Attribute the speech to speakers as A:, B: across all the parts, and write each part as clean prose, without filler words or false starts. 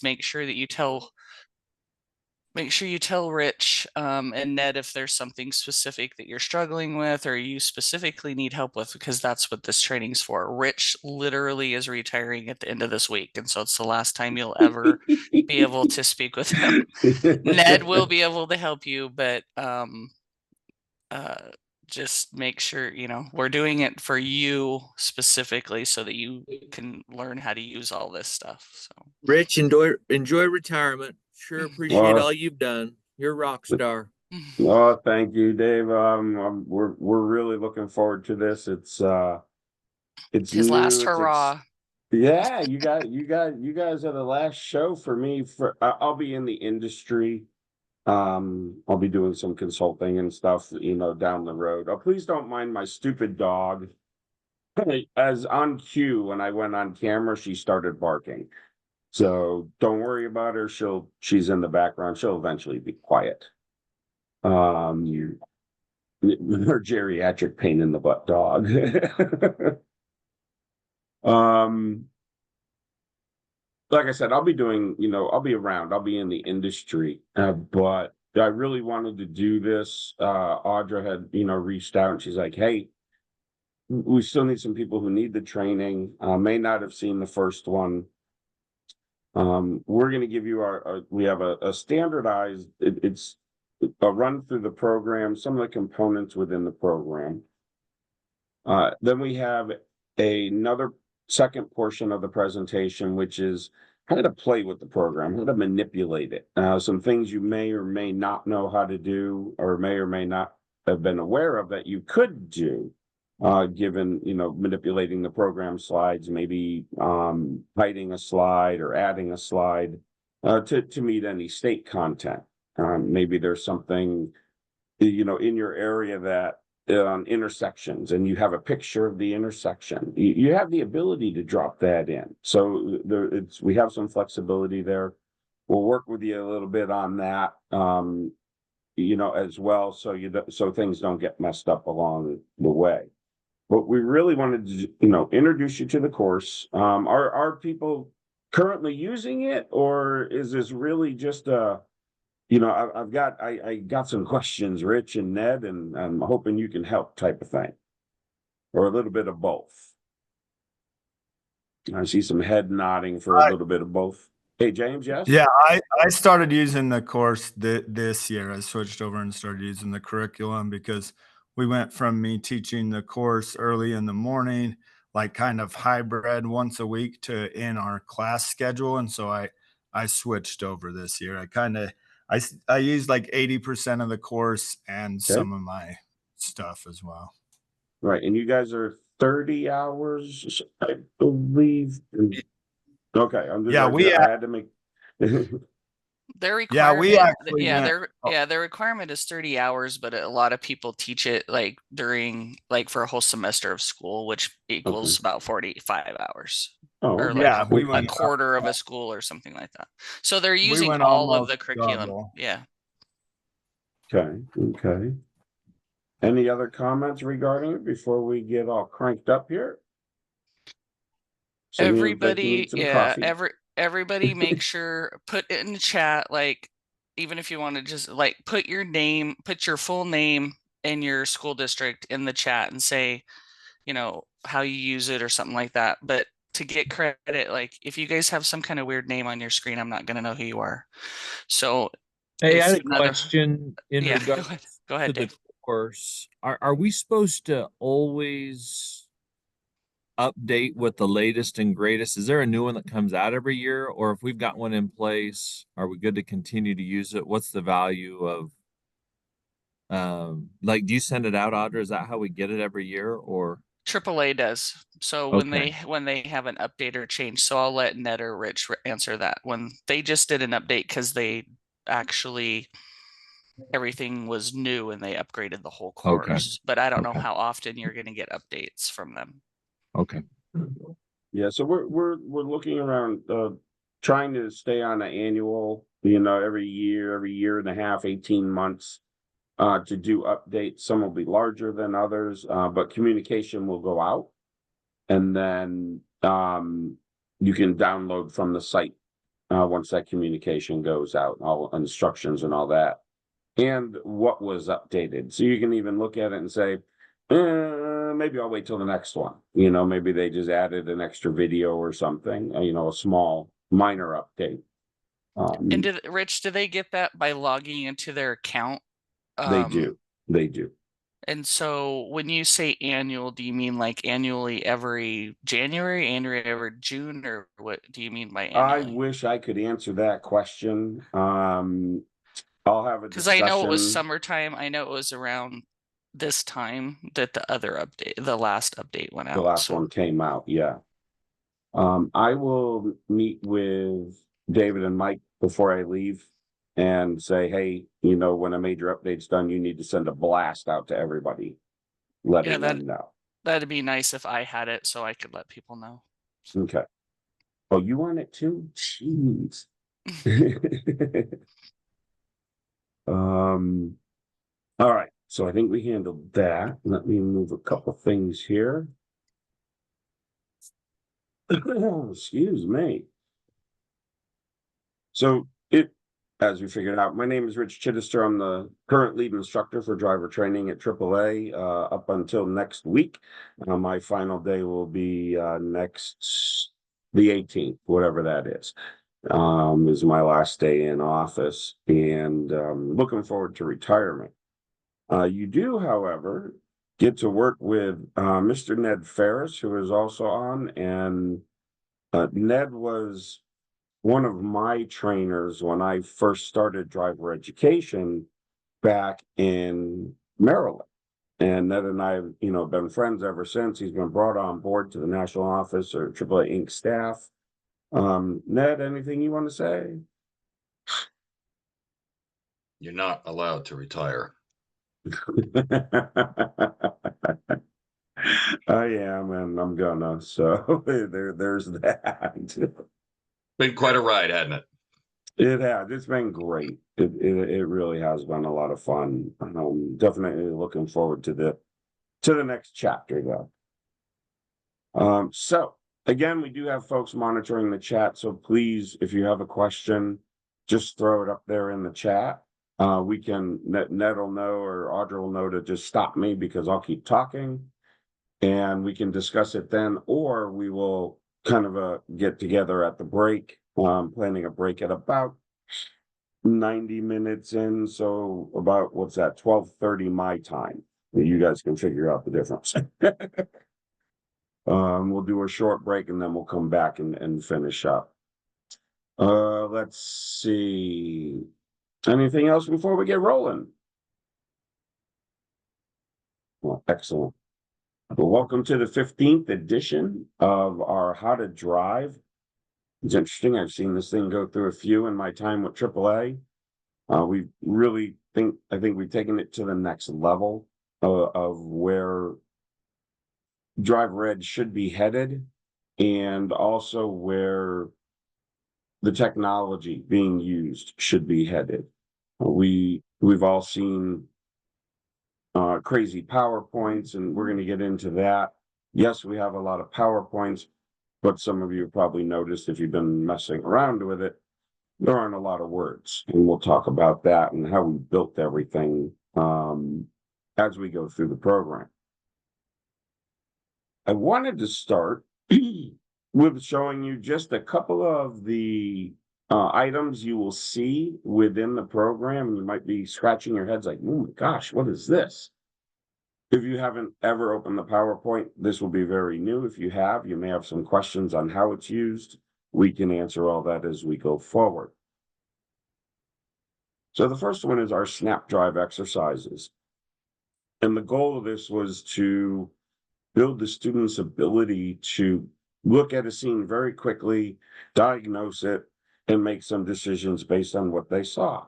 A: comments, make sure you tell Rich and Ned if there's something specific that you're struggling with or you specifically need help with, because that's what this training's for. Rich literally is retiring at the end of this week, and so it's the last time you'll ever be able to speak with him. Ned will be able to help you, but just make sure, we're doing it for you specifically so that you can learn how to use all this stuff. So
B: Rich, enjoy retirement. Sure appreciate all you've done. You're a rock star.
C: Oh, thank you, Dave. We're really looking forward to this. It's
A: his
C: new.
A: last hurrah.
C: Yeah, you guys are the last show for me. I'll be in the industry. I'll be doing some consulting and stuff, down the road. Oh, please don't mind my stupid dog. As on cue, when I went on camera, she started barking. So don't worry about her. She's in the background. She'll eventually be quiet. Her geriatric pain in the butt dog. Like I said, I'll be doing, I'll be around. I'll be in the industry, but I really wanted to do this. Audra had, reached out and she's like, "Hey, we still need some people who need the training. May not have seen the first one. We're going to give you we have a standardized, it's a run through the program, some of the components within the program. Then we have another second portion of the presentation, which is how to play with the program, how to manipulate it. Some things you may or may not know how to do, or may not have been aware of that you could do, given, manipulating the program slides, maybe hiding a slide or adding a slide to meet any state content. Maybe there's something, in your area that intersections, and you have a picture of the intersection. You have the ability to drop that in. So we have some flexibility there. We'll work with you a little bit on that, as well, so things don't get messed up along the way. But we really wanted to, introduce you to the course. Are people currently using it, or is this really just I got some questions, Rich and Ned, and I'm hoping you can help type of thing, or a little bit of both. I see some head nodding for a little bit of both. Hey, James, yes?
D: Yeah, I started using the course this year. I switched over and started using the curriculum because we went from me teaching the course early in the morning, like kind of hybrid once a week, to in our class schedule. And so I switched over this year. I used like 80% of the course and some of my stuff as well.
C: Right. And you guys are 30 hours, I believe. Okay. I had to make.
A: Their requirement,
D: their
A: requirement is 30 hours, but a lot of people teach it like during, like for a whole semester of school, which equals about 45 hours. Or like we went a quarter of a school or something like that. So they're using all of the curriculum. Double. Yeah.
C: Okay. Any other comments regarding it before we get all cranked up here?
A: Everybody make sure, put it in the chat, like, even if you want to just like put your full name and your school district in the chat and say, how you use it or something like that. But to get credit, like if you guys have some kind of weird name on your screen, I'm not going to know who you are. So
B: hey, I had a question in
A: regards go ahead,
B: to
A: Dave.
B: The course. Are we supposed to always update with the latest and greatest? Is there a new one that comes out every year, or if we've got one in place, are we good to continue to use it? What's the value of do you send it out, Audra? Is that how we get it every year, or
A: AAA does? So when they have an update or change, so I'll let Ned or Rich answer that. When they just did an update, because they actually everything was new and they upgraded the whole course, but I don't know how often you're going to get updates from them.
B: Okay.
C: Yeah, so we're looking around, trying to stay on an annual, every year and a half, 18 months, to do updates. Some will be larger than others, but communication will go out, and then you can download from the site once that communication goes out, all instructions and all that, and what was updated. So you can even look at it and say, maybe I'll wait till the next one. Maybe they just added an extra video or something, a small minor update.
A: And Rich, do they get that by logging into their account?
C: They do.
A: And so when you say annual, do you mean like annually every January, annually every June, or what do you mean by annually?
C: I wish I could answer that question. I'll have a discussion.
A: Because I know it was summertime. I know it was around this time that the last update went out.
C: The last one came out, yeah. I will meet with David and Mike before I leave and say, hey, when a major update's done, you need to send a blast out to everybody, letting them know.
A: That'd be nice if I had it so I could let people know.
C: Okay. Oh, you want it too? Jeez. All right. So I think we handled that. Let me move a couple things here. Excuse me. So as we figured out, my name is Rich Chidester. I'm the current lead instructor for driver training at AAA up until next week. My final day will be the 18th, whatever that is my last day in office, and looking forward to retirement. You do, however, get to work with Mr. Ned Ferris, who is also on, and Ned was one of my trainers when I first started driver education back in Maryland. And Ned and I have, been friends ever since. He's been brought on board to the national office or AAA Inc. staff. Ned, anything you want to say?
E: You're not allowed to retire.
C: I am, and I'm gonna. So there's that.
E: Been quite a ride, hasn't it?
C: It has. It's been great. It really has been a lot of fun. Definitely looking forward to the next chapter, though. So again, we do have folks monitoring the chat. So please, if you have a question, just throw it up there in the chat. We can Ned will know, or Audra will know, to just stop me because I'll keep talking, and we can discuss it then, or we will kind of get together at the break. Planning a break at about 90 minutes in, so about, what's that, 12:30 my time. You guys can figure out the difference. We'll do a short break and then we'll come back and finish up. Let's see. Anything else before we get rolling? Well, excellent. Well, welcome to the 15th edition of our How to Drive. It's interesting. I've seen this thing go through a few in my time with AAA. We really I think we've taken it to the next level of where driver ed should be headed, and also where the technology being used should be headed. We've all seen crazy PowerPoints, and we're going to get into that. Yes, we have a lot of PowerPoints, but some of you have probably noticed, if you've been messing around with it, there aren't a lot of words. And we'll talk about that and how we built everything as we go through the program. I wanted to start with showing you just a couple of the items you will see within the program. You might be scratching your heads like, oh my gosh, what is this? If you haven't ever opened the PowerPoint, this will be very new. If you have, you may have some questions on how it's used. We can answer all that as we go forward. So the first one is our snap drive exercises. And the goal of this was to build the student's ability to look at a scene very quickly, diagnose it, and make some decisions based on what they saw.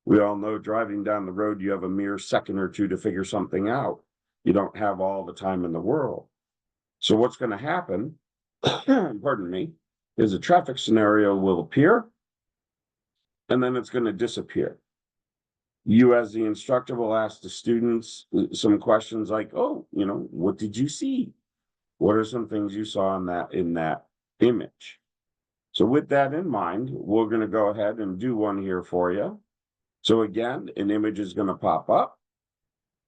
C: We all know driving down the road, you have a mere second or two to figure something out. You don't have all the time in the world. So what's going to happen, pardon me, is a traffic scenario will appear, and then it's going to disappear. You, as the instructor, will ask the students some questions like, oh, what did you see? What are some things you saw in that image? So with that in mind, we're going to go ahead and do one here for you. So again, an image is going to pop up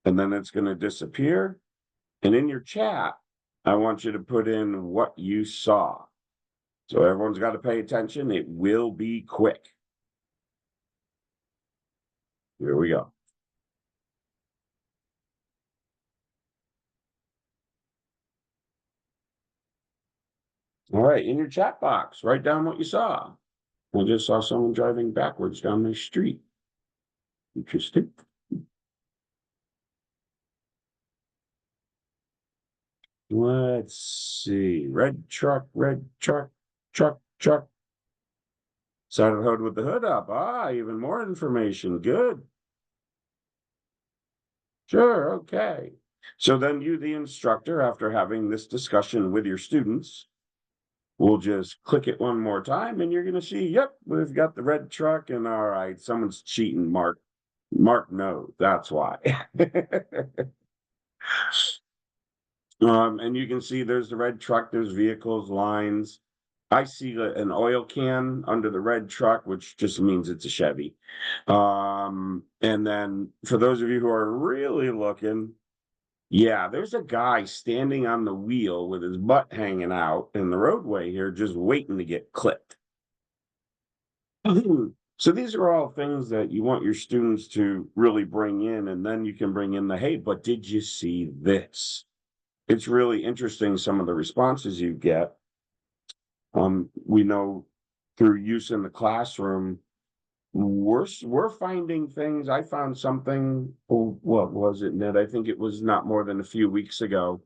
C: and then it's going to disappear. And in your chat, I want you to put in what you saw. So everyone's got to pay attention. It will be quick. Here we go. All right, in your chat box, write down what you saw. I just saw someone driving backwards down the street. Interesting. Let's see. Red truck, truck. Side of the hood with the hood up. Ah, even more information. Good. Sure, okay. So then you, the instructor, after having this discussion with your students, we'll just click it one more time and you're going to see, yep, we've got the red truck and all right, someone's cheating, Mark. Mark knows, that's why. And you can see there's the red truck, there's vehicles, lines. I see an oil can under the red truck, which just means it's a Chevy. And then for those of you who are really looking, yeah, there's a guy standing on the wheel with his butt hanging out in the roadway here, just waiting to get clipped. So these are all things that you want your students to really bring in, and then you can bring in the, hey, but did you see this? It's really interesting, some of the responses you get. We know through use in the classroom, we're finding things. I found something, oh, what was it, Ned? I think it was not more than a few weeks ago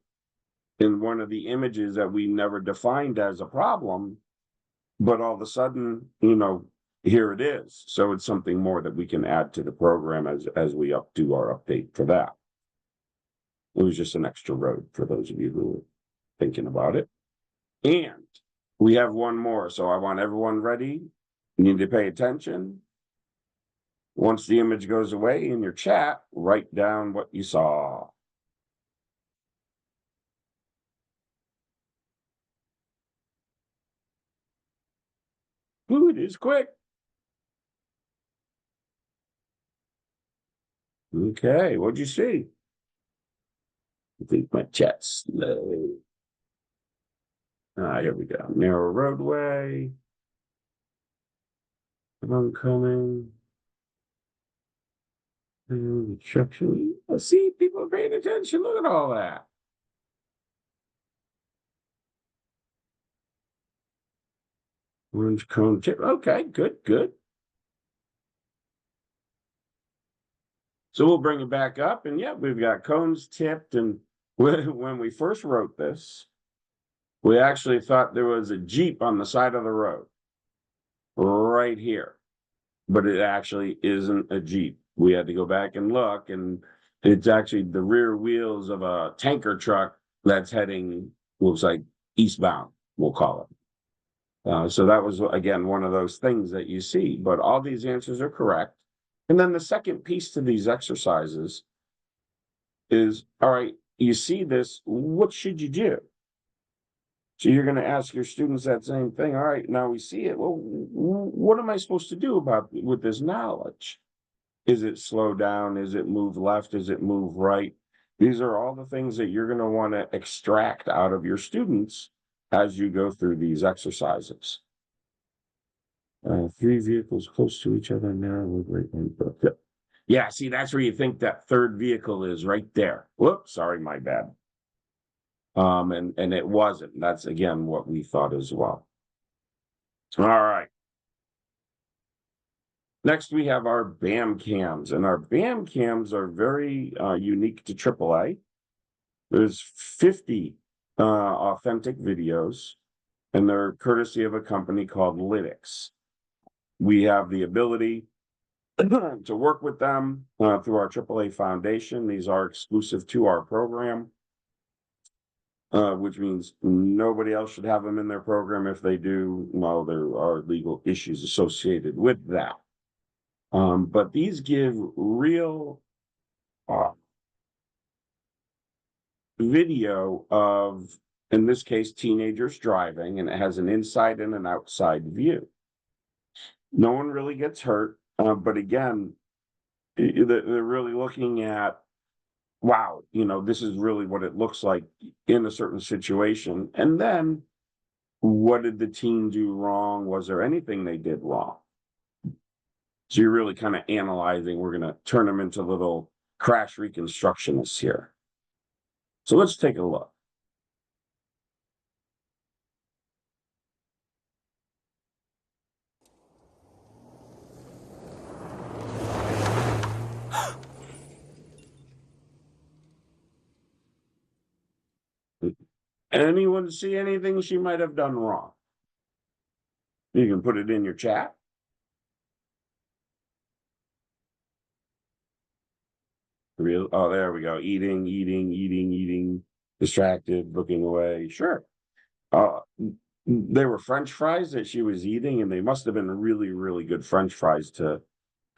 C: in one of the images that we never defined as a problem, but all of a sudden, here it is. So it's something more that we can add to the program as we do our update for that. It was just an extra road for those of you who are thinking about it. And we have one more. So I want everyone ready. You need to pay attention. Once the image goes away in your chat, write down what you saw. Ooh, it is quick. Okay, what'd you see? I think my chat's slow. Here we go. Narrow roadway. Oncoming. Construction. Let's see, people are paying attention. Look at all that. Orange cone tip. Okay, good. So we'll bring it back up, and yeah, we've got cones tipped. And when we first wrote this, we actually thought there was a Jeep on the side of the road right here, but it actually isn't a Jeep. We had to go back and look, and it's actually the rear wheels of a tanker truck that's heading, looks like eastbound, we'll call it. So that was, again, one of those things that you see, but all these answers are correct. And then the second piece to these exercises is, all right, you see this, what should you do? So you're going to ask your students that same thing. All right, now we see it. Well, what am I supposed to do with this knowledge? Is it slow down? Is it move left? Is it move right? These are all the things that you're going to want to extract out of your students as you go through these exercises. 3 vehicles close to each other now. Yeah, see, that's where you think that third vehicle is, right there. Whoops, sorry, my bad. And it wasn't. That's, again, what we thought as well. All right. Next, we have our BAM cams, and our BAM cams are very unique to AAA. There's 50 authentic videos, and they're courtesy of a company called Lytics. We have the ability to work with them through our AAA Foundation. These are exclusive to our program, which means nobody else should have them in their program. If they do, well, there are legal issues associated with that. But these give real video of in this case, teenagers driving, and it has an inside and an outside view. No one really gets hurt, but again, they're really looking at, wow, this is really what it looks like in a certain situation. And then what did the teen do wrong? Was there anything they did wrong? So you're really kind of analyzing. We're going to turn them into little crash reconstructionists here. So let's take a look. Anyone see anything she might have done wrong? You can put it in your chat. Oh, there we go. Eating, distracted, looking away. Sure. They were French fries that she was eating, and they must have been really, really good French fries to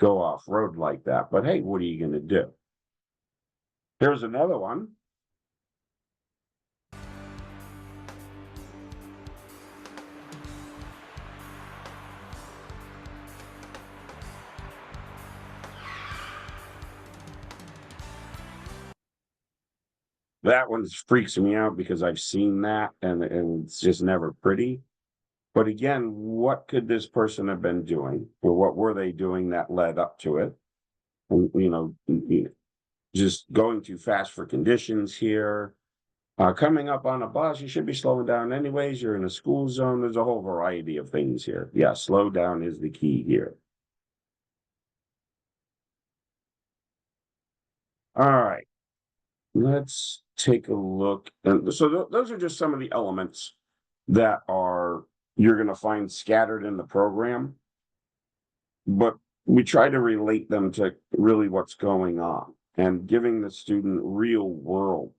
C: go off road like that. But hey, what are you going to do? Here's another one. That one freaks me out because I've seen that and it's just never pretty. But again, what could this person have been doing, or what were they doing that led up to it? And, just going too fast for conditions here. Coming up on a bus, you should be slowing down anyways. You're in a school zone. There's a whole variety of things here. Yeah, slow down is the key here. All right, let's take a look. And so those are just some of the elements that you're going to find scattered in the program, but we try to relate them to really what's going on and giving the student real world,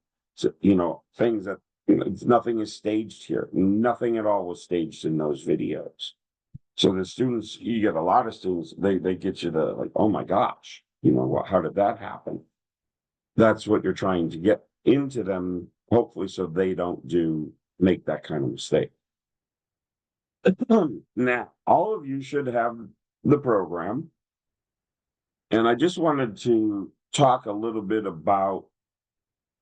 C: things that nothing is staged here. Nothing at all was staged in those videos. So the students, you get a lot of students, they get you to like, oh my gosh, how did that happen? That's what you're trying to get into them, hopefully, so they don't make that kind of mistake. Now, all of you should have the program. And I just wanted to talk a little bit about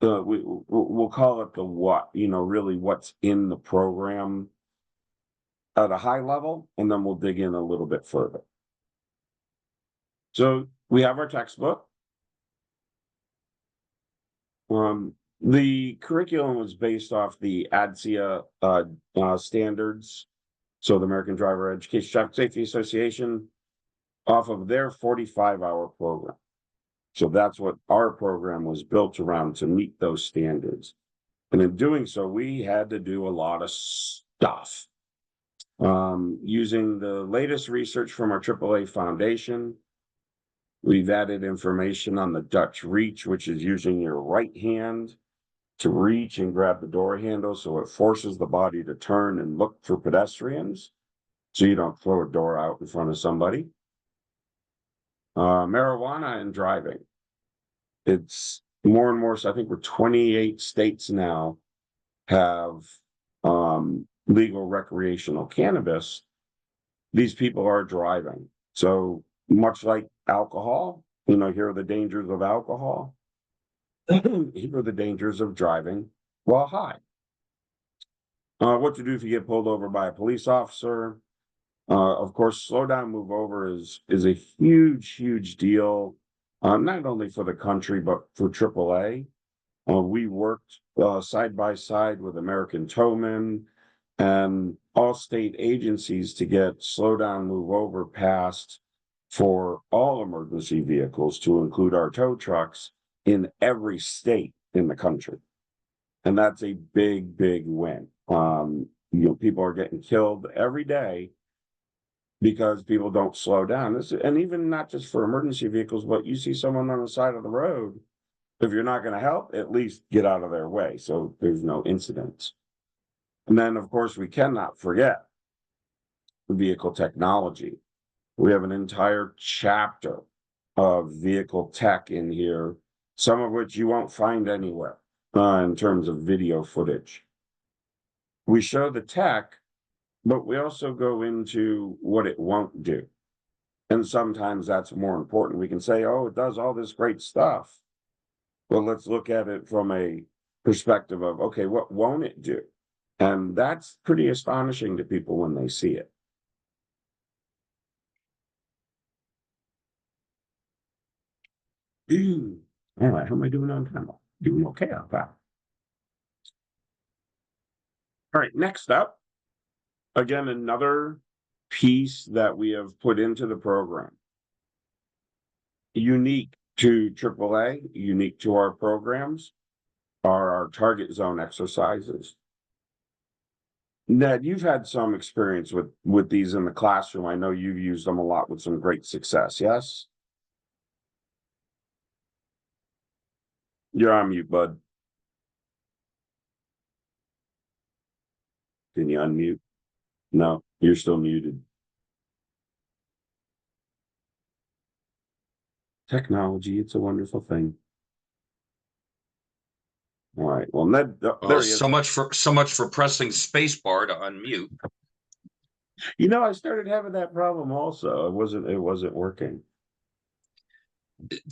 C: we'll call it the what, really what's in the program at a high level, and then we'll dig in a little bit further. So we have our textbook. The curriculum was based off the ADSEA standards. So the American Driver Education Traffic Safety Association, off of their 45-hour program. So that's what our program was built around, to meet those standards. And in doing so, we had to do a lot of stuff. Using the latest research from our AAA Foundation, we've added information on the Dutch reach, which is using your right hand to reach and grab the door handle, so it forces the body to turn and look for pedestrians, so you don't throw a door out in front of somebody. Marijuana and driving. It's more and more, so I think we're 28 states now have legal recreational cannabis. These people are driving. So much like alcohol, here are the dangers of alcohol. Here are the dangers of driving while high. What to do if you get pulled over by a police officer. Of course, slow down, move over is a huge deal, not only for the country, but for AAA. We worked side by side with American Towmen and all state agencies to get slow down, move over passed for all emergency vehicles, to include our tow trucks, in every state in the country. And that's a big win. People are getting killed every day because people don't slow down. And even not just for emergency vehicles, but you see someone on the side of the road, if you're not going to help, at least get out of their way so there's no incidents. And then, of course, we cannot forget vehicle technology. We have an entire chapter of vehicle tech in here, some of which you won't find anywhere in terms of video footage. we show the tech, but we also go into what it won't do. And sometimes that's more important. We can say, oh, it does all this great stuff. Well, let's look at it from a perspective of, okay, what won't it do? And that's pretty astonishing to people when they see it. All right, how am I doing on time? Doing okay on that. All right, next up, again, another piece that we have put into the program. Unique to AAA, unique to our programs, are our target zone exercises. Ned, you've had some experience with these in the classroom. I know you've used them a lot with some great success, yes? You're on mute, bud. Can you unmute? No, you're still muted. Technology, it's a wonderful thing. All right. Well, Ned, there he is.
E: So much for pressing spacebar to unmute.
C: You know, I started having that problem also. It wasn't working.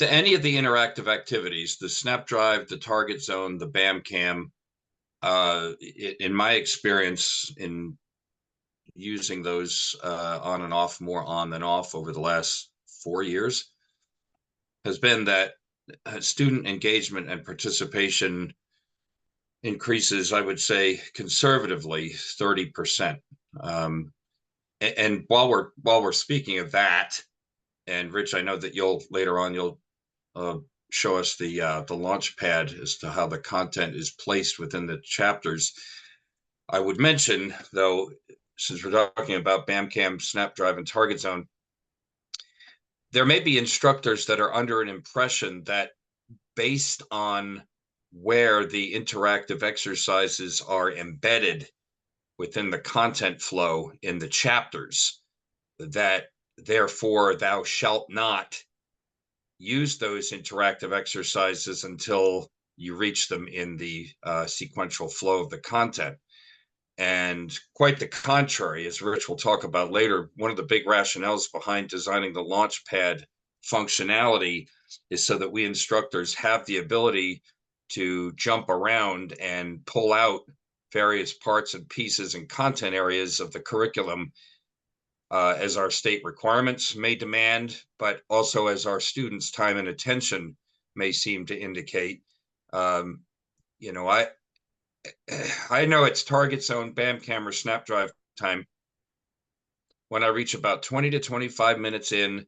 E: Any of the interactive activities, the Snap Drive, the Target Zone, the BAM Cam, in my experience in using those on and off, more on than off over the last 4 years, has been that student engagement and participation increases, I would say, conservatively 30%. And while we're speaking of that, and Rich, I know that you'll later on show us the launch pad as to how the content is placed within the chapters. I would mention, though, since we're talking about BAMCAM, SnapDrive, and Target Zone, there may be instructors that are under an impression that based on where the interactive exercises are embedded within the content flow in the chapters, that therefore thou shalt not use those interactive exercises until you reach them in the sequential flow of the content. And quite the contrary, as Rich will talk about later, one of the big rationales behind designing the Launchpad functionality is so that we instructors have the ability to jump around and pull out various parts and pieces and content areas of the curriculum as our state requirements may demand, but also as our students' time and attention may seem to indicate. You know, I know it's Target Zone, BAM Camera, SnapDrive time when I reach about 20 to 25 minutes in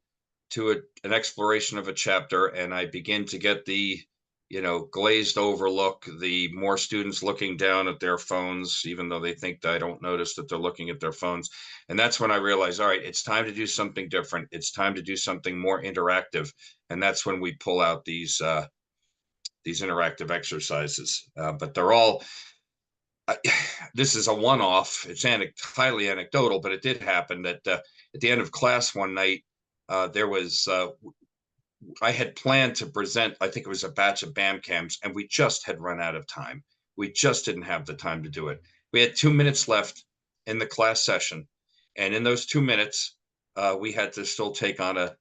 E: to an exploration of a chapter, and I begin to get the, glazed over look, the more students looking down at their phones, even though they think that I don't notice that they're looking at their phones. And that's when I realize, all right, it's time to do something different. It's time to do something more interactive. And that's when we pull out these interactive exercises. But they're all, this is a one-off. It's highly anecdotal, but it did happen that at the end of class one night, there was I had planned to present, I think it was a batch of BAM cams, and we just had run out of time. We just didn't have the time to do it. We had 2 minutes left in the class session, and in those 2 minutes, we had to still take on a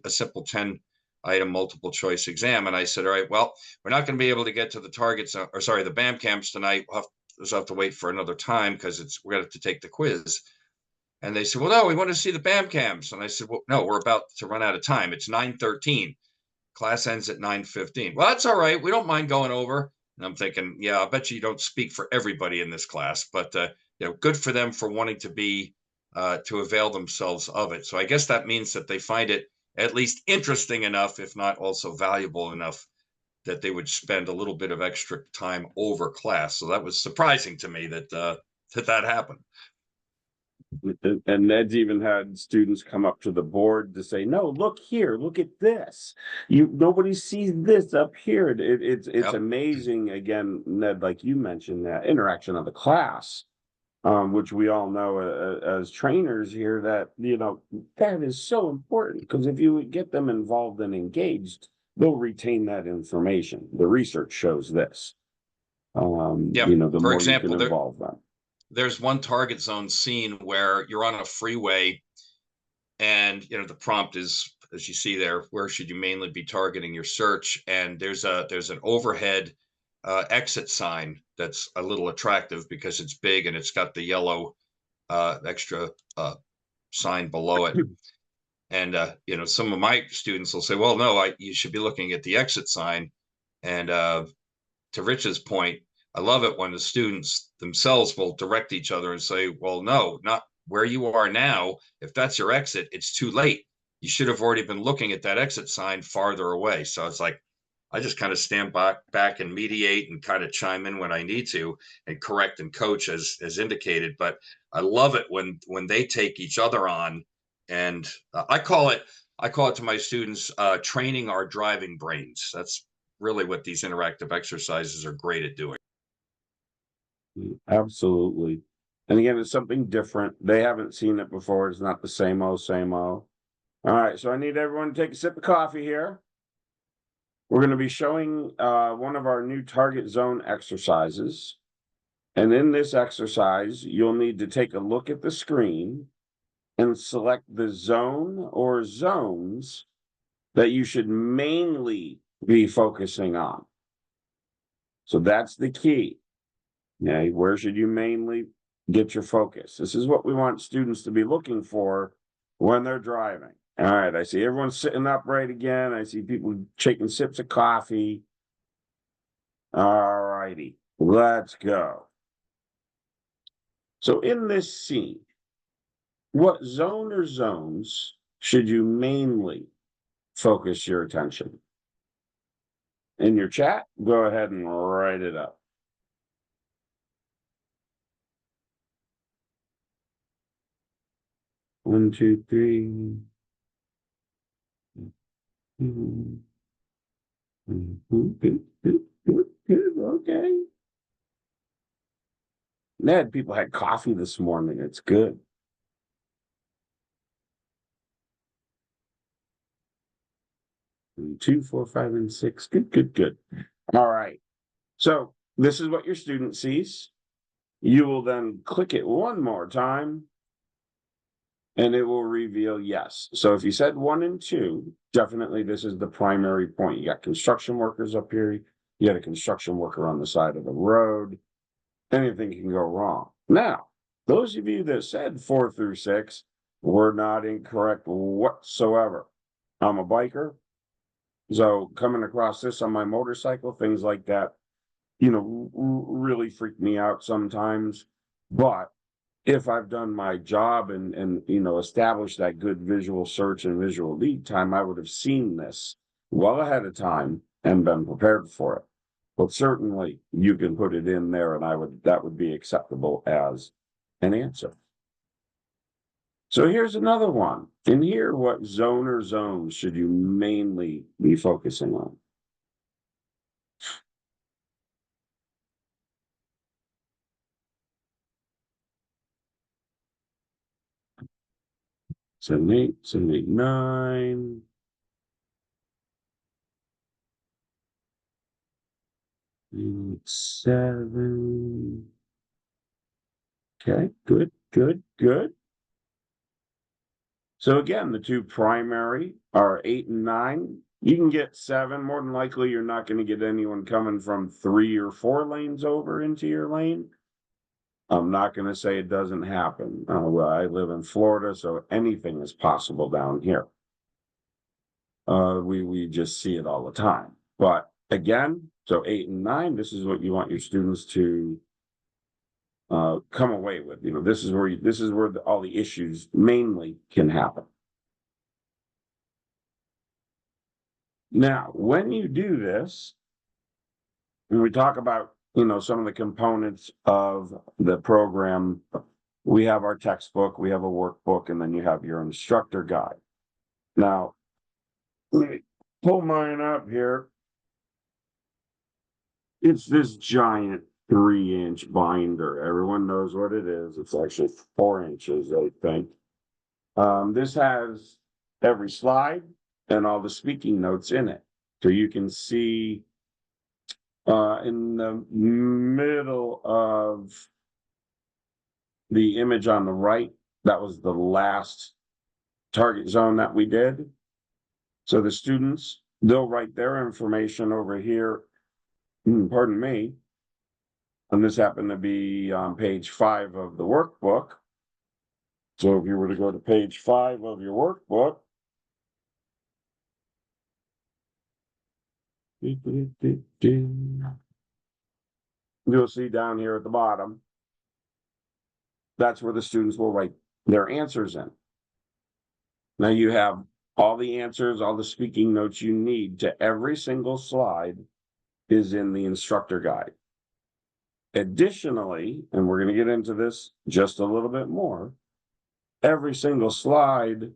E: simple 10 item multiple choice exam. And I said, all right, well, we're not going to be able to get to the the BAM cams tonight. We'll have to wait for another time because we're going to have to take the quiz. And they said, well, no, we want to see the BAM cams. And I said, well, no, we're about to run out of time. It's 9:13. Class ends at 9:15. Well, that's all right. We don't mind going over. And I'm thinking, yeah, I bet you don't speak for everybody in this class, but good for them for wanting to be to avail themselves of it. So I guess that means that they find it at least interesting enough, if not also valuable enough, that they would spend a little bit of extra time over class. So that was surprising to me that that happened.
C: And Ned's even had students come up to the board to say, no, look here, look at this. Nobody sees this up here. It's
E: Yep.
C: amazing. Again, Ned, like you mentioned, that interaction of the class, which we all know as trainers here, that, that is so important, because if you get them involved and engaged, they'll retain that information. The research shows this. The more you can involve them.
E: there's one target zone scene where you're on a freeway, and the prompt is, as you see there, where should you mainly be targeting your search? And there's an overhead exit sign that's a little attractive because it's big and it's got the yellow extra sign below it. And some of my students will say, well, no, you should be looking at the exit sign. And to Rich's point, I love it when the students themselves will direct each other and say, well, no, not where you are now. If that's your exit, it's too late. You should have already been looking at that exit sign farther away. So it's like, I just kind of stand back and mediate and kind of chime in when I need to and correct and coach as indicated. But I love it when they take each other on, and I call it to my students training our driving brains. That's really what these interactive exercises are great at doing.
C: Absolutely. And again, it's something different. They haven't seen it before. It's not the same old, same old. All right, so I need everyone to take a sip of coffee here. We're going to be showing one of our new target zone exercises. And in this exercise, you'll need to take a look at the screen and select the zone or zones that you should mainly be focusing on. So that's the key. Yeah, where should you mainly get your focus? This is what we want students to be looking for when they're driving. All right, I see everyone sitting upright again. I see people taking sips of coffee. All righty, let's go. So in this scene, what zone or zones should you mainly focus your attention? In your chat, go ahead and write it up. One, two, three. Good, good, okay. Ned, people had coffee this morning. It's good. And 2, 4, 5, and 6. Good, good, good. All right. So this is what your student sees. You will then click it one more time, and it will reveal yes. So if you said 1 and 2, definitely this is the primary point. You got construction workers up here. You got a construction worker on the side of the road. Anything can go wrong. Now, those of you that said 4 through 6 were not incorrect whatsoever. I'm a biker, so coming across this on my motorcycle, things like that, really freak me out sometimes. But if I've done my job and established that good visual search and visual lead time, I would have seen this well ahead of time and been prepared for it. But certainly you can put it in there, and that would be acceptable as an answer. So here's another one. In here, what zone or zones should you mainly be focusing on? Seven, 8, 7, 8, 9. And 7. Okay, good, good, good. So again, the two primary are 8 and 9. You can get 7. More than likely, you're not going to get anyone coming from 3 or 4 lanes over into your lane. I'm not going to say it doesn't happen. Well, I live in Florida, so anything is possible down here. We just see it all the time. But again, so 8 and 9, this is what you want your students to come away with. This is where all the issues mainly can happen. Now, when you do this, when we talk about some of the components of the program, we have our textbook, we have a workbook, and then you have your instructor guide. Now, let me pull mine up here. It's this giant 3-inch binder. Everyone knows what it is. It's actually 4 inches, I think. This has every slide and all the speaking notes in it. So you can see in the middle of the image on the right, that was the last target zone that we did. So the students, they'll write their information over here, pardon me, and this happened to be on page 5 of the workbook. So if you were to go to page 5 of your workbook, you'll see down here at the bottom, that's where the students will write their answers in. Now you have all the answers, all the speaking notes you need to every single slide is in the instructor guide. Additionally, and we're going to get into this just a little bit more, every single slide,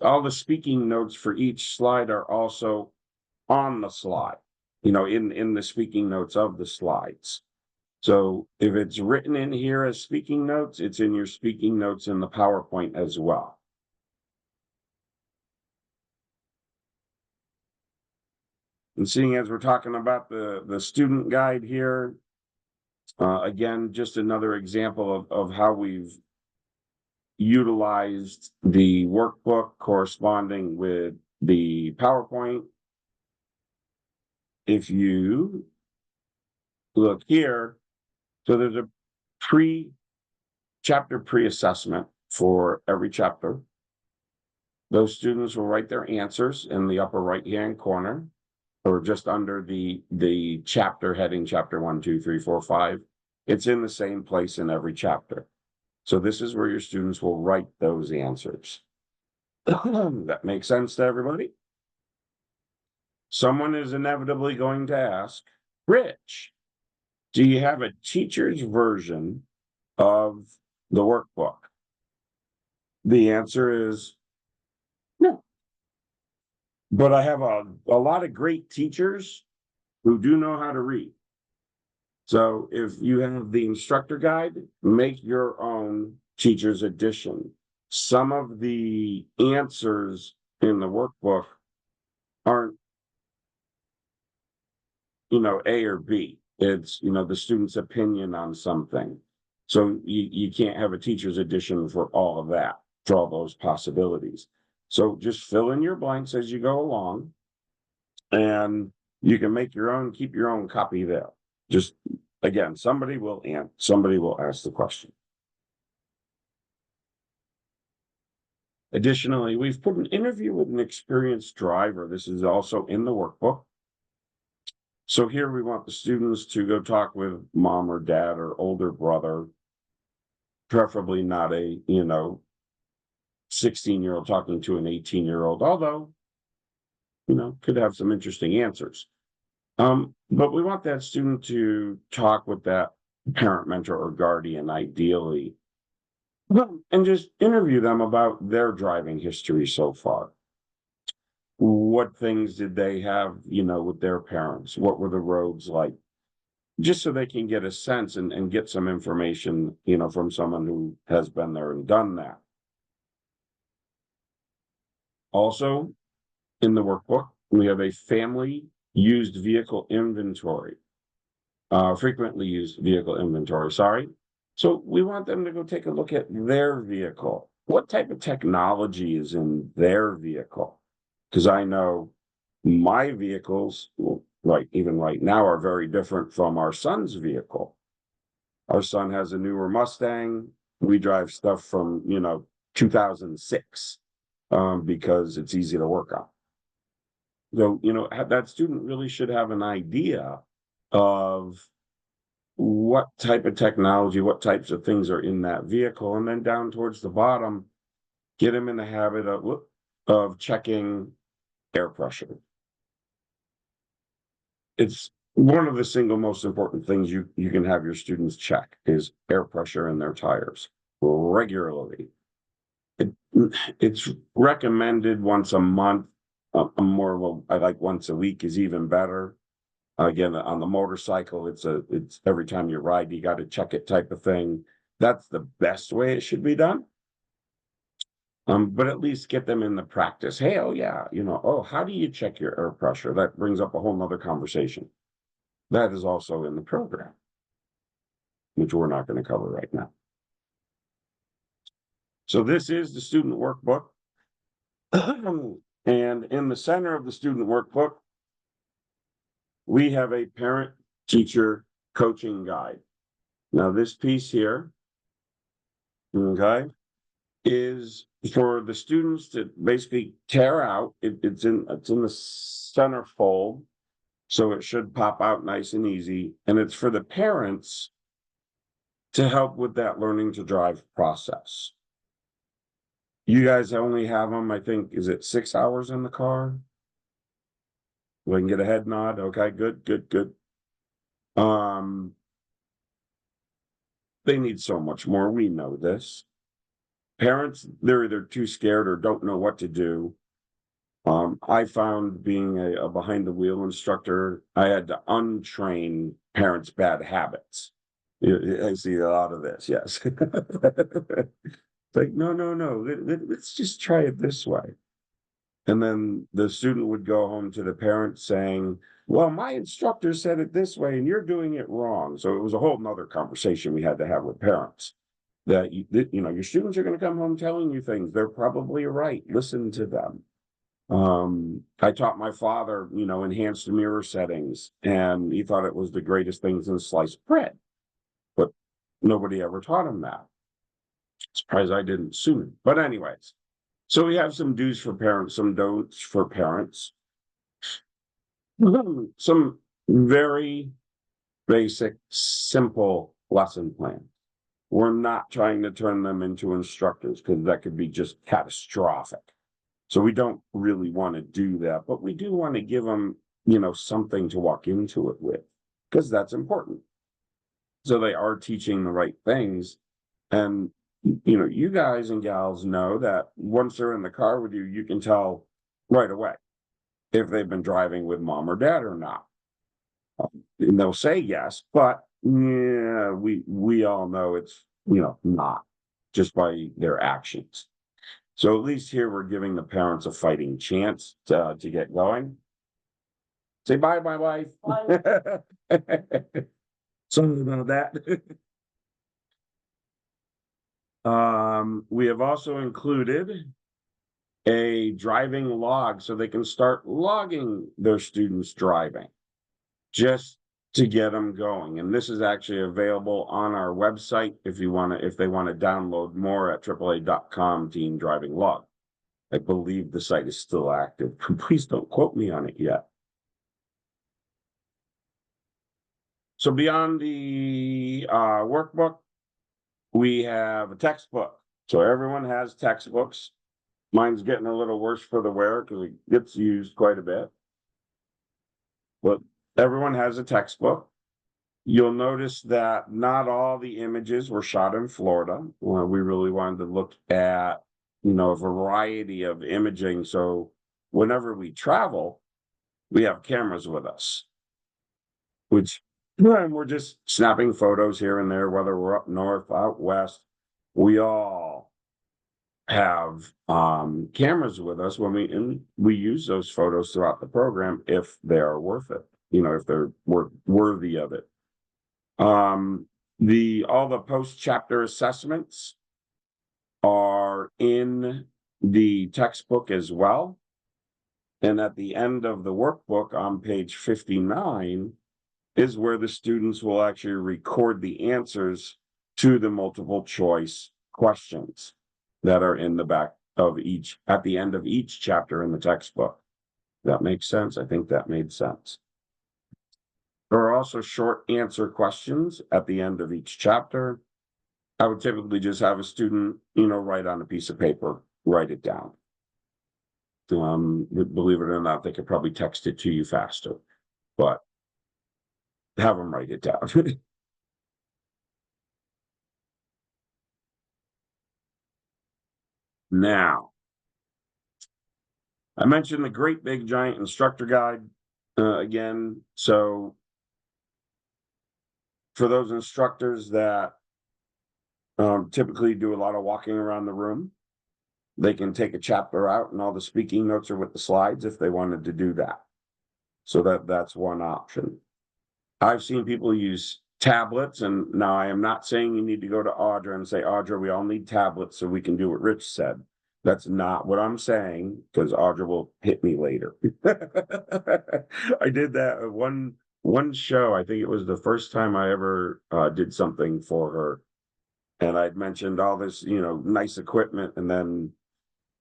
C: all the speaking notes for each slide are also on the slide, in the speaking notes of the slides. So if it's written in here as speaking notes, it's in your speaking notes in the PowerPoint as well. And seeing as we're talking about the student guide here, again, just another example of how we've utilized the workbook corresponding with the PowerPoint. If you look here, so there's a chapter pre-assessment for every chapter. Those students will write their answers in the upper right-hand corner, or just under the chapter heading, chapter 1, 2, 3, 4, 5. It's in the same place in every chapter. So this is where your students will write those answers. That makes sense to everybody? Someone is inevitably going to ask, Rich, do you have a teacher's version of the workbook? The answer is no. But I have a lot of great teachers who do know how to read. So if you have the instructor guide, make your own teacher's edition. Some of the answers in the workbook aren't, A or B. It's, the student's opinion on something. So you can't have a teacher's edition for all of that, for all those possibilities. So just fill in your blanks as you go along, and you can make your own, keep your own copy there. Just, again, somebody will ask the question. Additionally, we've put an interview with an experienced driver. This is also in the workbook. So here we want the students to go talk with mom or dad or older brother, preferably not a, 16-year-old talking to an 18-year-old, although, could have some interesting answers. But we want that student to talk with that parent, mentor, or guardian, ideally, and just interview them about their driving history so far. What things did they have, with their parents? What were the roads like? Just so they can get a sense and get some information, from someone who has been there and done that. Also, in the workbook, we have a family used vehicle inventory. Frequently used vehicle inventory, sorry. So we want them to go take a look at their vehicle. What type of technology is in their vehicle? Because I know my vehicles, even right now, are very different from our son's vehicle. Our son has a newer Mustang. We drive stuff from, 2006, because it's easy to work on. So, that student really should have an idea of what type of technology, what types of things are in that vehicle. And then down towards the bottom, get them in the habit of checking air pressure. It's one of the single most important things you can have your students check is air pressure in their tires regularly. It's recommended once a month. I like once a week is even better. Again, on the motorcycle, it's every time you ride, you got to check it type of thing. That's the best way it should be done. But at least get them in the practice. Hey, oh yeah, how do you check your air pressure? That brings up a whole nother conversation. That is also in the program. which we're not going to cover right now. So this is the student workbook. And in the center of the student workbook, we have a parent-teacher coaching guide. Now this piece here, okay, is for the students to basically tear out. It's in the center fold, so it should pop out nice and easy. And it's for the parents to help with that learning to drive process. You guys only have them, I think, is it 6 hours in the car? We can get a head nod. Okay, good. They need so much more. We know this. Parents, they're either too scared or don't know what to do. I found being a behind the wheel instructor, I had to untrain parents' bad habits. I see a lot of this, yes. Like, no, let's just try it this way. And then the student would go home to the parent saying, well, my instructor said it this way and you're doing it wrong. So it was a whole nother conversation we had to have with parents. That you know, your students are going to come home telling you things. They're probably right. Listen to them. I taught my father, you know, enhanced mirror settings, and he thought it was the greatest things in sliced bread. But nobody ever taught him that. Surprised I didn't sooner. But anyways, so we have some do's for parents, some don'ts for parents. Some very basic, simple lesson plans. We're not trying to turn them into instructors because that could be just catastrophic. So we don't really want to do that, but we do want to give them, you know, something to walk into it with, because that's important. So they are teaching the right things. And, you know, you guys and gals know that once they're in the car with you, you can tell right away if they've been driving with mom or dad or not. And they'll say yes, but yeah, we all know it's, you know, not, just by their actions. So at least here we're giving the parents a fighting chance to get going. Say bye, my wife. Bye. Something about that. We have also included a driving log so they can start logging their students driving, just to get them going. And this is actually available on our website if they want to download more at AAA.com teen driving log. I believe the site is still active. Please don't quote me on it yet. So beyond the workbook, we have a textbook. So everyone has textbooks. Mine's getting a little worse for the wear because it gets used quite a bit. But everyone has a textbook. You'll notice that not all the images were shot in Florida. We really wanted to look at, you know, a variety of imaging. So whenever we travel, we have cameras with us, which we're just snapping photos here and there, whether we're up north, out west. We all have cameras with us and we use those photos throughout the program if they are worth it, you know, if they're worthy of it. All the post-chapter assessments are in the textbook as well. And at the end of the workbook on page 59 is where the students will actually record the answers to the multiple choice questions that are in the back of at the end of each chapter in the textbook. That makes sense? I think that made sense. There are also short answer questions at the end of each chapter. I would typically just have a student, you know, write on a piece of paper, write it down. Believe it or not, they could probably text it to you faster, but have them write it down. Now, I mentioned the great big giant instructor guide again. So for those instructors that typically do a lot of walking around the room, they can take a chapter out and all the speaking notes are with the slides if they wanted to do that. So that's one option. I've seen people use tablets, and now I am not saying you need to go to Audra and say, Audra, we all need tablets so we can do what Rich said. That's not what I'm saying, because Audra will hit me later. I did that at one show. I think it was the first time I ever did something for her. And I'd mentioned all this, nice equipment, and then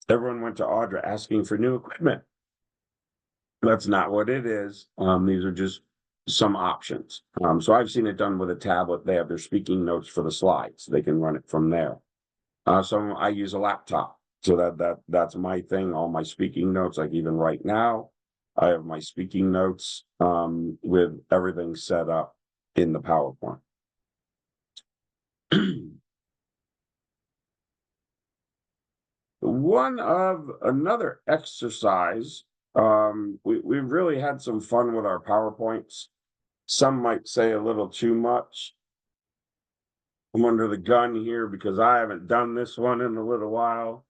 C: everyone went to Audra asking for new equipment. That's not what it is. These are just some options. So I've seen it done with a tablet. They have their speaking notes for the slides. They can run it from there. So I use a laptop. So that's my thing. All my speaking notes, like even right now, I have my speaking notes with everything set up in the PowerPoint. Another exercise, we really had some fun with our PowerPoints. Some might say a little too much. I'm under the gun here because I haven't done this one in a little while.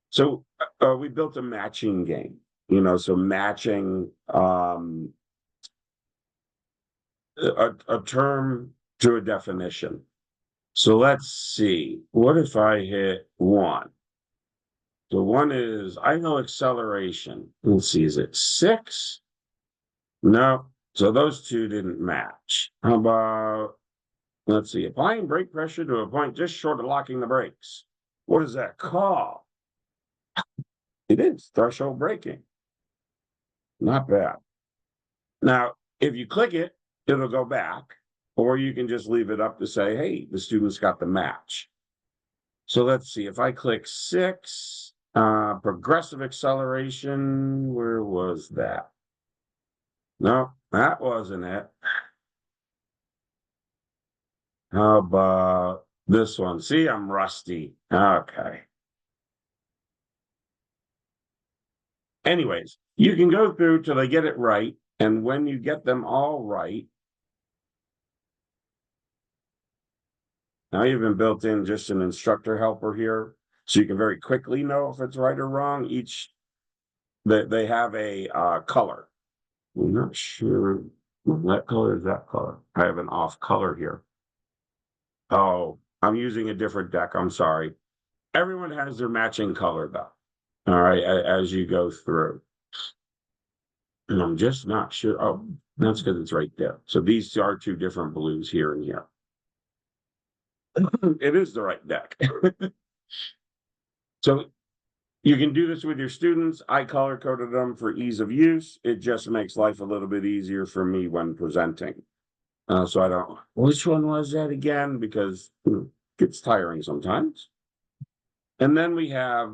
C: So we built a matching game, so matching a term to a definition. So let's see, what if I hit one? So one is, I know acceleration. Let's see, is it 6? No. So those two didn't match. How about, let's see, applying brake pressure to a point just short of locking the brakes. What is that called? It is threshold braking. Not bad. Now, if you click it, it'll go back, or you can just leave it up to say, hey, the student's got the match. So let's see, if I click 6, progressive acceleration, where was that? No, that wasn't it. How about this one? See, I'm rusty. Okay. Anyways, you can go through till they get it right. And when you get them all right, now I even built in just an instructor helper here. So you can very quickly know if it's right or wrong. They have a color. I'm not sure what color is that color. I have an off color here. Oh, I'm using a different deck. I'm sorry. Everyone has their matching color though. All right, as you go through. And I'm just not sure. Oh, that's because it's right there. So these are two different blues here and here. It is the right deck. So you can do this with your students. I color coded them for ease of use. It just makes life a little bit easier for me when presenting. So I don't, which one was that again? Because it gets tiring sometimes. And then we have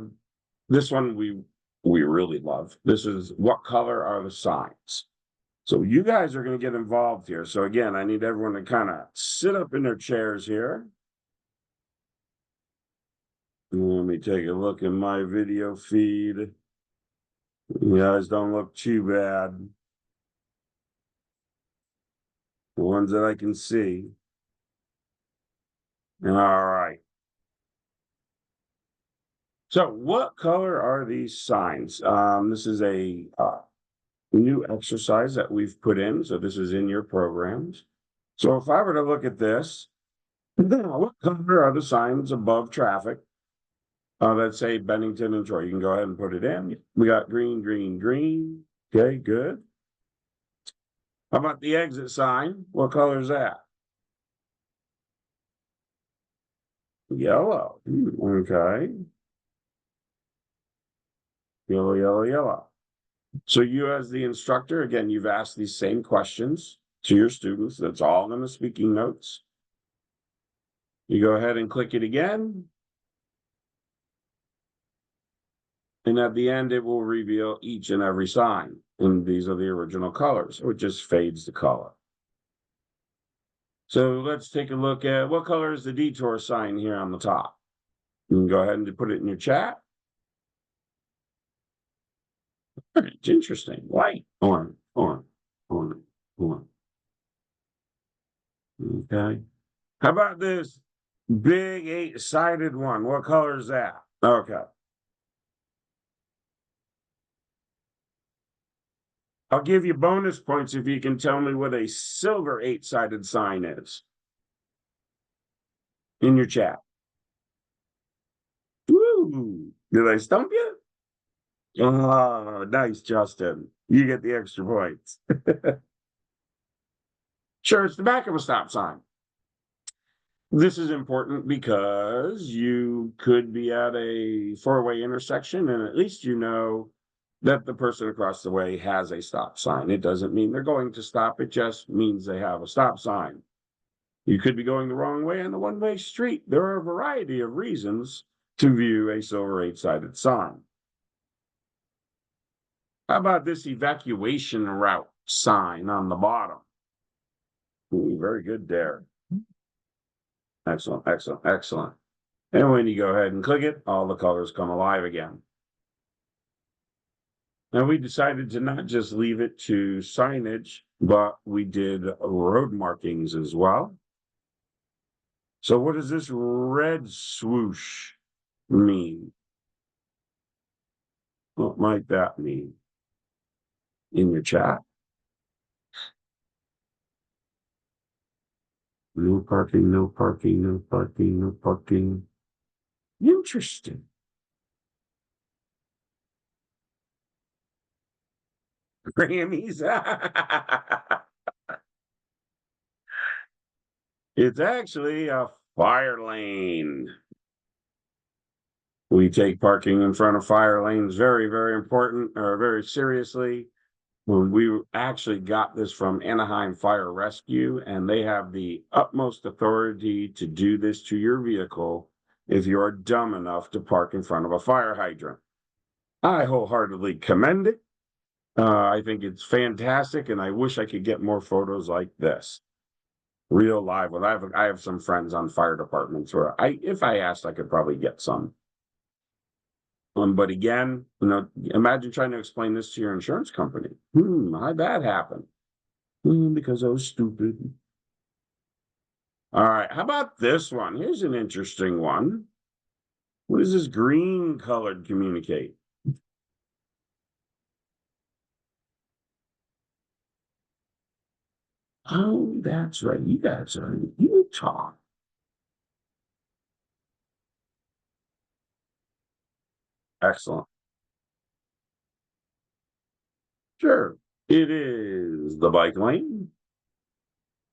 C: this one we really love. This is, what color are the signs? So you guys are going to get involved here. So again, I need everyone to kind of sit up in their chairs here. Let me take a look in my video feed. You guys don't look too bad. The ones that I can see. All right. So what color are these signs? This is a new exercise that we've put in. So this is in your programs. So if I were to look at this, what color are the signs above traffic? Let's say Bennington and Troy. You can go ahead and put it in. We got green, green, green. Okay, good. How about the exit sign? What color is that? Yellow. Okay. Yellow, yellow, yellow. So you as the instructor, again, you've asked these same questions to your students. That's all in the speaking notes. You go ahead and click it again. And at the end, it will reveal each and every sign. And these are the original colors. So it just fades the color. So let's take a look at what color is the detour sign here on the top. You can go ahead and put it in your chat. It's interesting. White, orange, orange, orange, orange. Okay. How about this big 8-sided one? What color is that? Okay. I'll give you bonus points if you can tell me what a silver 8-sided sign is. In your chat. Woo! Did I stump you? Oh, nice, Justin. You get the extra points. Sure, it's the back of a stop sign. This is important because you could be at a 4-way intersection and at least you know that the person across the way has a stop sign. It doesn't mean they're going to stop. It just means they have a stop sign. You could be going the wrong way on a one-way street. There are a variety of reasons to view a silver 8-sided sign. How about this evacuation route sign on the bottom? Ooh, very good there. Excellent, excellent, excellent. And when you go ahead and click it, all the colors come alive again. Now we decided to not just leave it to signage, but we did road markings as well. So what does this red swoosh mean? What might that mean? In your chat. No parking, no parking, no parking, no parking. Interesting. Grammys. It's actually a fire lane. We take parking in front of fire lanes very, very important or very seriously. When we actually got this from Anaheim Fire Rescue, and they have the utmost authority to do this to your vehicle if you're dumb enough to park in front of a fire hydrant. I wholeheartedly commend it. I think it's fantastic, and I wish I could get more photos like this. Real live one. I have some friends on fire departments where if I asked, I could probably get some. But again, imagine trying to explain this to your insurance company. How'd that happen? Because I was stupid. All right, how about this one? Here's an interesting one. What does this green colored communicate? Oh, that's right. You guys are in Utah. Excellent. Sure. It is the bike lane.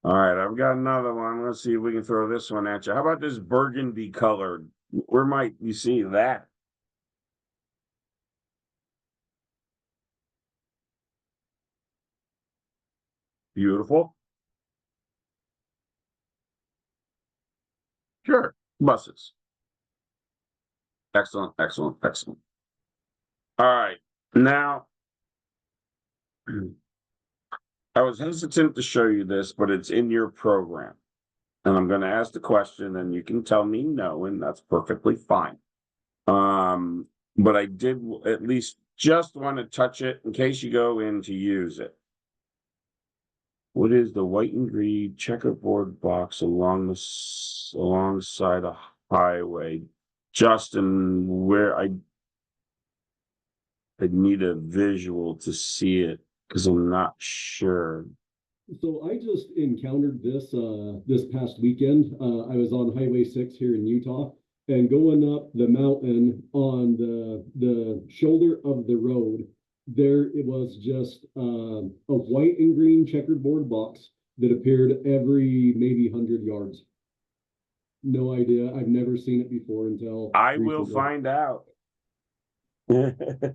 C: All right, I've got another one. Let's see if we can throw this one at you. How about this burgundy colored? Where might you see that? Beautiful. Sure. Buses. Excellent, excellent, excellent. All right. Now, I was hesitant to show you this, but it's in your program. And I'm going to ask the question, and you can tell me no, and that's perfectly fine. But I did at least just want to touch it in case you go in to use it. What is the white and green checkerboard box alongside a highway? Justin, where I need a visual to see it because I'm not sure.
F: So I just encountered this this past weekend. I was on Highway 6 here in Utah, and going up the mountain on the shoulder of the road, there it was just a white and green checkerboard box that appeared every maybe 100 yards. No idea. I've never seen it before until
C: I will find out. If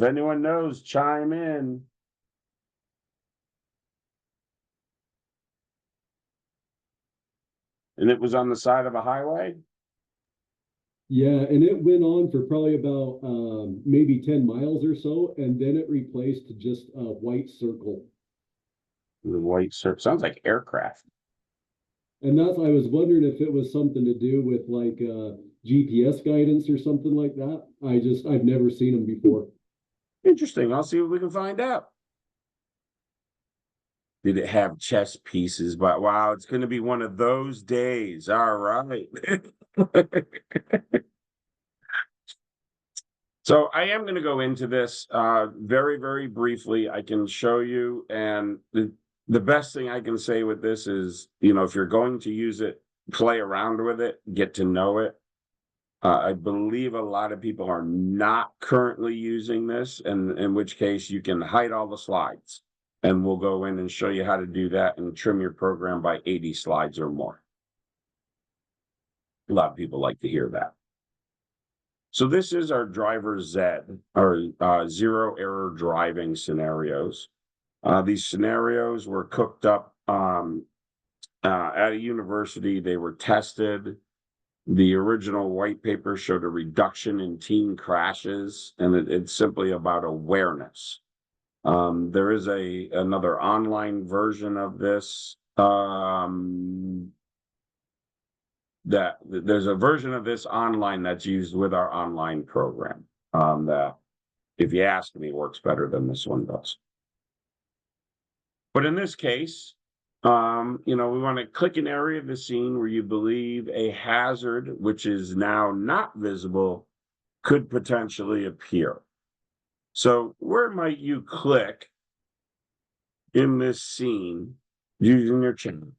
C: anyone knows, chime in. And it was on the side of a highway?
F: Yeah, and it went on for probably about maybe 10 miles or so, and then it replaced just a white circle.
C: The white circle sounds like aircraft.
F: And I was wondering if it was something to do with like GPS guidance or something like that. I've never seen them before.
C: Interesting. I'll see what we can find out. Did it have chess pieces? But wow, it's going to be one of those days. All right. So I am going to go into this very, very briefly. I can show you, and the best thing I can say with this is, if you're going to use it, play around with it, get to know it. I believe a lot of people are not currently using this, and in which case you can hide all the slides, and we'll go in and show you how to do that and trim your program by 80 slides or more. A lot of people like to hear that. So this is our driver Z, our zero error driving scenarios. These scenarios were cooked up at a university. They were tested. The original white paper showed a reduction in teen crashes, and it's simply about awareness. There is another online version of this. That there's a version of this online that's used with our online program. That, if you ask me, works better than this one does. But in this case, we want to click an area of the scene where you believe a hazard, which is now not visible, could potentially appear. So where might you click in this scene using your channel?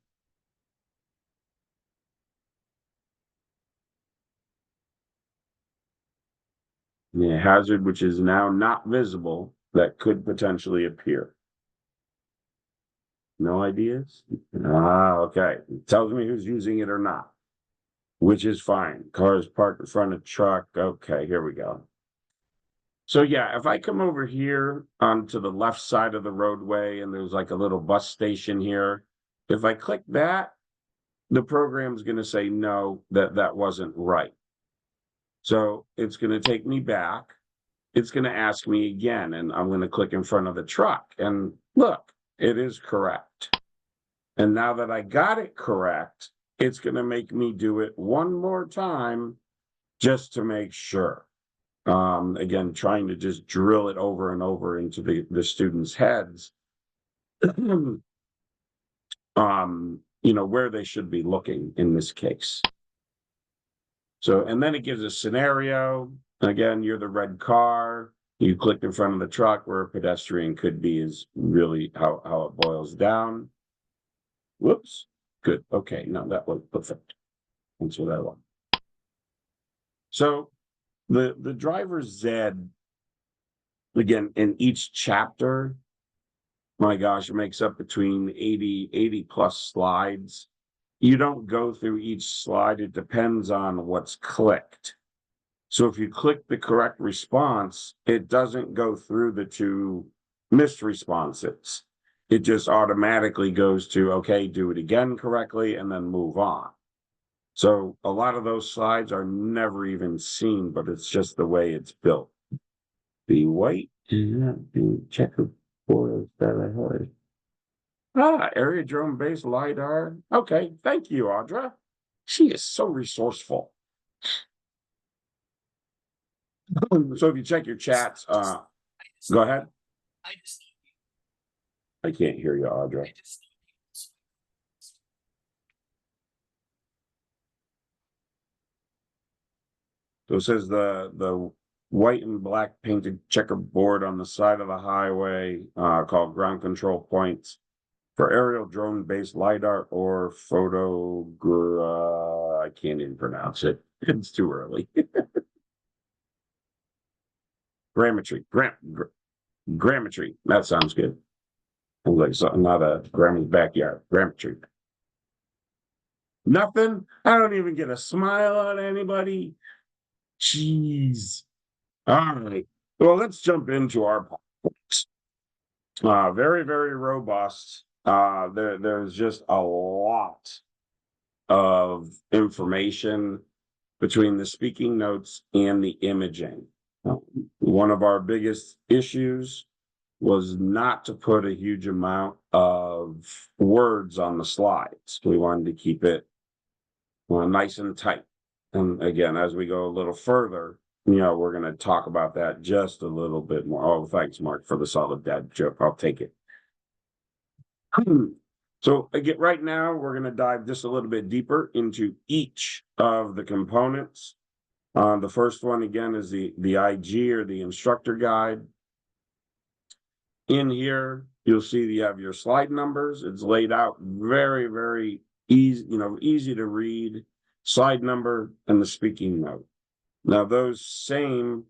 C: The hazard which is now not visible that could potentially appear. No ideas? Okay. It tells me who's using it or not, which is fine. Cars parked in front of truck. Okay, here we go. So yeah, if I come over here onto the left side of the roadway and there's like a little bus station here, if I click that, the program's going to say no, that wasn't right. So it's going to take me back. It's going to ask me again, and I'm going to click in front of the truck. And look, it is correct. And now that I got it correct, it's going to make me do it one more time just to make sure. Again, trying to just drill it over and over into the students' heads, where they should be looking in this case. So, and then it gives a scenario. Again, you're the red car. You clicked in front of the truck where a pedestrian could be, is really how it boils down. Whoops. Good. Okay. No, that was perfect. That's what I want. So the driver Z, again, in each chapter, my gosh, it makes up between 80 plus slides. You don't go through each slide. It depends on what's clicked. So if you click the correct response, it doesn't go through the two missed responses. It just automatically goes to, okay, do it again correctly, and then move on. So a lot of those slides are never even seen, but it's just the way it's built. The white, the checkerboard that I heard. Area drone based LiDAR. Okay, thank you, Audra. She is so resourceful. So if you check your chats, go ahead. I can't hear you, Audra. So it says the white and black painted checkerboard on the side of the highway called ground control points for aerial drone based LiDAR or I can't even pronounce it. It's too early. Grammetry. Grammetry. That sounds good. Sounds like something out of Grammy's backyard. Grammetry. Nothing. I don't even get a smile on anybody. Jeez. All right. Well, let's jump into our points. Very, very robust. There's just a lot of information between the speaking notes and the imaging. One of our biggest issues was not to put a huge amount of words on the slides. We wanted to keep it nice and tight. And again, as we go a little further, we're going to talk about that just a little bit more. Oh, thanks, Mark, for the solid dad joke. I'll take it. So again, right now, we're going to dive just a little bit deeper into each of the components. The first one again is the IG, or the instructor guide. In here, you'll see you have your slide numbers. It's laid out very, very easy, easy to read. Slide number and the speaking note. Now those same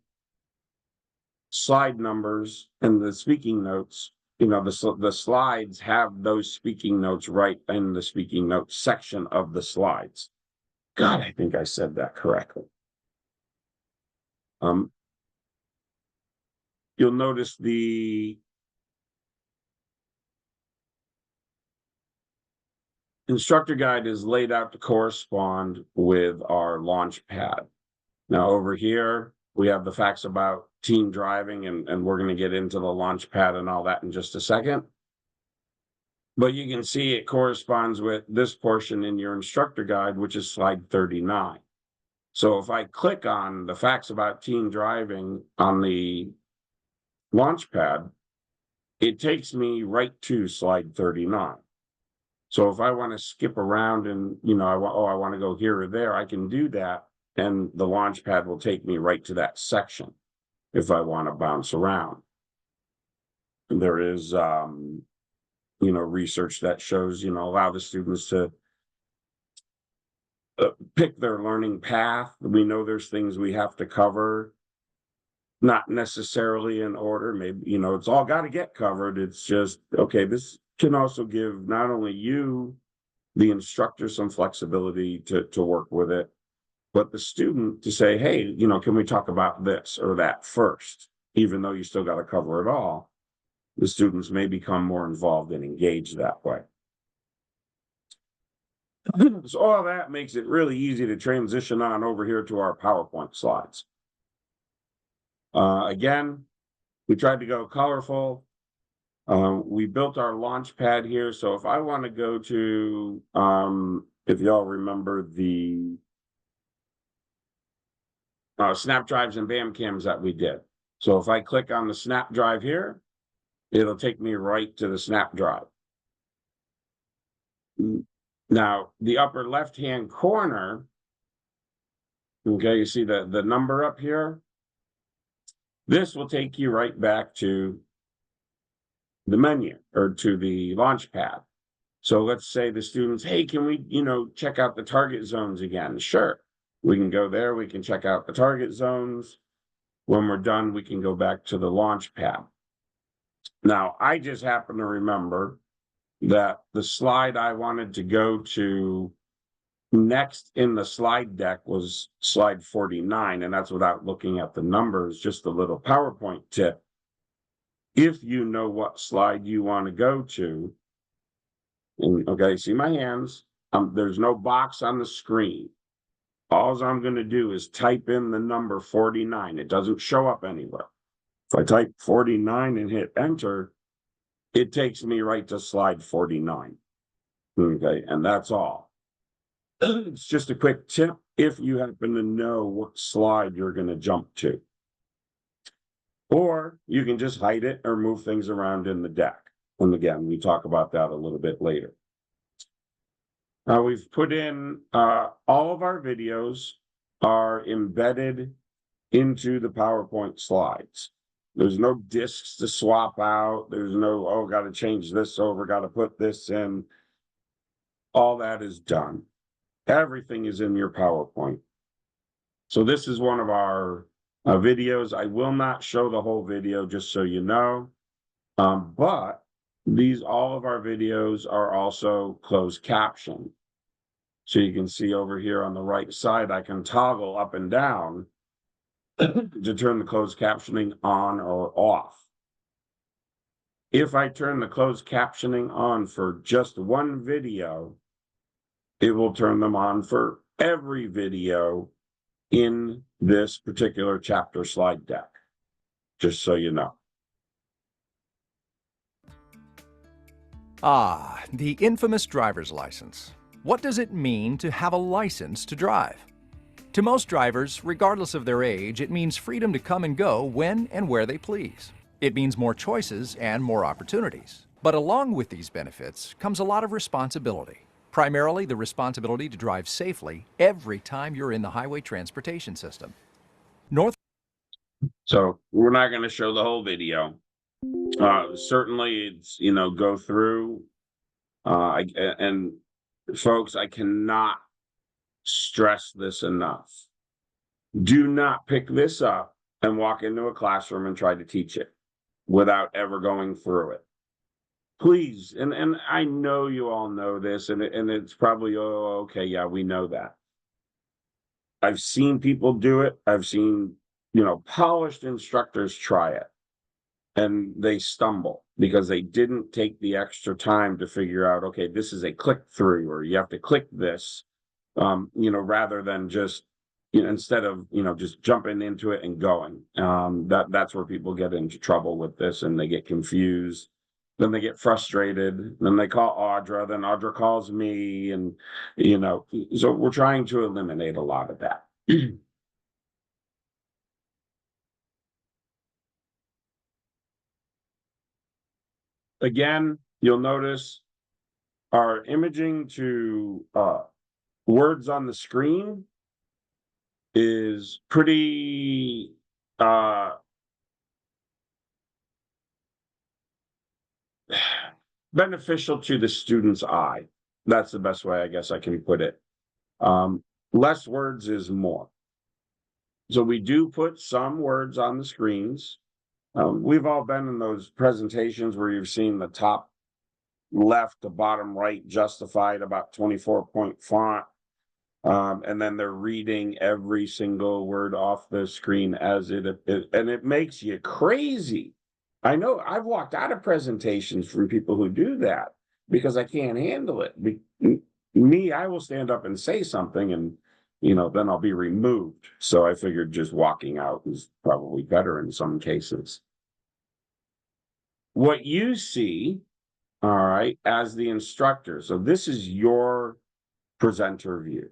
C: slide numbers and the speaking notes, the slides have those speaking notes right in the speaking notes section of the slides. God, I think I said that correctly. You'll notice the instructor guide is laid out to correspond with our launch pad. Now over here, we have the facts about teen driving, and we're going to get into the launch pad and all that in just a second. But you can see it corresponds with this portion in your instructor guide, which is slide 39. So if I click on the facts about teen driving on the launch pad, it takes me right to slide 39. So if I want to skip around and, I want to go here or there, I can do that. And the launch pad will take me right to that section if I want to bounce around. And there is, research that shows, allow the students to pick their learning path. We know there's things we have to cover, not necessarily in order. Maybe, it's all got to get covered. It's just, okay, this can also give not only you, the instructor, some flexibility to work with it, but the student to say, hey, can we talk about this or that first? Even though you still got to cover it all, the students may become more involved and engaged that way. So all that makes it really easy to transition on over here to our PowerPoint slides. Again, we tried to go colorful. We built our launch pad here. So if I want to go to, if y'all remember the snap drives and bam cams that we did. So if I click on the snap drive here, it'll take me right to the snap drive. Now, the upper left-hand corner, okay, you see the number up here? This will take you right back to the menu or to the launch pad. So let's say the students, hey, can we, check out the target zones again? Sure. We can go there. We can check out the target zones. When we're done, we can go back to the launch pad. Now, I just happen to remember that the slide I wanted to go to next in the slide deck was slide 49, and that's without looking at the numbers, just a little PowerPoint tip. If you know what slide you want to go to, and, okay, see my hands, there's no box on the screen. All I'm going to do is type in the number 49. It doesn't show up anywhere. If I type 49 and hit enter, it takes me right to slide 49. Okay, and that's all. It's just a quick tip if you happen to know what slide you're going to jump to. Or you can just hide it or move things around in the deck. And again, we talk about that a little bit later. Now we've put in all of our videos are embedded into the PowerPoint slides. There's no discs to swap out. There's no, oh, got to change this over, got to put this in. All that is done. Everything is in your PowerPoint. So this is one of our videos. I will not show the whole video, just so you know. But all of our videos are also closed caption. So you can see over here on the right side, I can toggle up and down to turn the closed captioning on or off. If I turn the closed captioning on for just one video, it will turn them on for every video in this particular chapter slide deck, just so you know.
G: Ah, the infamous driver's license. What does it mean to have a license to drive? To most drivers, regardless of their age, it means freedom to come and go when and where they please. It means more choices and more opportunities. But along with these benefits comes a lot of responsibility. primarily the responsibility to drive safely every time you're in the highway transportation system.
C: So we're not going to show the whole video. Certainly, it's, go through. And folks, I cannot stress this enough. Do not pick this up and walk into a classroom and try to teach it without ever going through it. Please, and I know you all know this, and it's probably, oh, okay, yeah, we know that. I've seen people do it. I've seen, polished instructors try it, and they stumble because they didn't take the extra time to figure out, okay, this is a click through, or you have to click this, rather than just, instead of, just jumping into it and going. That's where people get into trouble with this, and they get confused. Then they get frustrated. Then they call Audra. Then Audra calls me, and so we're trying to eliminate a lot of that. Again, you'll notice our imaging to words on the screen is pretty beneficial to the student's eye. That's the best way I guess I can put it. Less words is more. So we do put some words on the screens. We've all been in those presentations where you've seen the top left to bottom right justified about 24-point font. And then they're reading every single word off the screen as and it makes you crazy. I know I've walked out of presentations from people who do that because I can't handle it. Me, I will stand up and say something, and then I'll be removed. So I figured just walking out is probably better in some cases. What you see, all right, as the instructor. So this is your presenter view.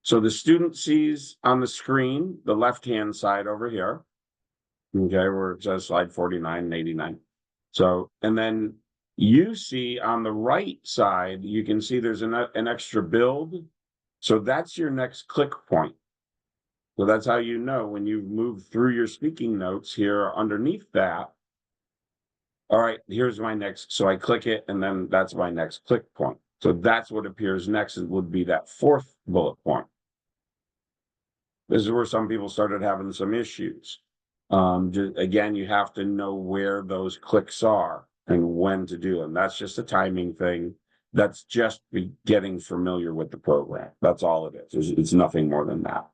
C: So the student sees on the screen, the left-hand side over here, okay, where it says slide 49 and 89. So, and then you see on the right side, you can see there's an extra build. So that's your next click point. So that's how you know when you move through your speaking notes here underneath that. All right, here's my next. So I click it, and then that's my next click point. So that's what appears next. It would be that fourth bullet point. This is where some people started having some issues. Again, you have to know where those clicks are and when to do them. That's just a timing thing. That's just getting familiar with the program. That's all it is. It's nothing more than that.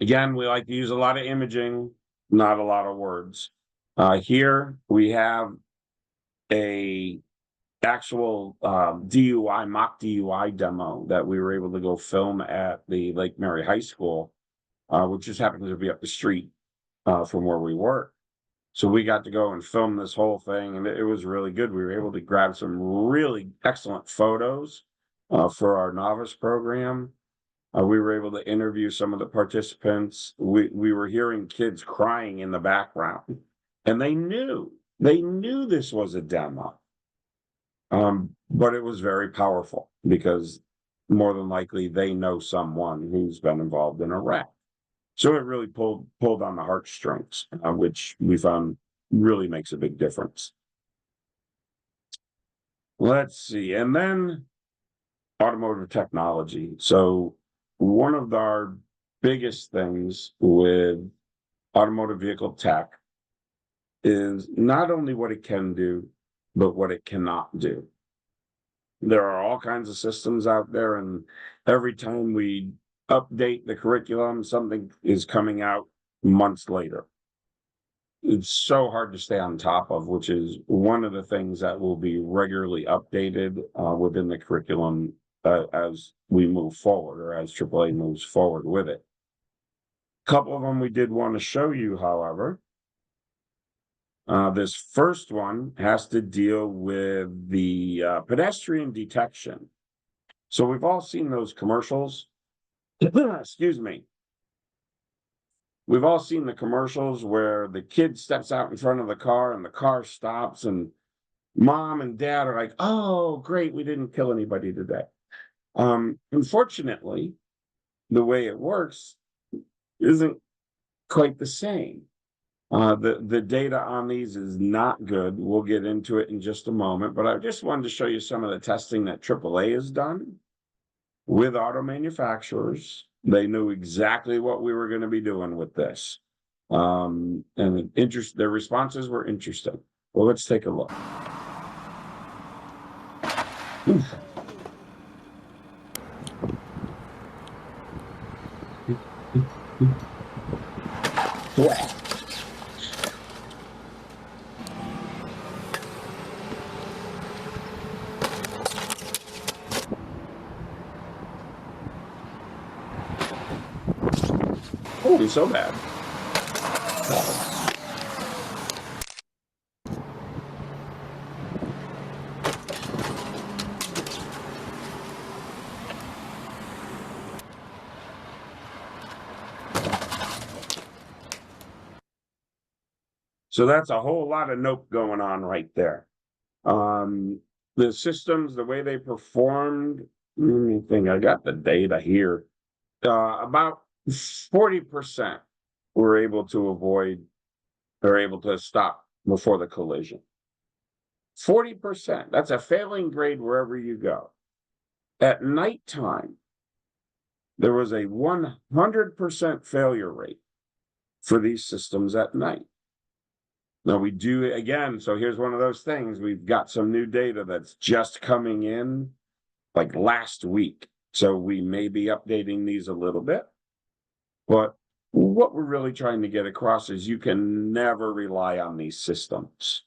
C: Again, we like to use a lot of imaging, not a lot of words. Here we have a actual DUI, mock DUI demo that we were able to go film at the Lake Mary High School, which just happens to be up the street from where we work. So we got to go and film this whole thing, and it was really good. We were able to grab some really excellent photos for our novice program. We were able to interview some of the participants. We were hearing kids crying in the background, and they knew this was a demo. But it was very powerful because more than likely they know someone who's been involved in a wreck. So it really pulled on the heartstrings, which we found really makes a big difference. Let's see. And then automotive technology. So one of our biggest things with automotive vehicle tech is not only what it can do, but what it cannot do. There are all kinds of systems out there, and every time we update the curriculum, something is coming out months later. It's so hard to stay on top of, which is one of the things that will be regularly updated within the curriculum as we move forward, or as AAA moves forward with it. A couple of them we did want to show you, however. This first one has to deal with the pedestrian detection. So we've all seen those commercials. Excuse me. We've all seen the commercials where the kid steps out in front of the car and the car stops, and mom and dad are like, oh, great, we didn't kill anybody today. Unfortunately, the way it works isn't quite the same. The data on these is not good. We'll get into it in just a moment, but I just wanted to show you some of the testing that AAA has done with auto manufacturers. They knew exactly what we were going to be doing with this. And their responses were interesting. Well, let's take a look. Oh, so bad. So that's a whole lot of nope going on right there. The systems, the way they performed, let me think, I got the data here. About 40% were able to avoid or able to stop before the collision. 40%, that's a failing grade wherever you go. At nighttime, there was a 100% failure rate for these systems at night. Now we do again, so here's one of those things. We've got some new data that's just coming in like last week. So we may be updating these a little bit. But what we're really trying to get across is you can never rely on these systems.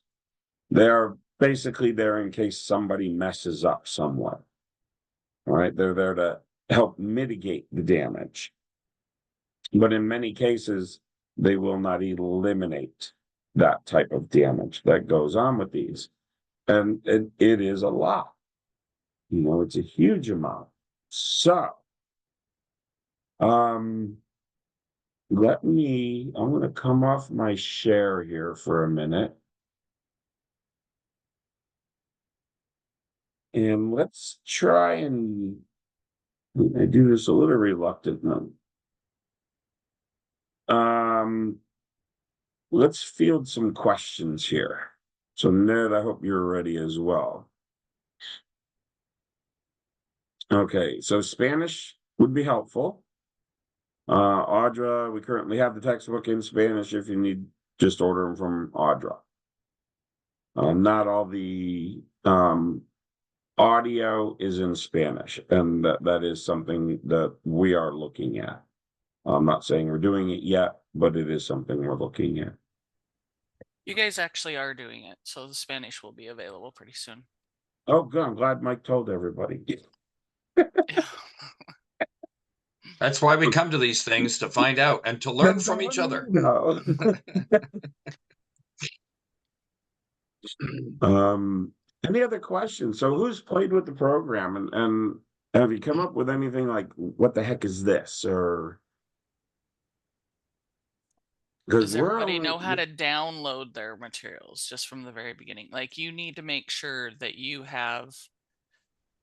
C: They're basically there in case somebody messes up somewhat. All right, they're there to help mitigate the damage. But in many cases, they will not eliminate that type of damage that goes on with these. And it is a lot. You know, it's a huge amount. So, I'm going to come off my share here for a minute. And let's try and I do this a little reluctantly. Let's field some questions here. So Ned, I hope you're ready as well. Okay, so Spanish would be helpful. Audra, we currently have the textbook in Spanish. If you need, just order them from Audra. Not all the audio is in Spanish, and that is something that we are looking at. I'm not saying we're doing it yet, but it is something we're looking at.
A: You guys actually are doing it, so the Spanish will be available pretty soon.
C: Oh, good. I'm glad Mike told everybody.
E: That's why we come to these things, to find out and to learn from each other.
C: Any other questions? So who's played with the program and have you come up with anything like, what the heck is this? Or
A: does everybody know how to download their materials just from the very beginning? Like, you need to make sure that you have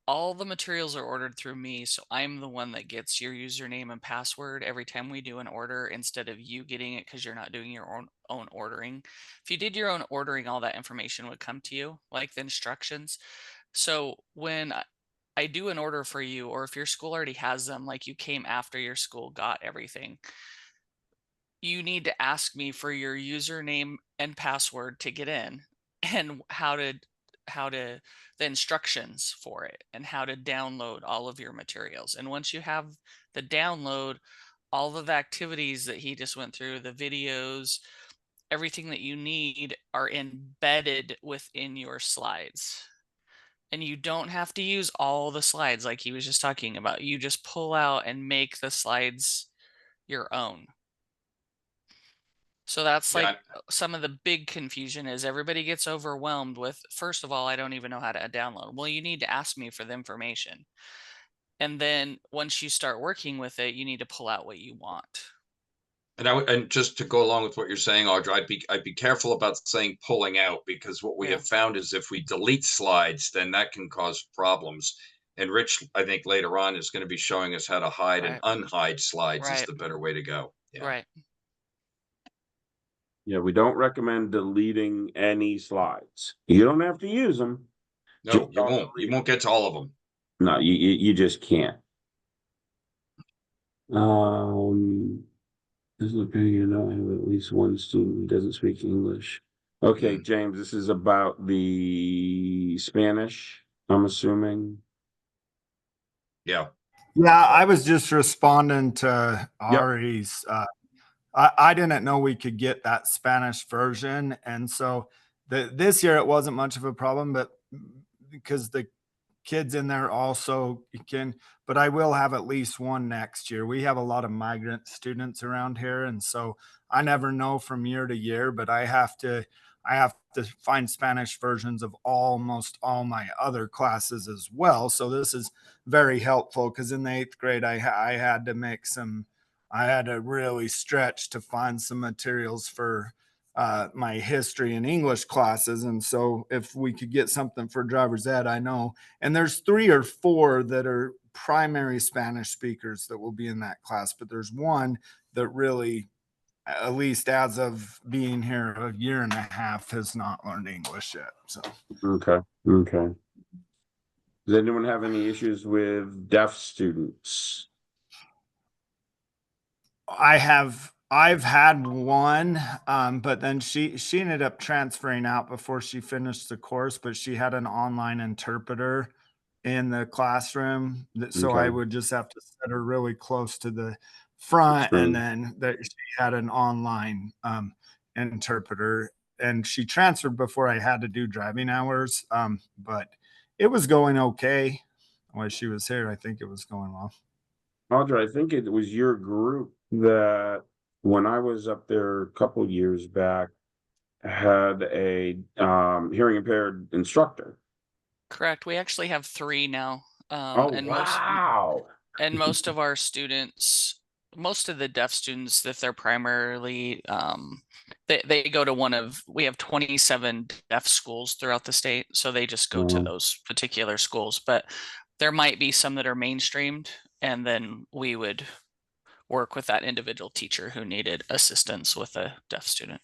A: all the materials are ordered through me, so I'm the one that gets your username and password every time we do an order, instead of you getting it because you're not doing your own ordering. If you did your own ordering, all that information would come to you, like the instructions. So when I do an order for you, or if your school already has them, like you came after your school got everything, you need to ask me for your username and password to get in, and how to the instructions for it, and how to download all of your materials. And once you have the download, all of the activities that he just went through, the videos, everything that you need are embedded within your slides. And you don't have to use all the slides like he was just talking about. You just pull out and make the slides your own. So that's like some of the big confusion is everybody gets overwhelmed with, first of all, I don't even know how to download. Well, you need to ask me for the information. And then once you start working with it, you need to pull out what you want.
E: And just to go along with what you're saying, Audra, I'd be careful about saying pulling out, because what we have found is if we delete slides, then that can cause problems. And Rich, I think later on is going to be showing us how to hide and unhide slides is the better way to go. Yeah.
A: Right.
C: Yeah, we don't recommend deleting any slides. You don't have to use them.
E: No, you won't. You won't get to all of them.
C: No, you just can't. This is okay, you know, I have at least one student who doesn't speak English. Okay, James, this is about the Spanish, I'm assuming.
E: Yeah.
D: Yeah, I was just responding to Ari's. I didn't know we could get that Spanish version. And so this year it wasn't much of a problem, but because the kids in there also can, but I will have at least one next year. We have a lot of migrant students around here. And so I never know from year to year, but I have to find Spanish versions of almost all my other classes as well. So this is very helpful because in the 8th grade, I had to make some, I had to really stretch to find some materials for my history and English classes. And so if we could get something for driver's ed, I know. And there's 3 or 4 that are primary Spanish speakers that will be in that class, but there's one that really, at least as of being here a year and a half, has not learned English yet. So
C: okay. Does anyone have any issues with deaf students?
D: I've had one, but then she ended up transferring out before she finished the course, but she had an online interpreter in the classroom. So I would just have to set her really close to the front, and then that she had an online interpreter, and she transferred before I had to do driving hours. But it was going okay while she was here. I think it was going well.
C: Audra, I think it was your group that when I was up there a couple years back had a hearing impaired instructor.
A: Correct. We actually have 3 now.
C: Wow.
A: Most of our students, most of the deaf students, if they're primarily they go to we have 27 deaf schools throughout the state, so they just go to those particular schools. But there might be some that are mainstreamed, and then we would work with that individual teacher who needed assistance with a deaf student.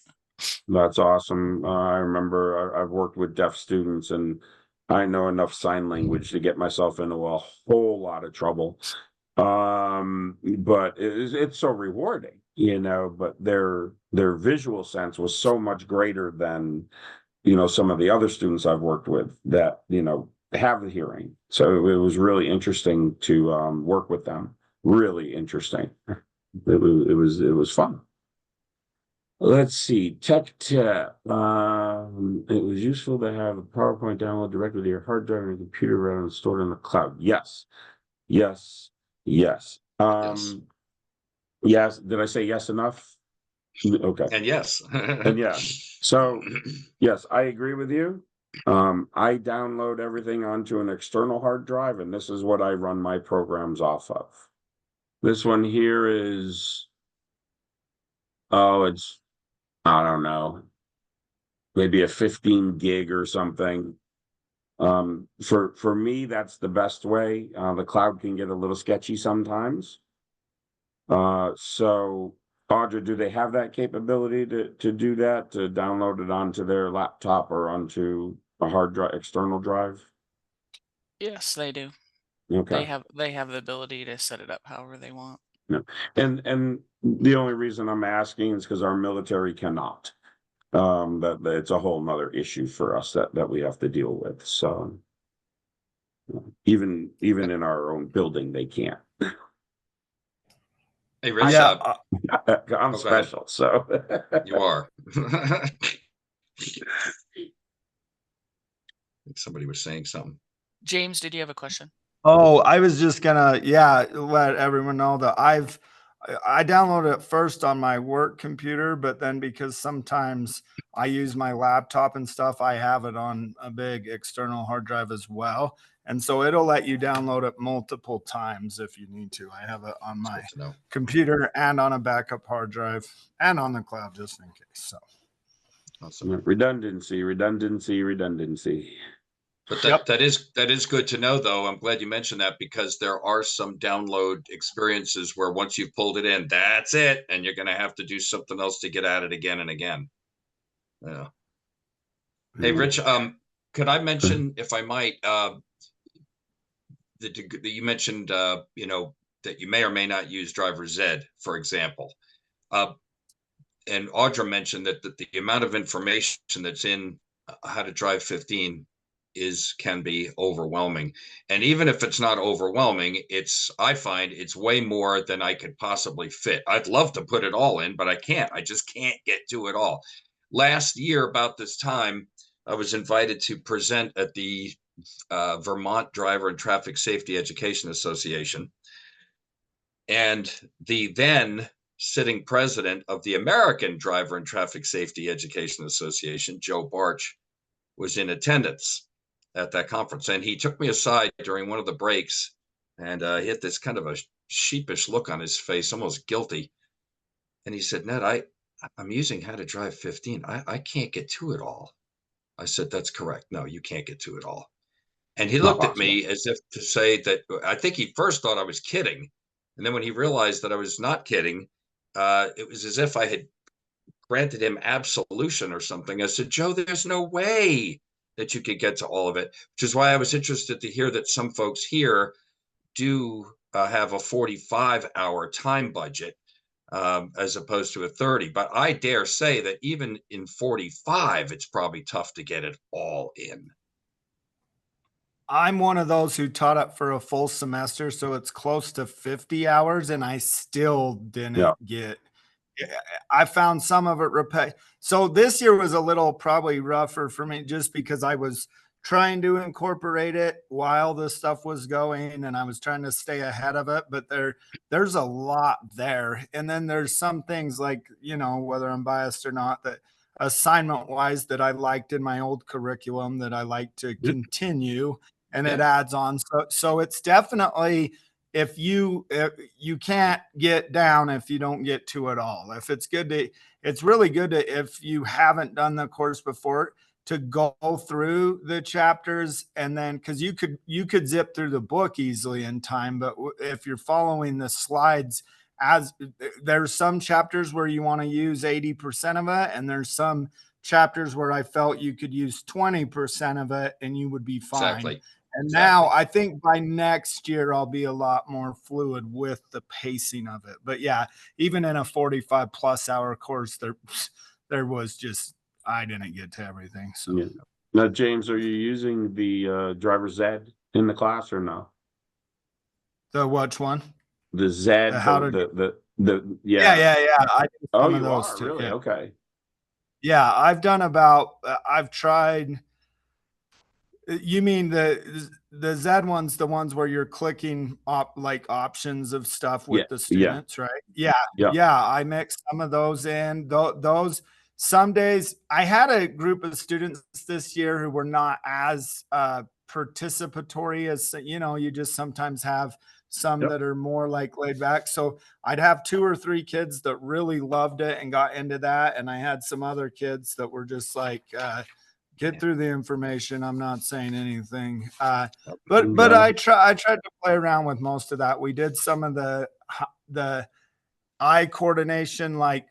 C: That's awesome. I remember I've worked with deaf students, and I know enough sign language to get myself into a whole lot of trouble. But it's so rewarding, you know, but their visual sense was so much greater than, you know, some of the other students I've worked with that, you know, have the hearing. So it was really interesting to work with them. Really interesting. It was fun. Let's see, tech tip. It was useful to have a PowerPoint download directly to your hard drive and computer rather than stored in the cloud. Yes. Yes. Yes. Yes. Did I say yes enough? Okay.
E: And yes.
C: And yeah. So yes, I agree with you. I download everything onto an external hard drive, and this is what I run my programs off of. This one here is, it's, I don't know, maybe a 15 gig or something. For me, that's the best way. The cloud can get a little sketchy sometimes. So Audra, do they have that capability to do that, to download it onto their laptop or onto a hard drive, external drive?
A: Yes, they do.
C: Okay.
A: They have the ability to set it up however they want.
C: Yeah. And the only reason I'm asking is because our military cannot. That it's a whole nother issue for us that we have to deal with. So even in our own building, they can't.
E: Hey, Rich,
C: I'm special, so
E: you are. Somebody was saying something.
A: James, did you have a question?
D: Oh, I was just gonna, let everyone know that I downloaded it first on my work computer, but then because sometimes I use my laptop and stuff, I have it on a big external hard drive as well. And so it'll let you download it multiple times if you need to. I have it on my computer and on a backup hard drive and on the cloud just in case. So
C: awesome. Redundancy.
E: But that is good to know, though. I'm glad you mentioned that, because there are some download experiences where once you've pulled it in, that's it, and you're going to have to do something else to get at it again and again. Yeah. Hey, Rich, could I mention, if I might, that you mentioned, that you may or may not use driver's ed, for example. And Audra mentioned that the amount of information that's in How to Drive 15 can be overwhelming. And even if it's not overwhelming, I find it's way more than I could possibly fit. I'd love to put it all in, but I can't. I just can't get to it all. Last year, about this time, I was invited to present at the Vermont Driver and Traffic Safety Education Association. And the then sitting president of the American Driver and Traffic Safety Education Association, Joe Barch, was in attendance at that conference. And he took me aside during one of the breaks, and he had this kind of a sheepish look on his face, almost guilty. And he said, Ned, I'm using How to Drive 15. I can't get to it all. I said, that's correct. No, you can't get to it all. And he looked at me as if to say that, I think he first thought I was kidding. And then when he realized that I was not kidding, it was as if I had granted him absolution or something. I said, Joe, there's no way that you could get to all of it, which is why I was interested to hear that some folks here do have a 45-hour time budget as opposed to a 30. But I dare say that even in 45, it's probably tough to get it all in.
D: I'm one of those who taught it for a full semester, so it's close to 50 hours, and I still didn't get. I found some of it So this year was a little probably rougher for me, just because I was trying to incorporate it while the stuff was going, and I was trying to stay ahead of it. But there's a lot there, and then there's some things like, whether I'm biased or not, that assignment wise that I liked in my old curriculum that I like to continue, and it adds on. So it's definitely, if you can't get down if you don't get to it all. If it's really good to, if you haven't done the course before, to go through the chapters, and then, because you could zip through the book easily in time, but if you're following the slides, as there's some chapters where you want to use 80% of it, and there's some chapters where I felt you could use 20% of it and you would be fine.
E: Exactly.
D: And now I think by next year, I'll be a lot more fluid with the pacing of it. But yeah, even in a 45-plus-hour course, there was just, I didn't get to everything. So
C: Now, James, are you using the driver's ed in the class or no?
D: The which one?
C: The Zed,
D: I did some of those too.
C: Really?
D: Yeah.
C: Okay.
D: Yeah, I've tried. You mean the Zed ones, the ones where you're clicking like options of stuff with the students, right? Yeah. I mixed some of those in. Those some days I had a group of students this year who were not as participatory as, you just sometimes have some that are more like laid back. So I'd have 2 or 3 kids that really loved it and got into that. And I had some other kids that were just like, get through the information. I'm not saying anything. But I tried to play around with most of that. We did some of the eye coordination, like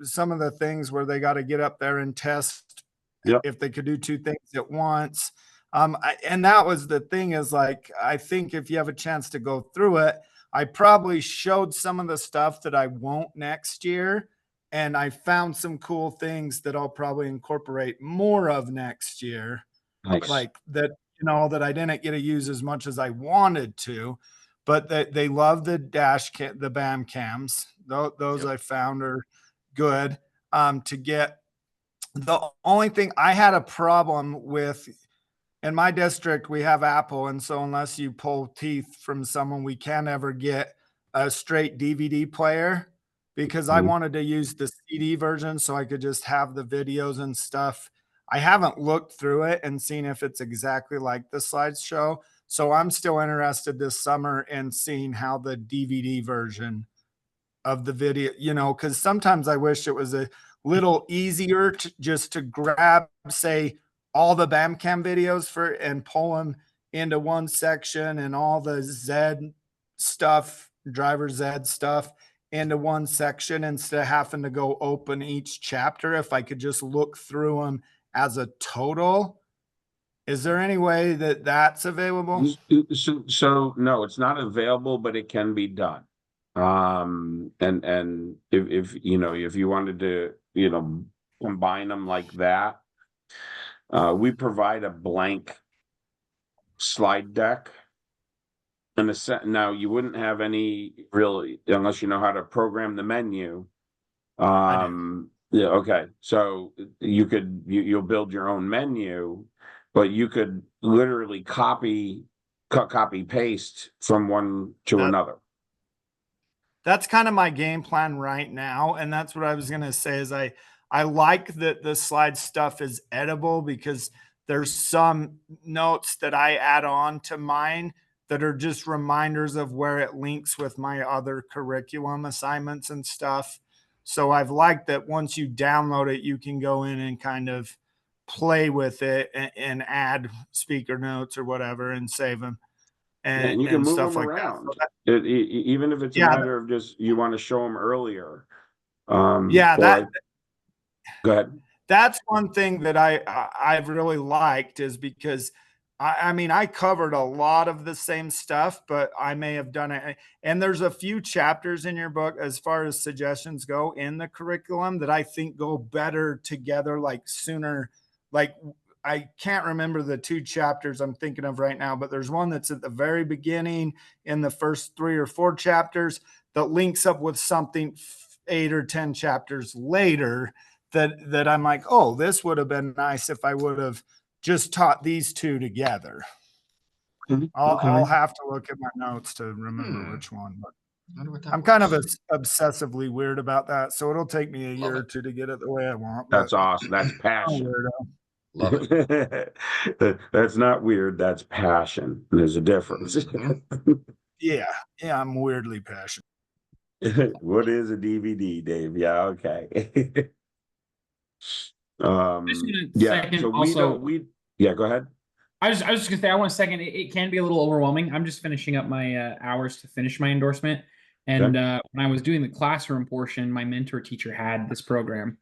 D: some of the things where they got to get up there and test if they could do 2 things at once. And that was the thing, is like, I think if you have a chance to go through it, I probably showed some of the stuff that I won't next year. And I found some cool things that I'll probably incorporate more of next year.
C: Nice.
D: Like that, that I didn't get to use as much as I wanted to, but they love the the BAM cams. Those I found are good. To get, the only thing I had a problem with, in my district, we have Apple. And so unless you pull teeth from someone, we can't ever get a straight DVD player because I wanted to use the CD version so I could just have the videos and stuff. I haven't looked through it and seen if it's exactly like the slideshow. So I'm still interested this summer in seeing how the DVD version of the video, you know, because sometimes I wish it was a little easier to just to grab, say, all the BAMCAM videos for and pull them into one section and all the Z stuff, driver Z stuff into one section instead of having to go open each chapter. If I could just look through them as a total. Is there any way that that's available?
C: So no, it's not available, but it can be done. And if you know, if you wanted to, you know, combine them like that, we provide a blank slide deck. In a set, now you wouldn't have any really unless you know how to program the menu. Yeah, okay. So you'll build your own menu, but you could literally copy paste from one to another.
D: That's kind of my game plan right now. And that's what I was going to say is I like that the slide stuff is edible because there's some notes that I add on to mine that are just reminders of where it links with my other curriculum assignments and stuff. So I've liked that once you download it, you can go in and kind of play with it and add speaker notes or whatever and save them
C: And you can move
D: stuff
C: them
D: like
C: around.
D: that.
C: Even if it's a matter of just you want to show them earlier.
D: Yeah, that
C: go ahead.
D: That's one thing that I've really liked is because I mean, I covered a lot of the same stuff, but I may have done it. And there's a few chapters in your book, as far as suggestions go in the curriculum, that I think go better together, like sooner. Like, I can't remember the two chapters I'm thinking of right now, but there's one that's at the very beginning in the first 3 or 4 chapters that links up with something 8 or 10 chapters later that I'm like, oh, this would have been nice if I would have just taught these two together. I'll have to look at my notes to remember which one, but I'm kind of obsessively weird about that. So it'll take me a year or two to get it the way I want.
C: That's awesome. That's passion.
E: Love it.
C: That's not weird. That's passion. There's a difference.
D: Yeah. I'm weirdly passionate.
C: What is a DVD, Dave? Yeah. Okay. Yeah. So yeah, go ahead.
H: I was just gonna say, I want to second. It can be a little overwhelming. I'm just finishing up my hours to finish my endorsement, and when I was doing the classroom portion, my mentor teacher had this program,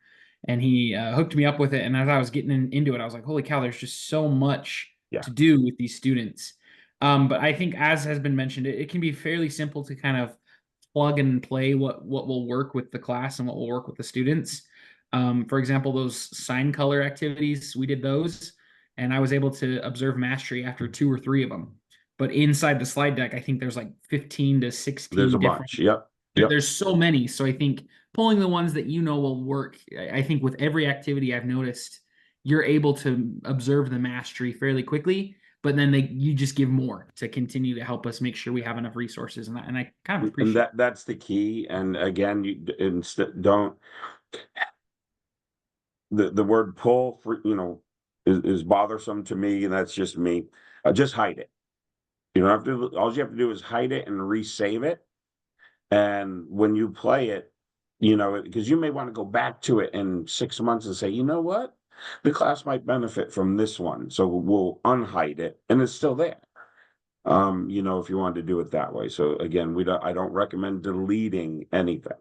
H: and he hooked me up with it. And as I was getting into it, I was like, "Holy cow! There's just so much to do with these students." But I think, as has been mentioned, it can be fairly simple to kind of plug and play what will work with the class and what will work with the students. For example, those sign color activities, we did those, and I was able to observe mastery after 2 or 3 of them. But inside the slide deck, I think there's like 15 to 16
C: There's a
H: different.
C: bunch. Yep.
H: There's so many. So I think pulling the ones that you know will work. I think with every activity I've noticed, you're able to observe the mastery fairly quickly, but then you just give more to continue to help us make sure we have enough resources. And I kind of appreciate
C: that's the key. And again, you don't the word pull for is bothersome to me, and that's just me. Just hide it. You don't have to. All you have to do is hide it and resave it. And when you play it, because you may want to go back to it in 6 months and say, you know what, the class might benefit from this one, so we'll unhide it, and it's still there. If you want to do it that way. So again, I don't recommend deleting anything.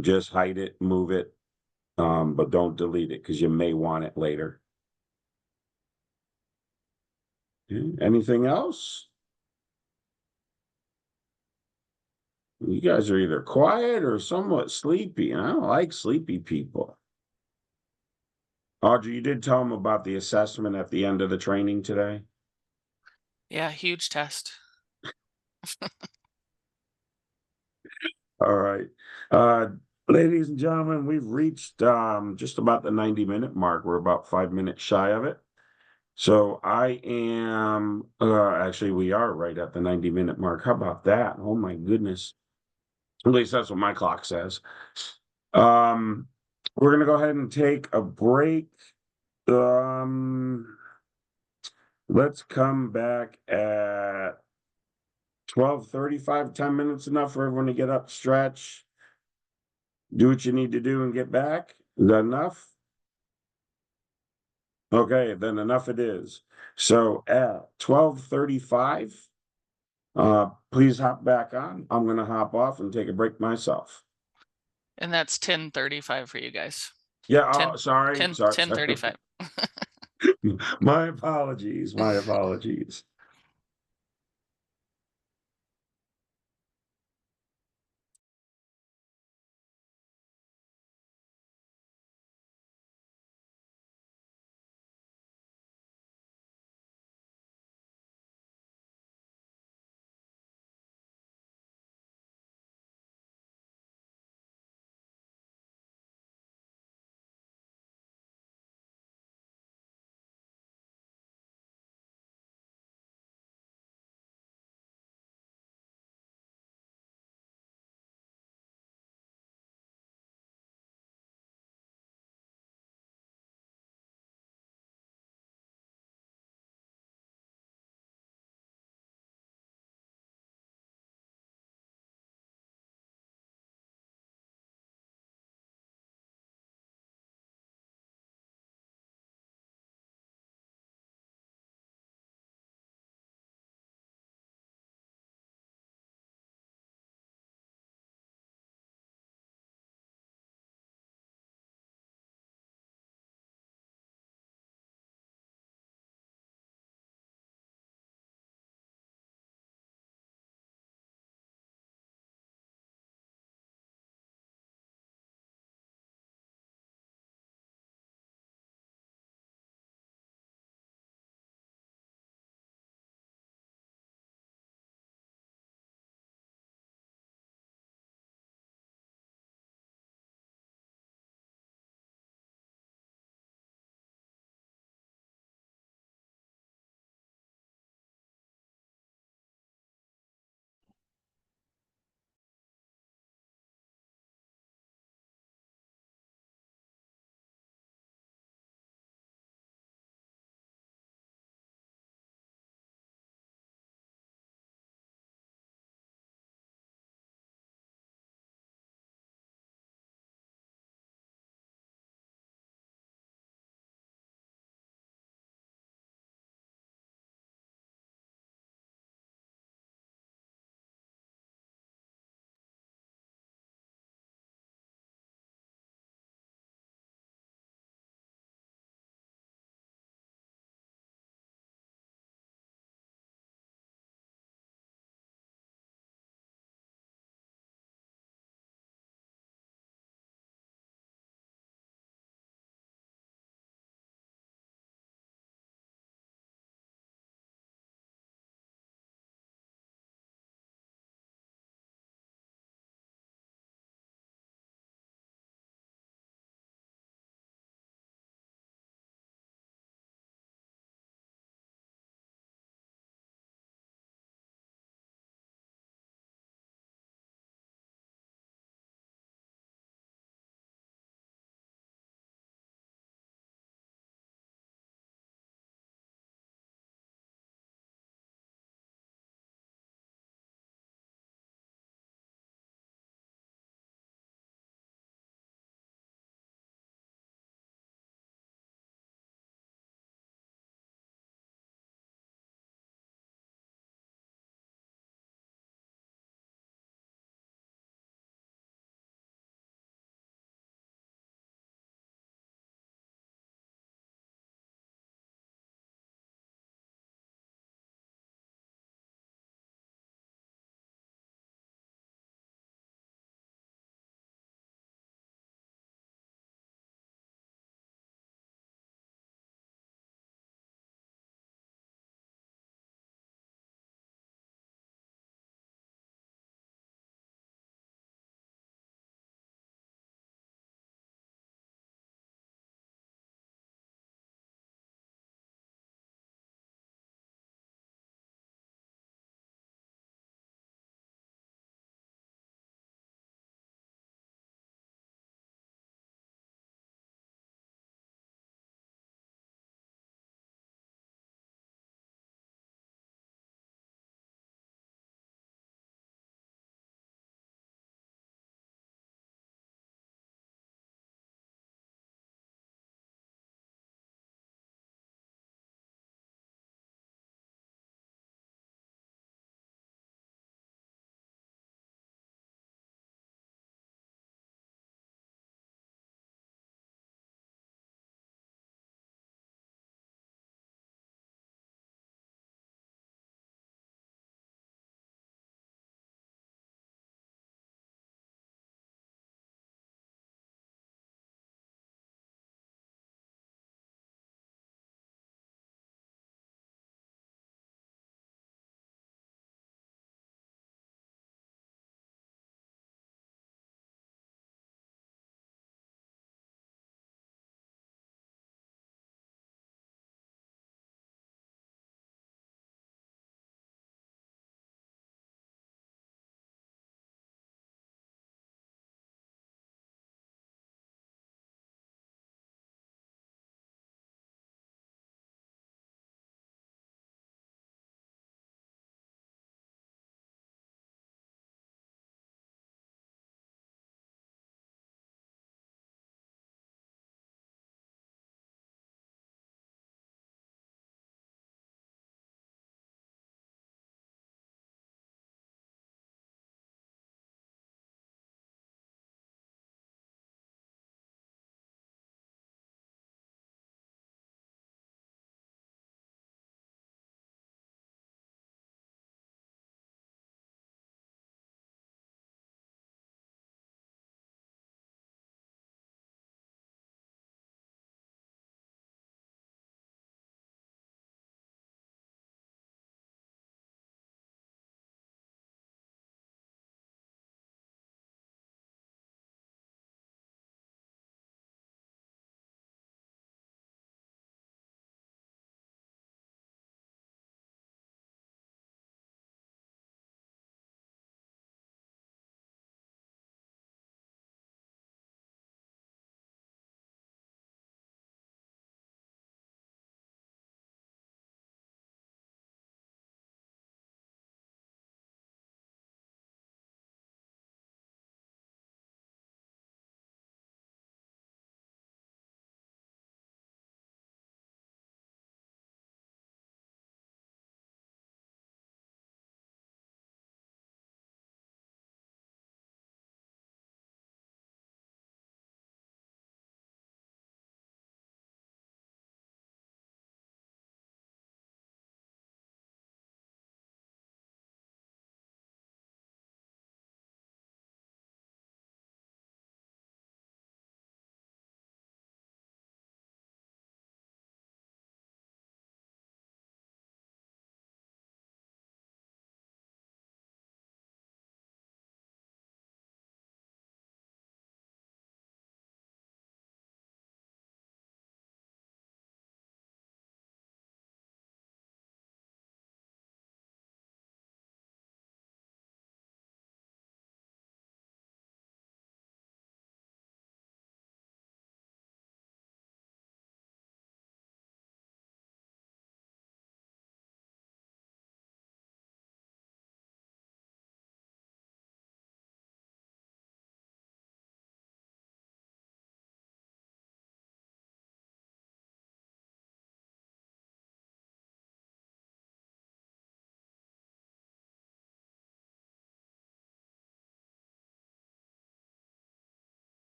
C: Just hide it, move it. But don't delete it because you may want it later. Anything else? You guys are either quiet or somewhat sleepy, and I don't like sleepy people. Audrey, you did tell them about the assessment at the end of the training today?
A: Yeah, huge test.
C: All right. Ladies and gentlemen, we've reached just about the 90-minute mark. We're about 5 minutes shy of it. So I am, actually, we are right at the 90-minute mark. How about that? Oh my goodness. At least that's what my clock says. We're gonna go ahead and take a break. Let's come back at 12:35. 10 minutes enough for everyone to get up, stretch, do what you need to do, and get back. Is that enough? Okay, then enough it is. So at 12:35, please hop back on. I'm gonna hop off and take a break myself.
A: And that's 10:35 for you guys.
C: Yeah,
A: 10,
C: oh, sorry,
A: 10,
C: sorry.
A: 10:35.
C: My apologies, my apologies.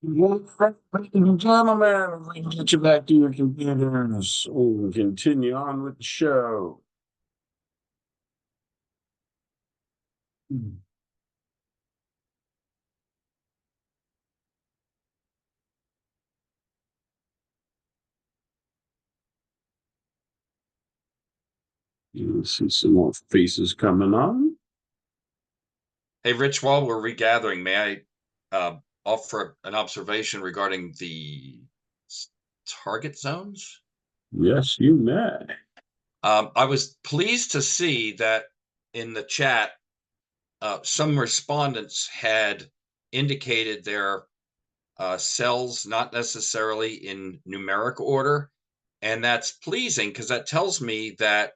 C: Ladies and gentlemen, if we can get you back to your computers, we'll continue on with the show. You see some more faces coming on.
E: Hey, Rich, while we're regathering, may I offer an observation regarding the target zones?
C: Yes, you may.
E: I was pleased to see that in the chat, some respondents had indicated their cells not necessarily in numeric order, and that's pleasing because that tells me that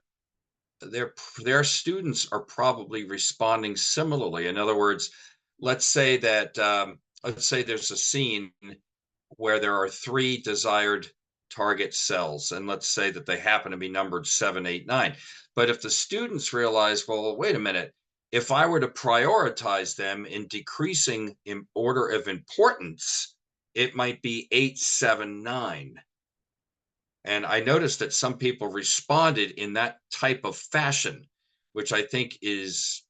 E: their students are probably responding similarly. In other words, let's say there's a scene where there are 3 desired target cells, and let's say that they happen to be numbered 7, 8, 9. But if the students realize, well, wait a minute, if I were to prioritize them in decreasing in order of importance, it might be 8, 7, 9. And I noticed that some people responded in that type of fashion, which I think is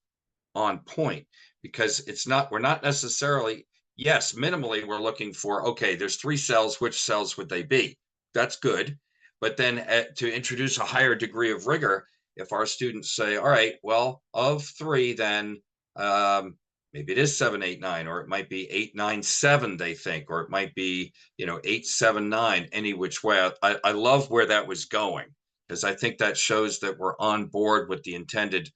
E: on point, because we're not necessarily, yes, minimally, we're looking for, okay, there's 3 cells, which cells would they be? That's good. But then to introduce a higher degree of rigor, if our students say, all right, well, of 3, then maybe it is 7, 8, 9, or it might be 8, 9, 7, they think, or it might be, 8, 7, 9, any which way. I love where that was going, because I think that shows that we're on board with the intended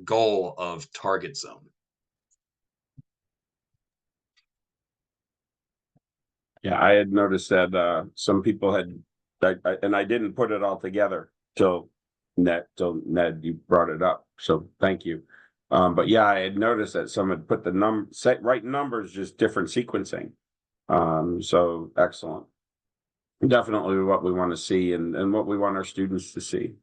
E: goal of target zone.
C: Yeah, I had noticed that some people had, and I didn't put it all together till Ned, you brought it up. So thank you. But yeah, I had noticed that some had put the right numbers, just different sequencing. So excellent. Definitely what we want to see and what we want our students to see.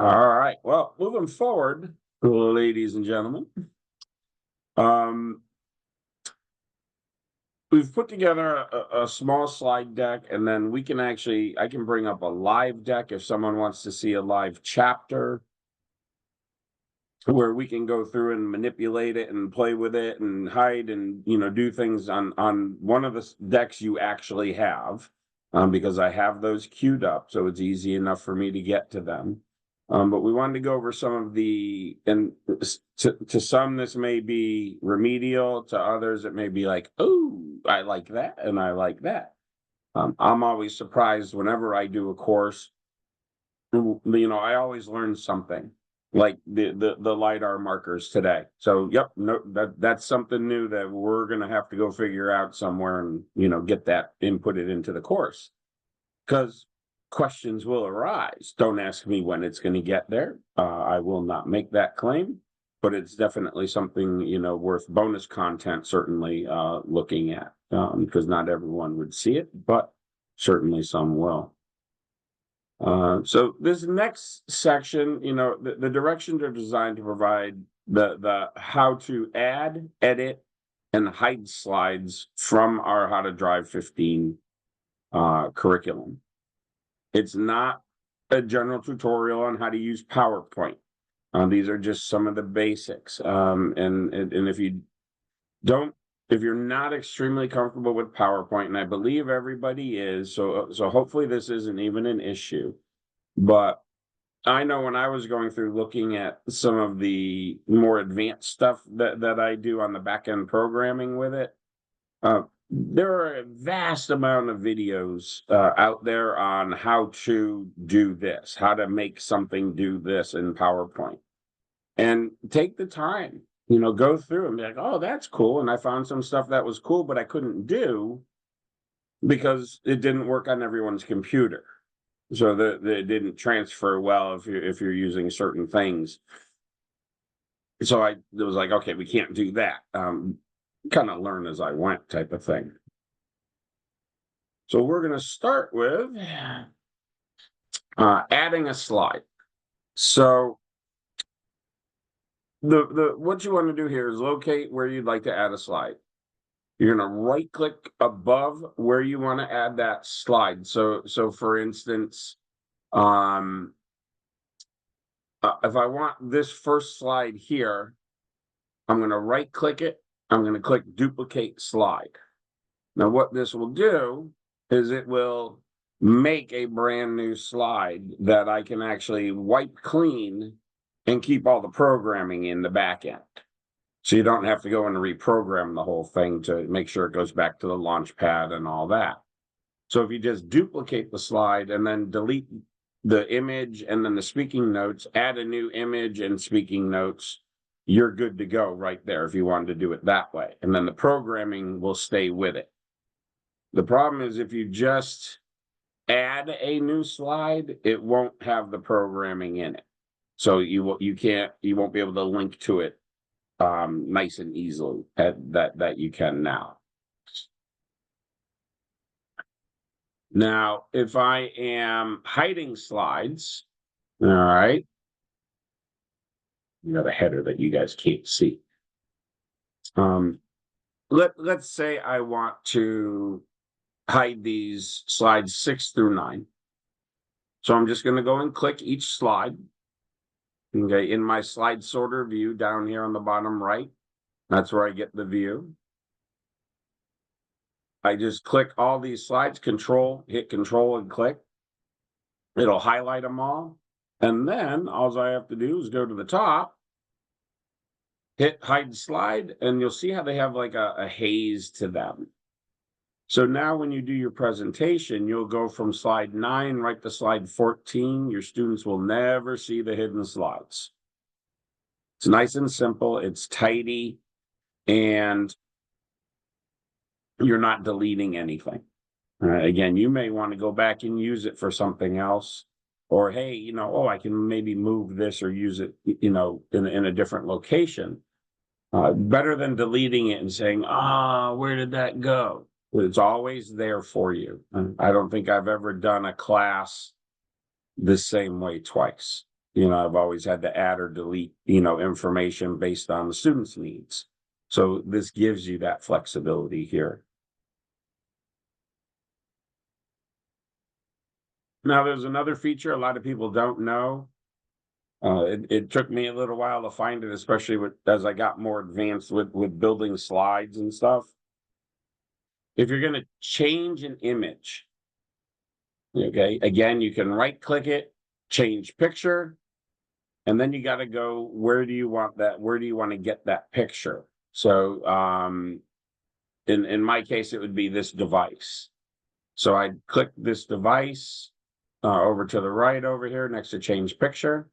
C: All right. Well, moving forward, ladies and gentlemen. We've put together a small slide deck, and then I can bring up a live deck if someone wants to see a live chapter where we can go through and manipulate it and play with it and hide and, do things on one of the decks you actually have, because I have those queued up, so it's easy enough for me to get to them. But we wanted to go over some of and to some, this may be remedial, to others, it may be like, oh, I like that and I like that. I'm always surprised whenever I do a course, I always learn something, like the LiDAR markers today. So, yep, no, that's something new that we're going to have to go figure out somewhere and, get that inputted into the course. Because questions will arise. Don't ask me when it's going to get there. I will not make that claim, but it's definitely something, worth bonus content, certainly looking at, because not everyone would see it, but certainly some will. So this next section, the directions are designed to provide the how to add, edit, and hide slides from our How to Drive 15 curriculum. It's not a general tutorial on how to use PowerPoint. These are just some of the basics. And if you're not extremely comfortable with PowerPoint, and I believe everybody is, so hopefully this isn't even an issue. But I know when I was going through looking at some of the more advanced stuff that I do on the back end programming with it, there are a vast amount of videos out there on how to do this, how to make something do this in PowerPoint. And take the time, go through and be like, oh, that's cool. And I found some stuff that was cool, but I couldn't do because it didn't work on everyone's computer. So that it didn't transfer well if you're using certain things. So it was like, okay, we can't do that. Kind of learn as I went type of thing. So we're going to start with adding a slide. So the what you want to do here is locate where you'd like to add a slide. You're going to right click above where you want to add that slide. So for instance, if I want this first slide here, I'm going to right click it. I'm going to click duplicate slide. Now what this will do is it will make a brand new slide that I can actually wipe clean and keep all the programming in the back end. So you don't have to go and reprogram the whole thing to make sure it goes back to the launch pad and all that. So if you just duplicate the slide and then delete the image and then the speaking notes, add a new image and speaking notes, you're good to go right there if you wanted to do it that way. And then the programming will stay with it. The problem is if you just add a new slide, it won't have the programming in it. So you won't be able to link to it nice and easily that you can now. Now, if I am hiding slides, all right, you got a header that you guys can't see. Let's say I want to hide these slides 6 through 9. So I'm just going to go and click each slide. Okay, in my slide sorter view down here on the bottom right, that's where I get the view. I just click all these slides, hit control and click. It'll highlight them all. And then all I have to do is go to the top, hit hide slide, and you'll see how they have like a haze to them. So now when you do your presentation, you'll go from slide 9 right to slide 14. Your students will never see the hidden slides. It's nice and simple, it's tidy, and you're not deleting anything. Again, you may want to go back and use it for something else, or hey, I can maybe move this or use it, in a different location. Better than deleting it and saying, where did that go? It's always there for you. I don't think I've ever done a class the same way twice. I've always had to add or delete, information based on the student's needs. So this gives you that flexibility here. Now, there's another feature a lot of people don't know. It took me a little while to find it, especially as I got more advanced with building slides and stuff. If you're going to change an image, okay, again, you can right click it, change picture, and then you got to go, where do you want that? Where do you want to get that picture? So in my case, it would be this device. So I'd click this device over to the right over here next to change picture.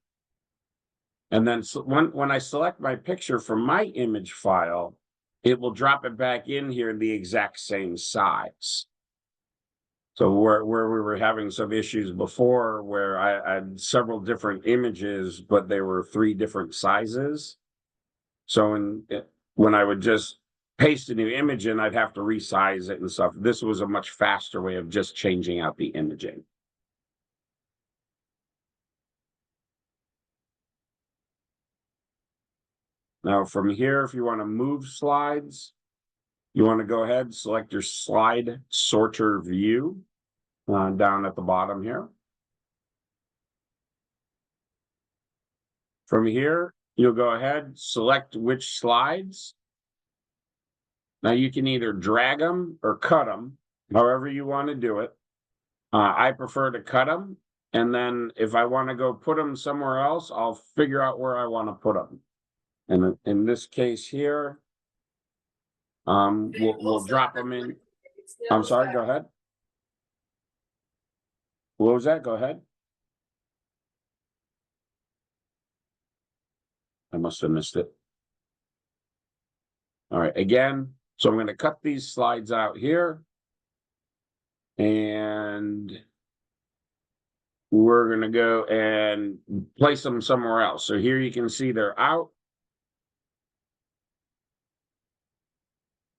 C: And then when I select my picture from my image file, it will drop it back in here the exact same size. So where we were having some issues before where I had several different images, but they were 3 different sizes. So when I would just paste a new image in, I'd have to resize it and stuff. This was a much faster way of just changing out the imaging. Now from here, if you want to move slides, you want to go ahead, select your slide sorter view down at the bottom here. From here, you'll go ahead, select which slides. Now you can either drag them or cut them, however you want to do it. I prefer to cut them, and then if I want to go put them somewhere else, I'll figure out where I want to put them. And in this case here, we'll drop them in. I'm sorry, go ahead. What was that? Go ahead. I must have missed it. All right, again, so I'm going to cut these slides out here. And we're going to go and place them somewhere else. So here you can see they're out.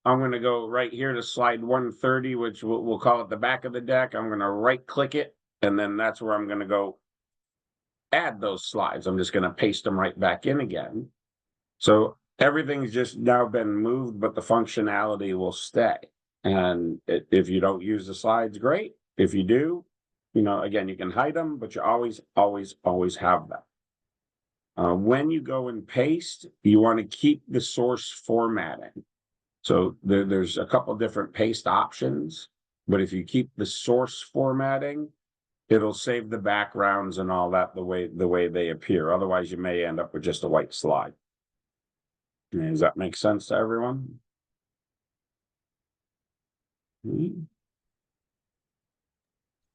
C: I'm going to go right here to slide 130, which we'll call it the back of the deck. I'm going to right click it, and then that's where I'm going to go add those slides. I'm just going to paste them right back in again. So everything's just now been moved, but the functionality will stay. And if you don't use the slides, great. If you do, again, you can hide them, but you always have them. When you go and paste, you want to keep the source formatting. So there's a couple different paste options, but if you keep the source formatting, it'll save the backgrounds and all that the way they appear. Otherwise, you may end up with just a white slide. Does that make sense to everyone?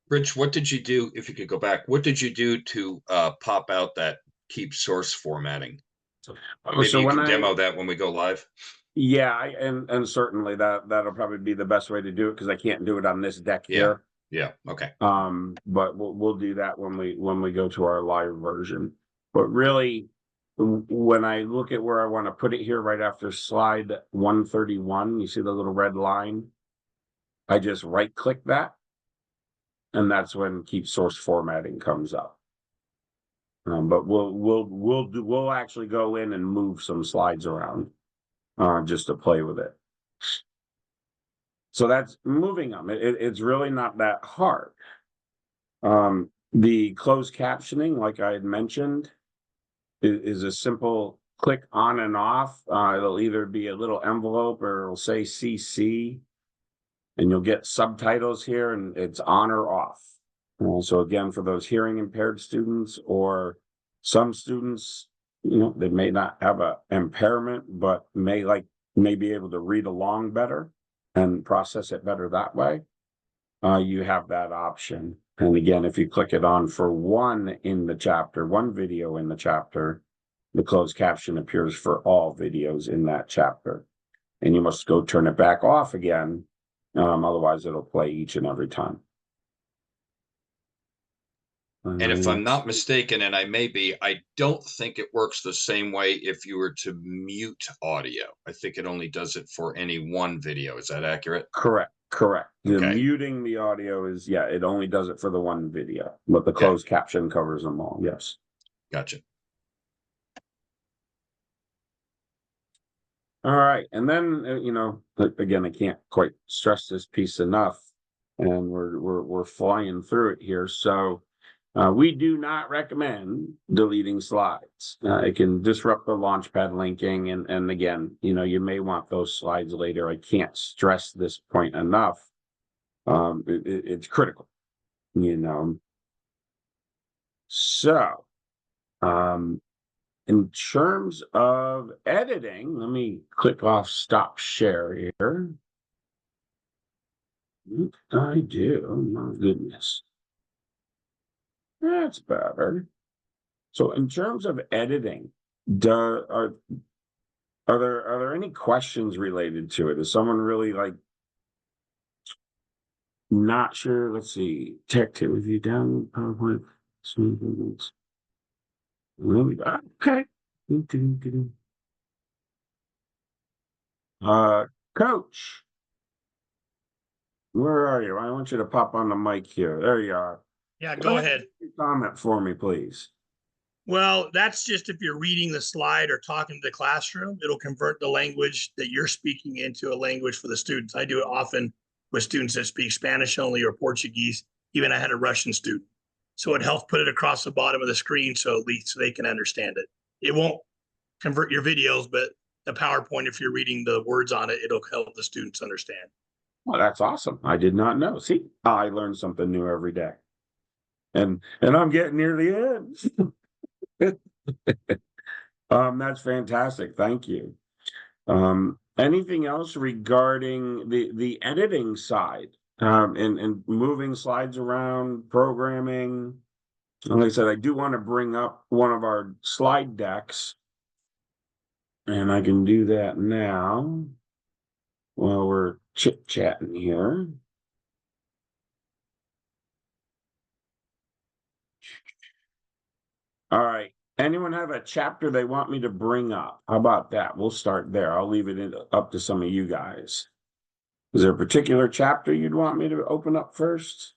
E: Rich, what did you do, if you could go back, what did you do to pop out that keep source formatting? Maybe you can demo that when we go live.
C: Yeah, and certainly that'll probably be the best way to do it, because I can't do it on this deck here.
E: Yeah, okay.
C: But we'll do that when we go to our live version. But really, when I look at where I want to put it here, right after slide 131, you see the little red line? I just right click that, and that's when keep source formatting comes up. But we'll actually go in and move some slides around just to play with it. So that's moving them. It's really not that hard. The closed captioning, like I had mentioned, is a simple click on and off. It'll either be a little envelope or it'll say CC, and you'll get subtitles here, and it's on or off. So again, for those hearing impaired students, or some students, they may not have a impairment, but may be able to read along better and process it better that way. You have that option. And again, if you click it on for one video in the chapter, the closed caption appears for all videos in that chapter. And you must go turn it back off again. Otherwise, it'll play each and every time.
E: And if I'm not mistaken, and I may be, I don't think it works the same way if you were to mute audio. I think it only does it for any one video. Is that accurate?
C: Correct. The muting the audio is, it only does it for the one video, but the closed caption covers them all. Yes.
E: Gotcha.
C: All right. And then, again, I can't quite stress this piece enough, and we're flying through it here. So we do not recommend deleting slides. It can disrupt the Launchpad linking. And again, you may want those slides later. I can't stress this point enough. It's critical, So, in terms of editing, let me click off stop share here. I do. Oh my goodness. That's better. So in terms of editing, are there any questions related to it? Is someone really not sure? Let's see. Tech tip with you down PowerPoint. Okay. Coach, where are you? I want you to pop on the mic here. There you are.
I: Yeah, go ahead.
C: Comment for me, please.
I: Well, that's just if you're reading the slide or talking to the classroom, it'll convert the language that you're speaking into a language for the students. I do it often with students that speak Spanish only or Portuguese. Even I had a Russian student. So it helps put it across the bottom of the screen so at least they can understand it. It won't convert your videos, but the PowerPoint, if you're reading the words on it, it'll help the students understand.
C: Well, that's awesome. I did not know. See, I learn something new every day. And I'm getting near the end. That's fantastic. Thank you. Anything else regarding the editing side, and moving slides around, programming? Like I said, I do want to bring up one of our slide decks, and I can do that now while we're chit-chatting here. All right. Anyone have a chapter they want me to bring up? How about that? We'll start there. I'll leave it up to some of you guys. Is there a particular chapter you'd want me to open up first?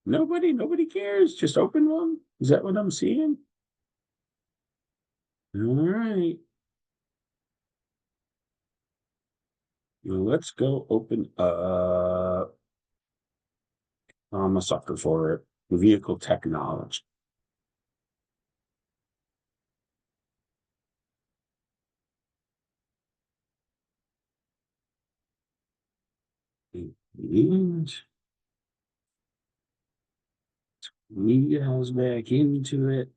C: Nobody cares. Just open one. Is that what I'm seeing? All right. Let's go open up a sucker for it. Vehicle technology. And we goes back into it.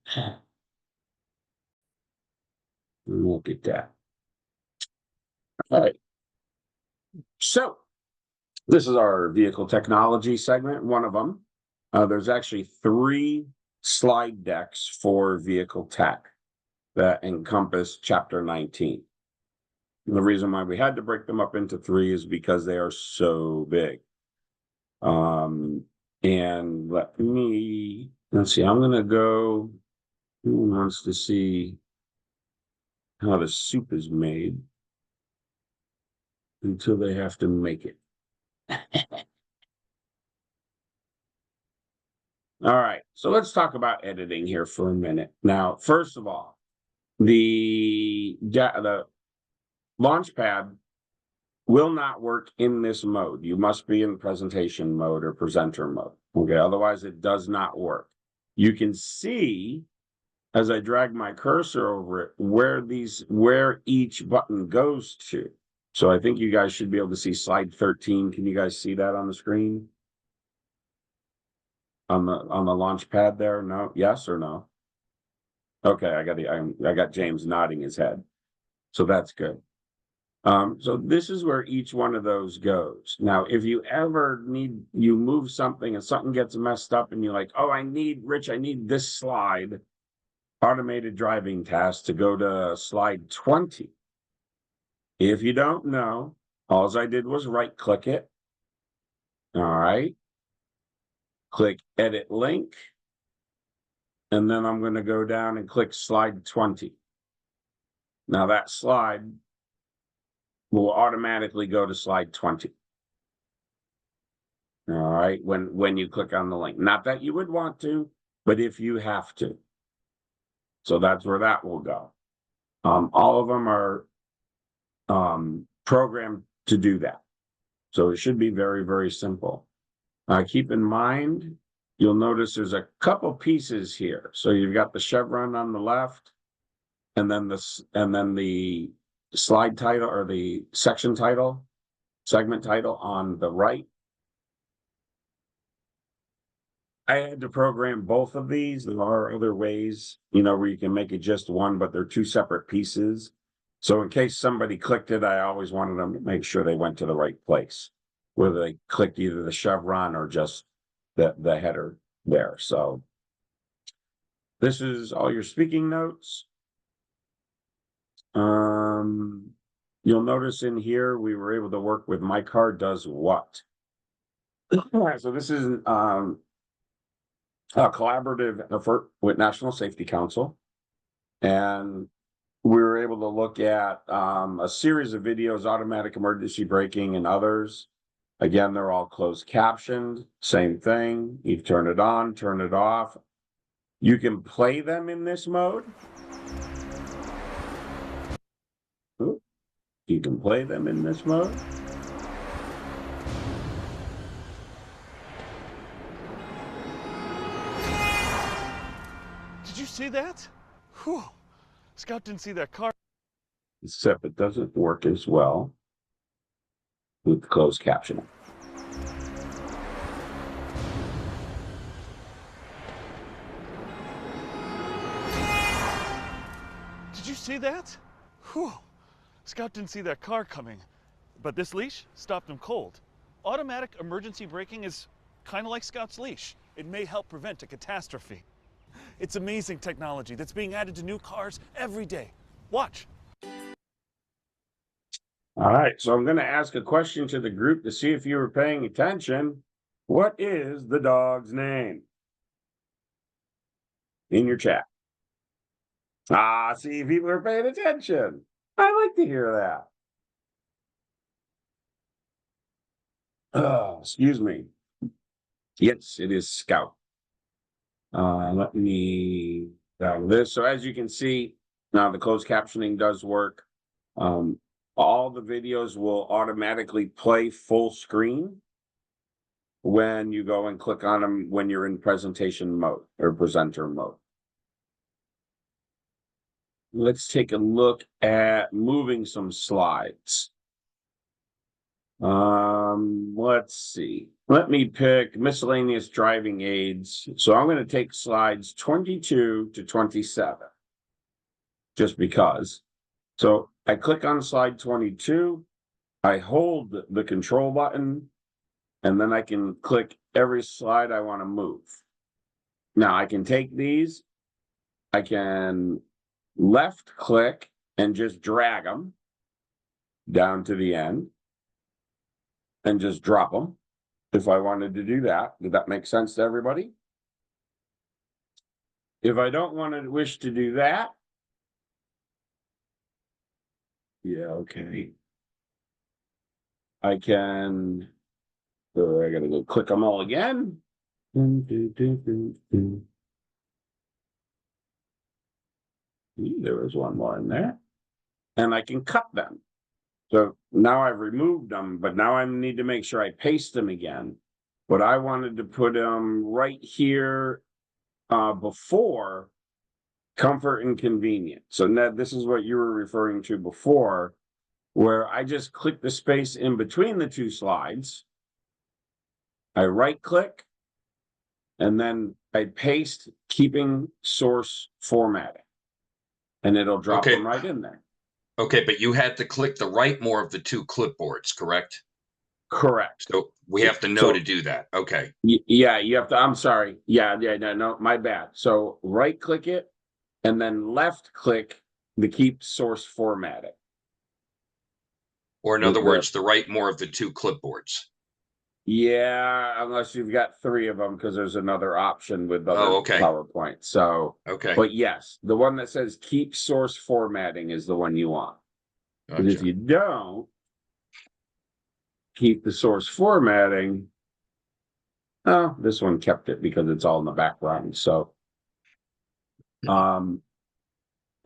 C: Look at that. All right. So this is our vehicle technology segment, one of them. There's actually 3 slide decks for vehicle tech that encompass chapter 19. And the reason why we had to break them up into 3 is because they are so big. And let's see, I'm gonna go, who wants to see how the soup is made until they have to make it. All right, so let's talk about editing here for a minute. Now, first of all, the Launchpad will not work in this mode. You must be in presentation mode or presenter mode. Okay, otherwise it does not work. You can see as I drag my cursor over it where each button goes to. So I think you guys should be able to see slide 13. Can you guys see that on the screen? On the launch pad there? No? Yes or no? Okay, I got James nodding his head. So that's good. So this is where each one of those goes. Now, if you ever you move something and something gets messed up and you're like, oh, Rich, I need this slide, automated driving task, to go to slide 20. If you don't know, all I did was right click it. All right. Click edit link. And then I'm going to go down and click slide 20. Now that slide will automatically go to slide 20. All right. When you click on the link, not that you would want to, but if you have to. So that's where that will go. All of them are programmed to do that. So it should be very, very simple. Keep in mind, you'll notice there's a couple pieces here. So you've got the chevron on the left, and then the slide title or the section title, segment title on the right. I had to program both of these. There are other ways, where you can make it just one, but they're 2 separate pieces. So in case somebody clicked it, I always wanted them to make sure they went to the right place, whether they clicked either the chevron or just the header there. So this is all your speaking notes. You'll notice in here, we were able to work with My Car Does What. So this is a collaborative effort with National Safety Council. And we were able to look at a series of videos, automatic emergency braking and others. Again, they're all closed captioned, same thing. You turn it on, turn it off. You can play them in this mode. You can play them in this mode.
J: Did you see that? Whew. Scott didn't see that car.
C: Except it doesn't work as well with closed captioning.
J: Did you see that? Whew. Scott didn't see that car coming. But this leash stopped him cold. Automatic emergency braking is kind of like Scott's leash. It may help prevent a catastrophe. It's amazing technology that's being added to new cars every day. Watch.
C: All right, so I'm going to ask a question to the group to see if you were paying attention. What is the dog's name? In your chat. See, people are paying attention. I like to hear that. Oh, excuse me. Yes, it is Scout. Let me down this. So as you can see, Now the closed captioning does work. All the videos will automatically play full screen when you go and click on them when you're in presentation mode or presenter mode. Let's take a look at moving some slides. Let's see. Let me pick miscellaneous driving aids. So I'm going to take slides 22 to 27, just because. So I click on slide 22, I hold the control button, and then I can click every slide I want to move. Now I can take these, I can left click and just drag them down to the end and just drop them if I wanted to do that. Did that make sense to everybody? If I don't wish to do that, yeah, okay. I can, so I gotta go click them all again. There was one more in there. And I can cut them. So now I've removed them, but now I need to make sure I paste them again. But I wanted to put them right here before comfort and convenience. So Ned, this is what you were referring to before, where I just click the space in between the two slides. I right click, and then I paste keeping source formatting. And it'll drop them right in there.
E: Okay, but you had to click the right more of the two clipboards, correct?
C: Correct.
E: So we have to know to do that. Okay.
C: Yeah, you have to. I'm sorry. Yeah, no, my bad. So right click it and then left click the keep source formatting.
E: Or in other words, the right more of the two clipboards.
C: Yeah, unless you've got three of them, because there's another option with other PowerPoint. So, but yes, the one that says keep source formatting is the one you want. But if you don't keep the source formatting, oh, this one kept it because it's all in the background. So, I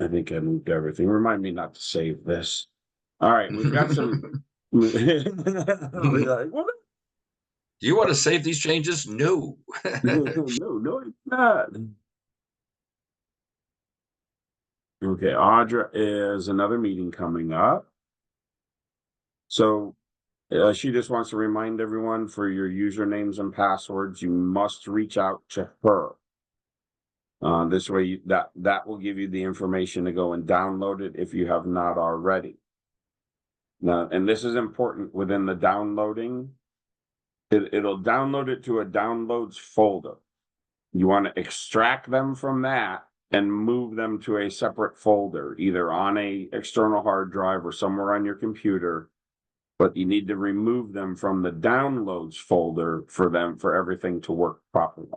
C: think I moved everything. Remind me not to save this. All right, we've got some. Like, what?
E: Do you want to save these changes? No.
C: No, it's not. Okay, Audra is another meeting coming up. So she just wants to remind everyone for your usernames and passwords, you must reach out to her. This way that will give you the information to go and download it if you have not already. Now, and this is important within the downloading. It'll download it to a downloads folder. You want to extract them from that and move them to a separate folder, either on a external hard drive or somewhere on your computer. But you need to remove them from the downloads folder for everything to work properly.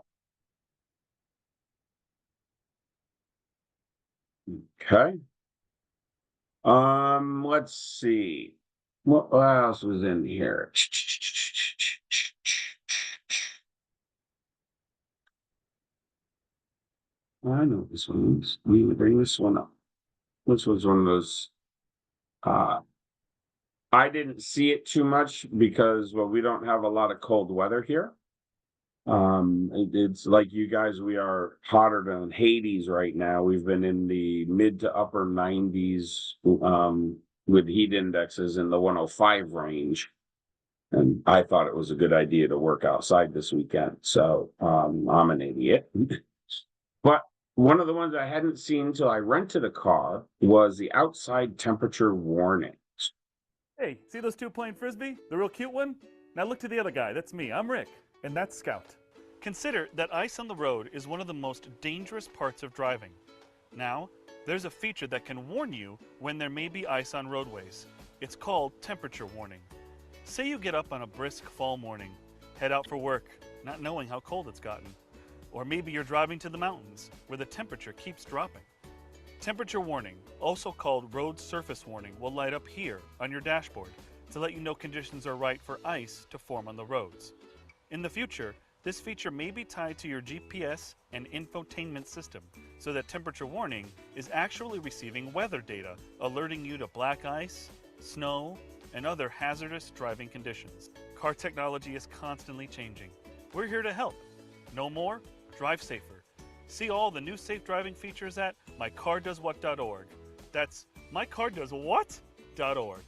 C: Okay. Let's see. What else was in here? I know this one. Let me bring this one up. This was one of those. I didn't see it too much because, well, we don't have a lot of cold weather here. It's like you guys, we are hotter than Hades right now. We've been in the mid to upper 90s with heat indexes in the 105 range. And I thought it was a good idea to work outside this weekend. So I'm an idiot. But one of the ones I hadn't seen until I rented a car was the outside temperature warning.
J: Hey, see those two playing frisbee? The real cute one? Now look to the other guy. That's me. I'm Rick. And that's Scout. Consider that ice on the road is one of the most dangerous parts of driving. Now, there's a feature that can warn you when there may be ice on roadways. It's called temperature warning. Say you get up on a brisk fall morning, head out for work, not knowing how cold it's gotten. Or maybe you're driving to the mountains, where the temperature keeps dropping. Temperature warning, also called road surface warning, will light up here on your dashboard to let you know conditions are right for ice to form on the roads. In the future, This feature may be tied to your GPS and infotainment system, so that temperature warning is actually receiving weather data, alerting you to black ice, snow, and other hazardous driving conditions. Car technology is constantly changing. We're here to help. Know more? Drive safer. See all the new safe driving features at mycardoeswhat.org. That's mycardoeswhat.org.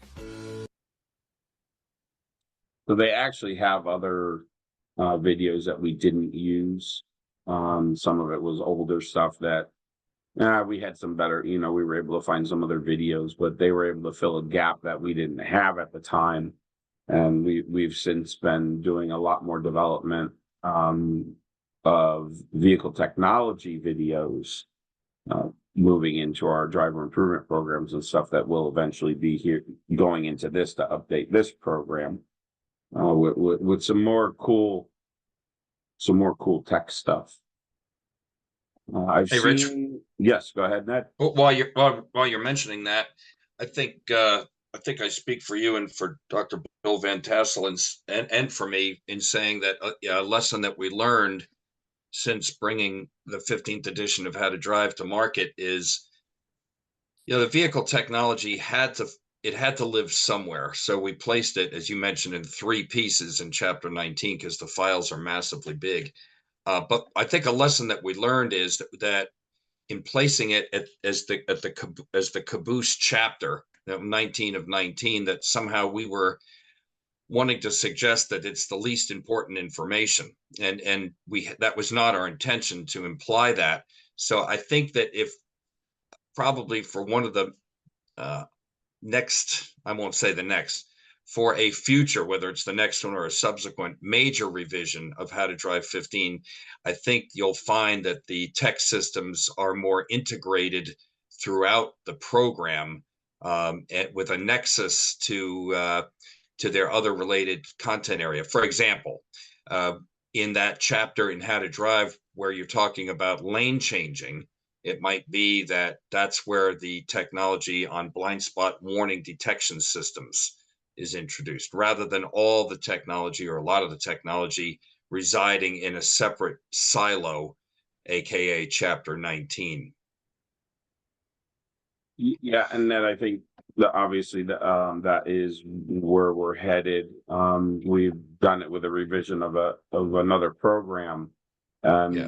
C: So they actually have other videos that we didn't use. Some of it was older stuff that we had some better, we were able to find some other videos, but they were able to fill a gap that we didn't have at the time. And we've since been doing a lot more development of vehicle technology videos, moving into our driver improvement programs and stuff that will eventually be here going into this to update this program with some more cool tech stuff. I've
E: Hey,
C: seen.
E: Rich.
C: Yes, go ahead, Ned.
E: Well, while you're mentioning that, I think I speak for you and for Dr. Bill Van Tassel and for me in saying that a lesson that we learned since bringing the 15th edition of How to Drive to market is, the vehicle technology had to live somewhere. So we placed it, as you mentioned, in 3 pieces in chapter 19 because the files are massively big. But I think a lesson that we learned is that in placing it as the caboose chapter, 19 of 19, that somehow we were wanting to suggest that it's the least important information, and that was not our intention to imply that. So I think that if probably for one of the next, I won't say the next, for a future, whether it's the next one or a subsequent major revision of How to Drive 15, I think you'll find that the tech systems are more integrated throughout the program, with a nexus to their other related content area. For example, in that chapter in How to Drive, where you're talking about lane changing, it might be that that's where the technology on blind spot warning detection systems is introduced, rather than all the technology or a lot of the technology residing in a separate silo, aka chapter 19.
C: Yeah, and then I think that obviously that is where we're headed. We've done it with a revision of another program,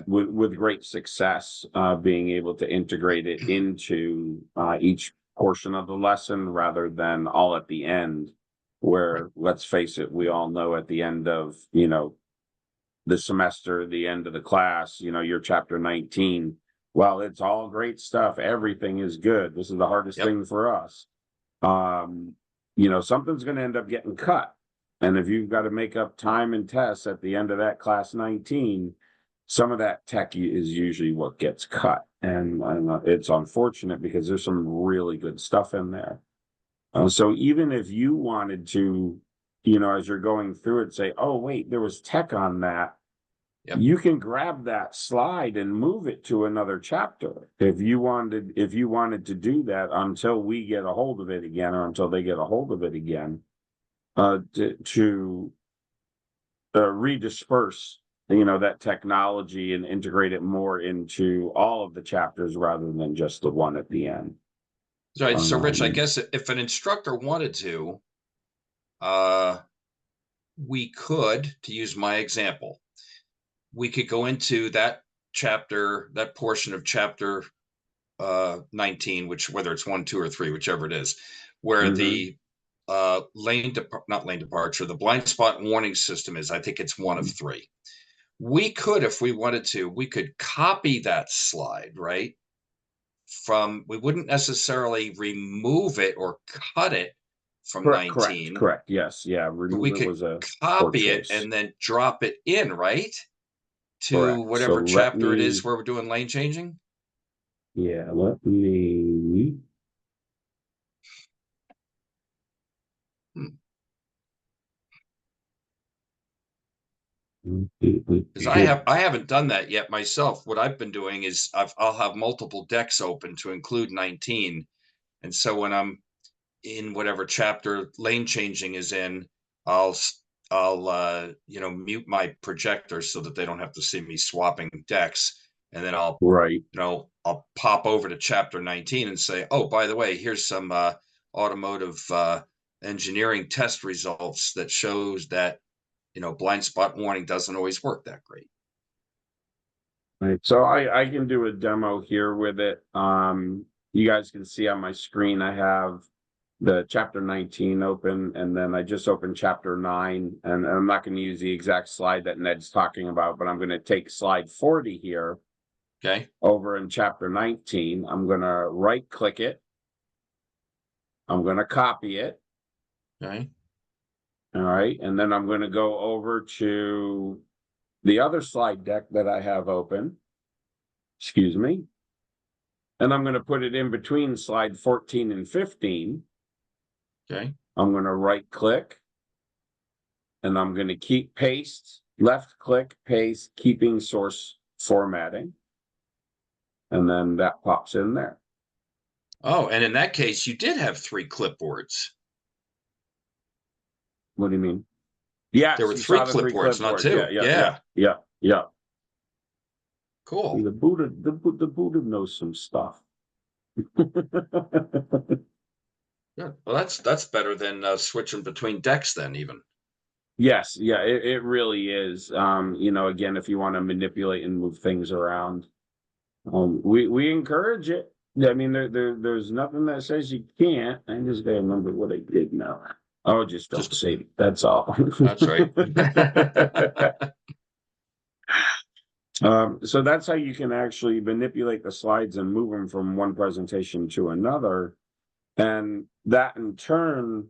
C: with great success, being able to integrate it into each portion of the lesson rather than all at the end, where, let's face it, we all know at the end of the semester, the end of the class, your chapter 19. Well, it's all great stuff. Everything is good. This is the hardest thing for us. Something's going to end up getting cut. And if you've got to make up time and tests at the end of that class 19, some of that tech is usually what gets cut. And it's unfortunate because there's some really good stuff in there. So even if you wanted to, as you're going through it, say, oh, wait, there was tech on that. Yep. You can grab that slide and move it to another chapter if you wanted to do that until we get a hold of it again, or until they get a hold of it again, to redisperse that technology and integrate it more into all of the chapters rather than just the one at the end.
E: Right. So Rich, I guess if an instructor wanted to, we could, to use my example, we could go into that chapter, that portion of chapter 19, which, whether it's 1, 2, or 3, whichever it is, where the not lane departure, the blind spot warning system is, I think it's 1 of 3. We could, if we wanted to, we could copy that slide, right? We wouldn't necessarily remove it or cut it from 19.
C: Correct. Yes. Yeah.
E: We could copy it and then drop it in, right? To whatever chapter it is where we're doing lane changing?
C: Yeah, let me.
E: Because I haven't done that yet myself. What I've been doing is I'll have multiple decks open to include 19. And so when I'm in whatever chapter lane changing is in, I'll I'll mute my projector so that they don't have to see me swapping decks, and then I'll I'll pop over to chapter 19 and say, oh, by the way, here's some automotive engineering test results that shows that blind spot warning doesn't always work that great.
C: Right. So I can do a demo here with it. You guys can see on my screen I have the chapter 19 open, and then I just opened chapter 9, and I'm not going to use the exact slide that Ned's talking about, but I'm going to take slide 40 here.
E: Okay.
C: Over in chapter 19, I'm going to right click it. I'm going to copy it.
E: Okay.
C: All right. And then I'm going to go over to the other slide deck that I have open. Excuse me. And I'm going to put it in between slide 14 and 15.
E: Okay.
C: I'm going to right click. And I'm going to keep paste, left click, paste, keeping source formatting. And then that pops in there.
E: Oh, and in that case, you did have 3 clipboards.
C: What do you mean? Yes,
E: there were 3 clipboards, not 2.
C: Yeah.
E: Cool.
C: The Buddha knows some stuff.
E: Yeah, well, that's better than switching between decks then, even.
C: Yes, yeah, it really is. Again, if you want to manipulate and move things around, we encourage it. I mean, there's nothing that says you can't. I just gotta remember what I did now. Oh, just don't save it. That's all.
E: That's right.
C: So that's how you can actually manipulate the slides and move them from one presentation to another. And that in turn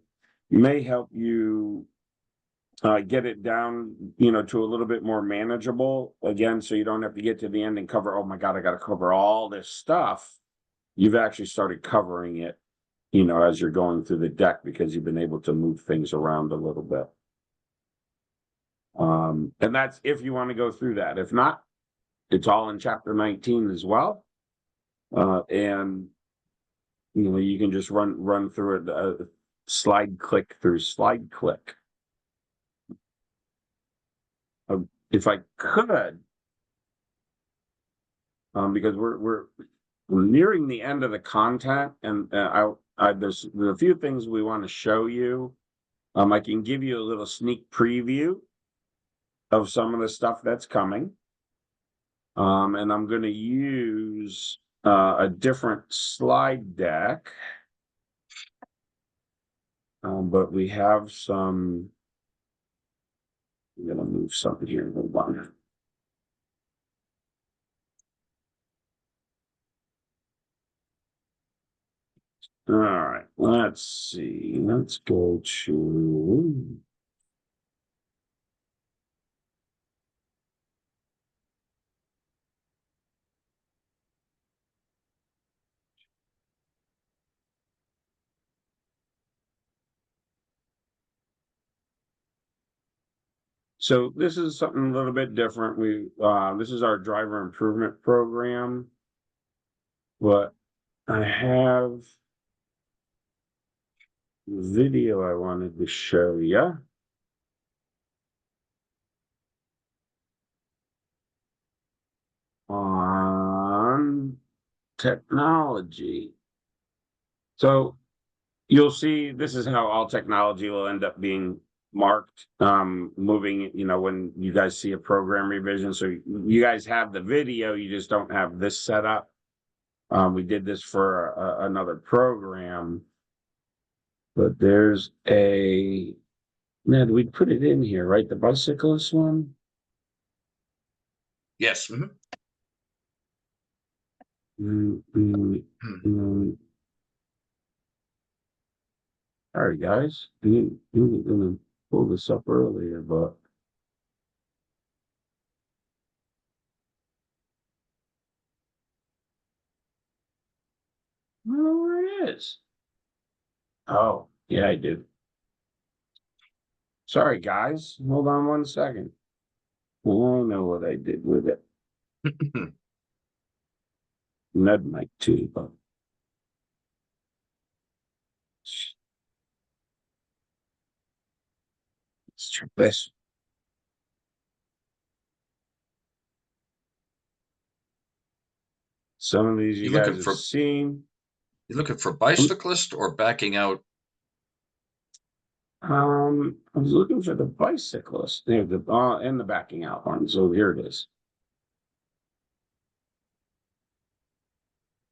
C: may help you get it down, to a little bit more manageable again, so you don't have to get to the end and cover, oh my God, I got to cover all this stuff. You've actually started covering it, as you're going through the deck because you've been able to move things around a little bit. And that's if you want to go through that. If not, it's all in chapter 19 as well. And you can just run through it, slide click through slide click. If I could, because we're nearing the end of the content, and there's a few things we want to show you. I can give you a little sneak preview of some of the stuff that's coming. And I'm going to use a different slide deck. But we have some. I'm going to move something here. Hold on. All right, let's see. Let's go to. So this is something a little bit different. This is our driver improvement program. But I have video I wanted to show you. On technology. So you'll see this is how all technology will end up being marked, moving, when you guys see a program revision. So you guys have the video, you just don't have this set up. We did this for another program, but there's Ned, we put it in here, right? The bicyclist one?
E: Yes.
C: All right, guys, you were gonna pull this up earlier, but I don't know where it is. Oh, yeah, I do. Sorry, guys. Hold on one second. I know what I did with it. Ned might too, but let's try this. Some of these you guys have seen.
E: You looking for bicyclist or backing out?
C: I was looking for the bicyclist. There, and the backing out one. So here it is.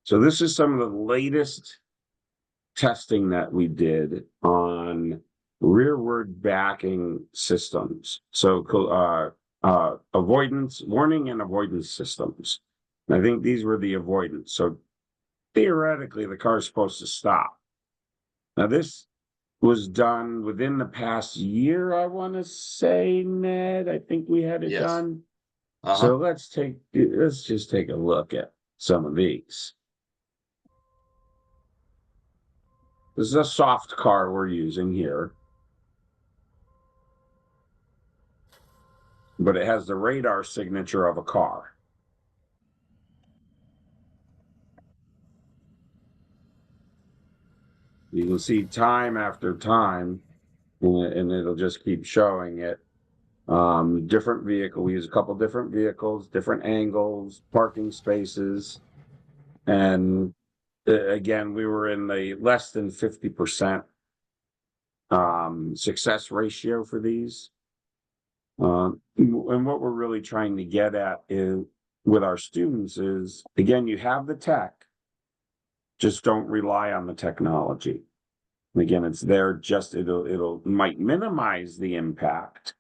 C: So this is some of the latest testing that we did on rearward backing systems. So avoidance, warning and avoidance systems. And I think these were the avoidance. So theoretically, the car is supposed to stop. Now this was done within the past year, I want to say, Ned. I think we had it done. So let's just take a look at some of these. This is a soft car we're using here. But it has the radar signature of a car. You can see time after time, and it'll just keep showing it. Different vehicle. We use a couple different vehicles, different angles, parking spaces. And again, we were in the less than 50% success ratio for these. And what we're really trying to get at is with our students is, again, you have the tech, just don't rely on the technology. Again, it's there, just it'll might minimize the impact,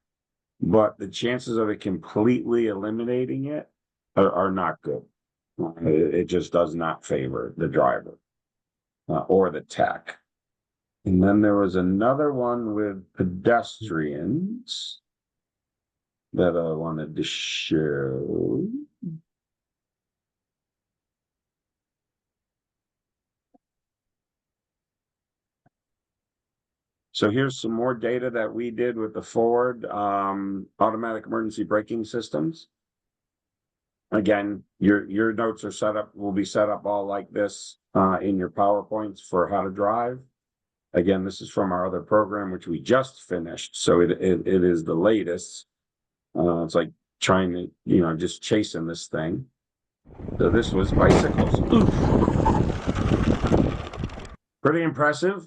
C: but the chances of it completely eliminating it are not good. It just does not favor the driver or the tech. And then there was another one with pedestrians that I wanted to show. So here's some more data that we did with the forward automatic emergency braking systems. Again, your notes are set up, will be set up all like this in your PowerPoints for how to drive. Again, this is from our other program, which we just finished. So it is the latest. It's like trying to, just chasing this thing. So this was bicycles. Oof. Pretty impressive.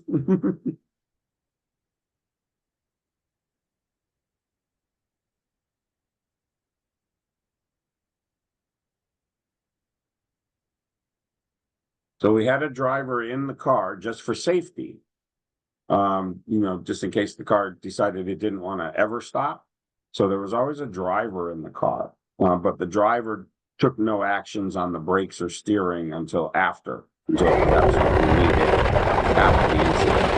C: So we had a driver in the car just for safety, just in case the car decided it didn't want to ever stop. So there was always a driver in the car, but the driver took no actions on the brakes or steering until after. So that's what we needed after the incident.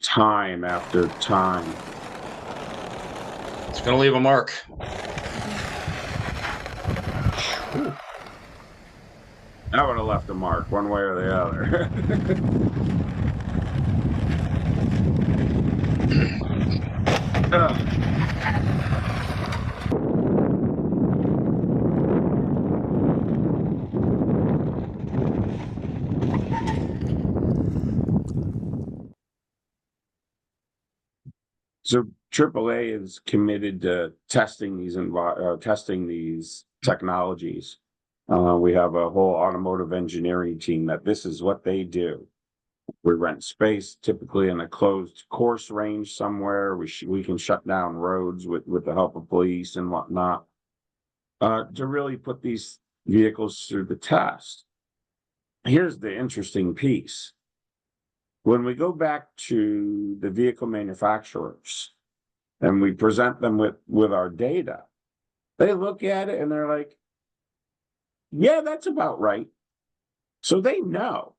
C: Time after time.
E: It's going to leave a mark.
C: That would have left a mark one way or the other. So AAA is committed to testing these technologies. We have a whole automotive engineering team that this is what they do. We rent space, typically in a closed course range somewhere. We can shut down roads with the help of police and whatnot to really put these vehicles through the test. Here's the interesting piece. When we go back to the vehicle manufacturers and we present them with our data, they look at it and they're like, yeah, that's about right. So they know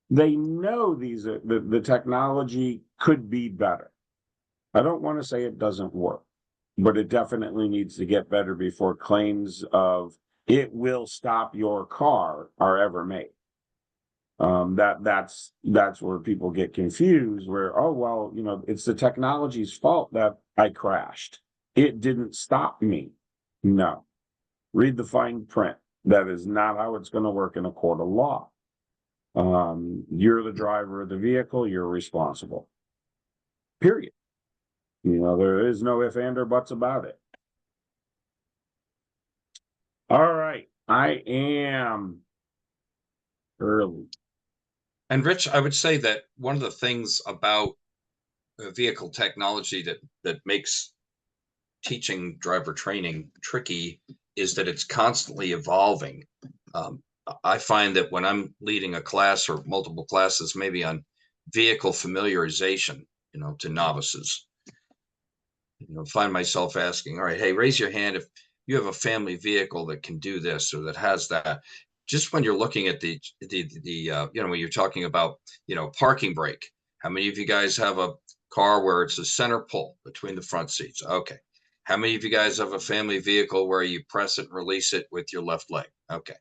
C: these are the technology could be better. I don't want to say it doesn't work, but it definitely needs to get better before claims of it will stop your car are ever made. That's where people get confused, where, oh, well, it's the technology's fault that I crashed. It didn't stop me. No, read the fine print. That is not how it's going to work in a court of law. You're the driver of the vehicle, you're responsible. Period. You know, there is no if, and, or buts about it. All right. I am early.
E: And Rich, I would say that one of the things about vehicle technology that makes teaching driver training tricky is that it's constantly evolving. I find that when I'm leading a class or multiple classes, maybe on vehicle familiarization, you know, to novices, you know, find myself asking, all right, hey, raise your hand if you have a family vehicle that can do this or that has that. Just when you're looking at the you know, when you're talking about, you know, parking brake, how many of you guys have a car where it's a center pull between the front seats? Okay. How many of you guys have a family vehicle where you press it and release it with your left leg? Okay.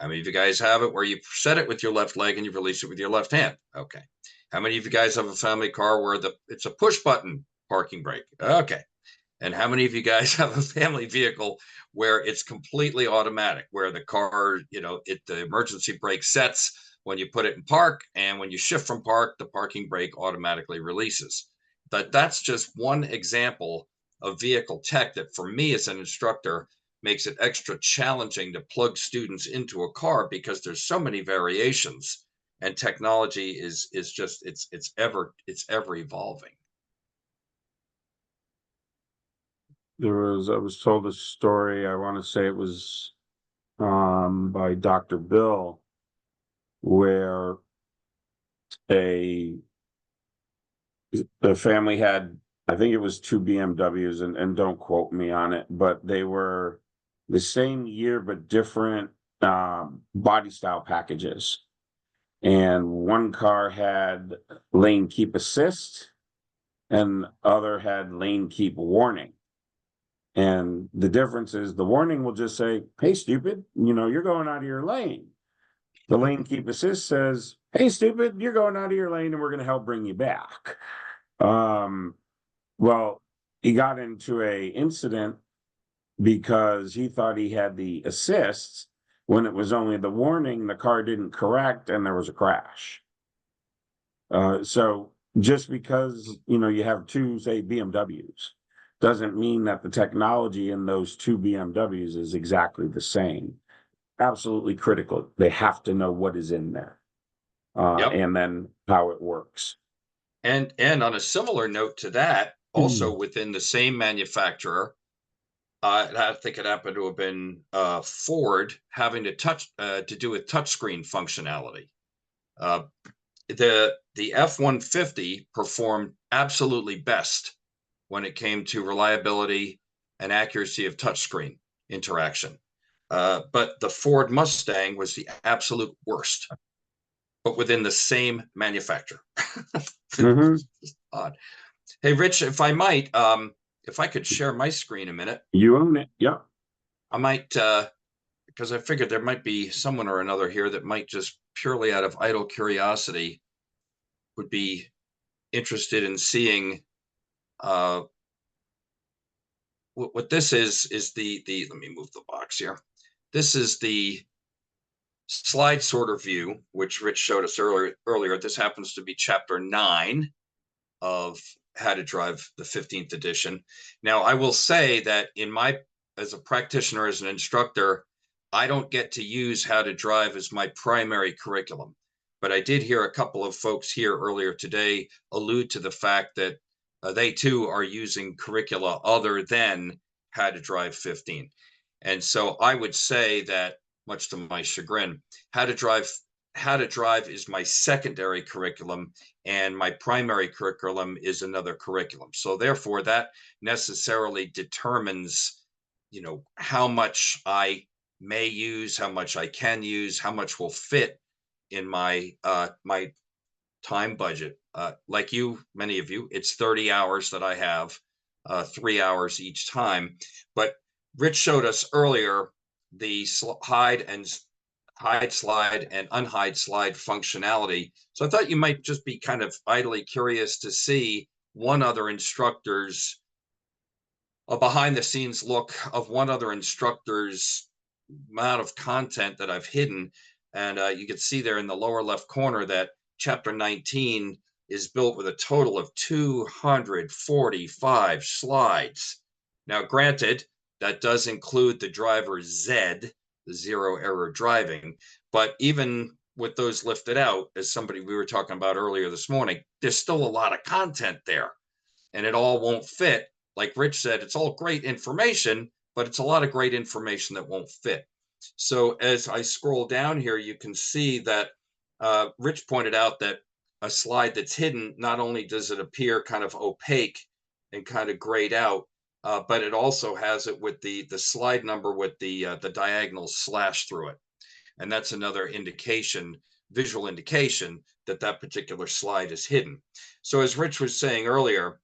E: How many of you guys have it where you set it with your left leg and you release it with your left hand? Okay. How many of you guys have a family car where it's a push button parking brake? Okay. And how many of you guys have a family vehicle where it's completely automatic, where the car, you know, the emergency brake sets when you put it in park, and when you shift from park, the parking brake automatically releases? That's just one example of vehicle tech that, for me as an instructor, makes it extra challenging to plug students into a car, because there's so many variations, and technology is just it's ever evolving.
C: I was told a story, I want to say it was by Dr. Bill, where the family had, I think it was 2 BMWs, and don't quote me on it, but they were the same year but different body style packages. And one car had lane keep assist and other had lane keep warning. And the difference is the warning will just say, hey, stupid, you know, you're going out of your lane. The lane keep assist says, hey, stupid, you're going out of your lane and we're going to help bring you back. Well, he got into a incident because he thought he had the assist when it was only the warning. The car didn't correct and there was a crash. So just because, you know, you have 2, say, BMWs, doesn't mean that the technology in those 2 BMWs is exactly the same. Absolutely critical. They have to know what is in there,
E: Yep.
C: and then how it works.
E: And on a similar note to that, also within the same manufacturer, I think it happened to have been Ford, having to do with touchscreen functionality. The F-150 performed absolutely best when it came to reliability and accuracy of touchscreen interaction. But the Ford Mustang was the absolute worst, but within the same manufacturer. Odd. Hey, Rich, if I might, if I could share my screen a minute.
C: You own it. Yeah.
E: I might, because I figured there might be someone or another here that might, just purely out of idle curiosity, would be interested in seeing what this is the let me move the box here. This is the slide sorter view, which Rich showed us earlier. This happens to be chapter 9 of How to Drive, the 15th edition. Now, I will say that as a practitioner, as an instructor, I don't get to use How to Drive as my primary curriculum. But I did hear a couple of folks here earlier today allude to the fact that they too are using curricula other than How to Drive 15. And so I would say that, much to my chagrin, How to Drive is my secondary curriculum, and my primary curriculum is another curriculum. So therefore, that necessarily determines, you know, how much I may use, how much I can use, how much will fit in my my time budget. Like you, many of you, it's 30 hours that I have, 3 hours each time. But Rich showed us earlier the hide, slide, and unhide slide functionality. So I thought you might just be kind of idly curious to see one other instructor's, a behind the scenes look of one other instructor's amount of content that I've hidden. And you can see there in the lower left corner that chapter 19 is built with a total of 245 slides. Now, granted, that does include the driver Z, the zero error driving, but even with those lifted out, as somebody we were talking about earlier this morning, there's still a lot of content there, and it all won't fit. Like Rich said, it's all great information, but it's a lot of great information that won't fit. So as I scroll down here, you can see that Rich pointed out that a slide that's hidden, not only does it appear kind of opaque and kind of grayed out, but it also has it with the slide number with the diagonal slash through it. And that's another indication, visual indication, that that particular slide is hidden. So as Rich was saying earlier,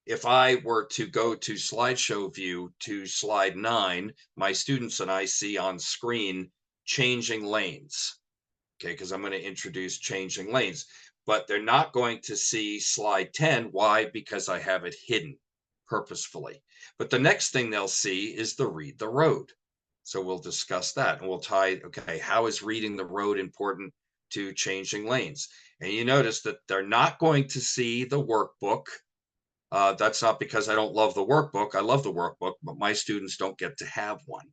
E: if I were to go to slideshow view to slide 9, my students and I see on screen changing lanes. Okay, because I'm going to introduce changing lanes, but they're not going to see slide 10. Why? Because I have it hidden purposefully. But the next thing they'll see is the read the road. So we'll discuss that, and we'll tie, okay, how is reading the road important to changing lanes? And you notice that they're not going to see the workbook. That's not because I don't love the workbook. I love the workbook, but my students don't get to have one.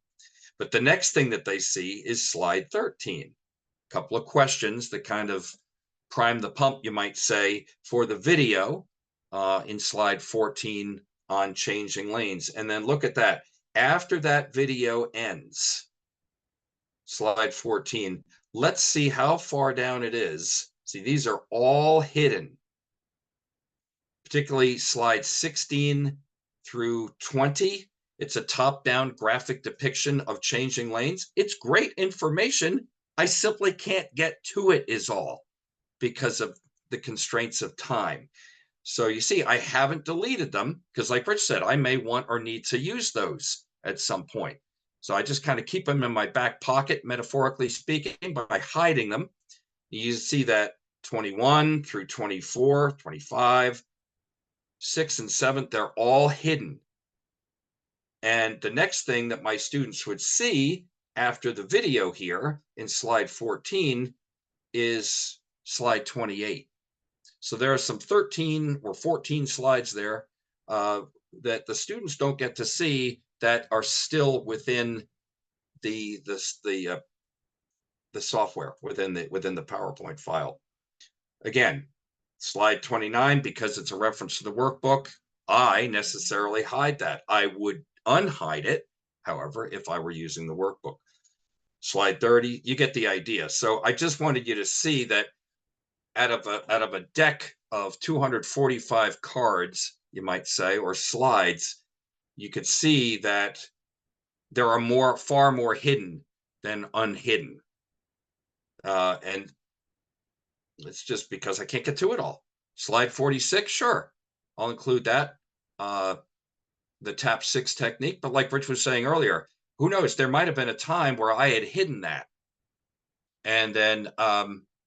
E: But the next thing that they see is slide 13. A couple of questions that kind of prime the pump, you might say, for the video in slide 14 on changing lanes. And then look at that. After that video ends, slide 14, let's see how far down it is. See, these are all hidden, particularly slides 16 through 20. It's a top-down graphic depiction of changing lanes. It's great information. I simply can't get to it is all, because of the constraints of time. So you see, I haven't deleted them because, like Rich said, I may want or need to use those at some point. So I just kind of keep them in my back pocket, metaphorically speaking, by hiding them. You see that 21 through 24, 25, 6 and 7, they're all hidden. And the next thing that my students would see after the video here in slide 14 is slide 28. So there are some 13 or 14 slides there that the students don't get to see that are still within the software, within the PowerPoint file. Again, slide 29, because it's a reference to the workbook, I necessarily hide that. I would unhide it, however, if I were using the workbook. Slide 30, you get the idea. So I just wanted you to see that out of a deck of 245 cards, you might say, or slides, you could see that there are far more hidden than unhidden. And it's just because I can't get to it all. Slide 46, sure, I'll include that, the tap 6 technique. But like Rich was saying earlier, who knows, there might have been a time where I had hidden that. And then,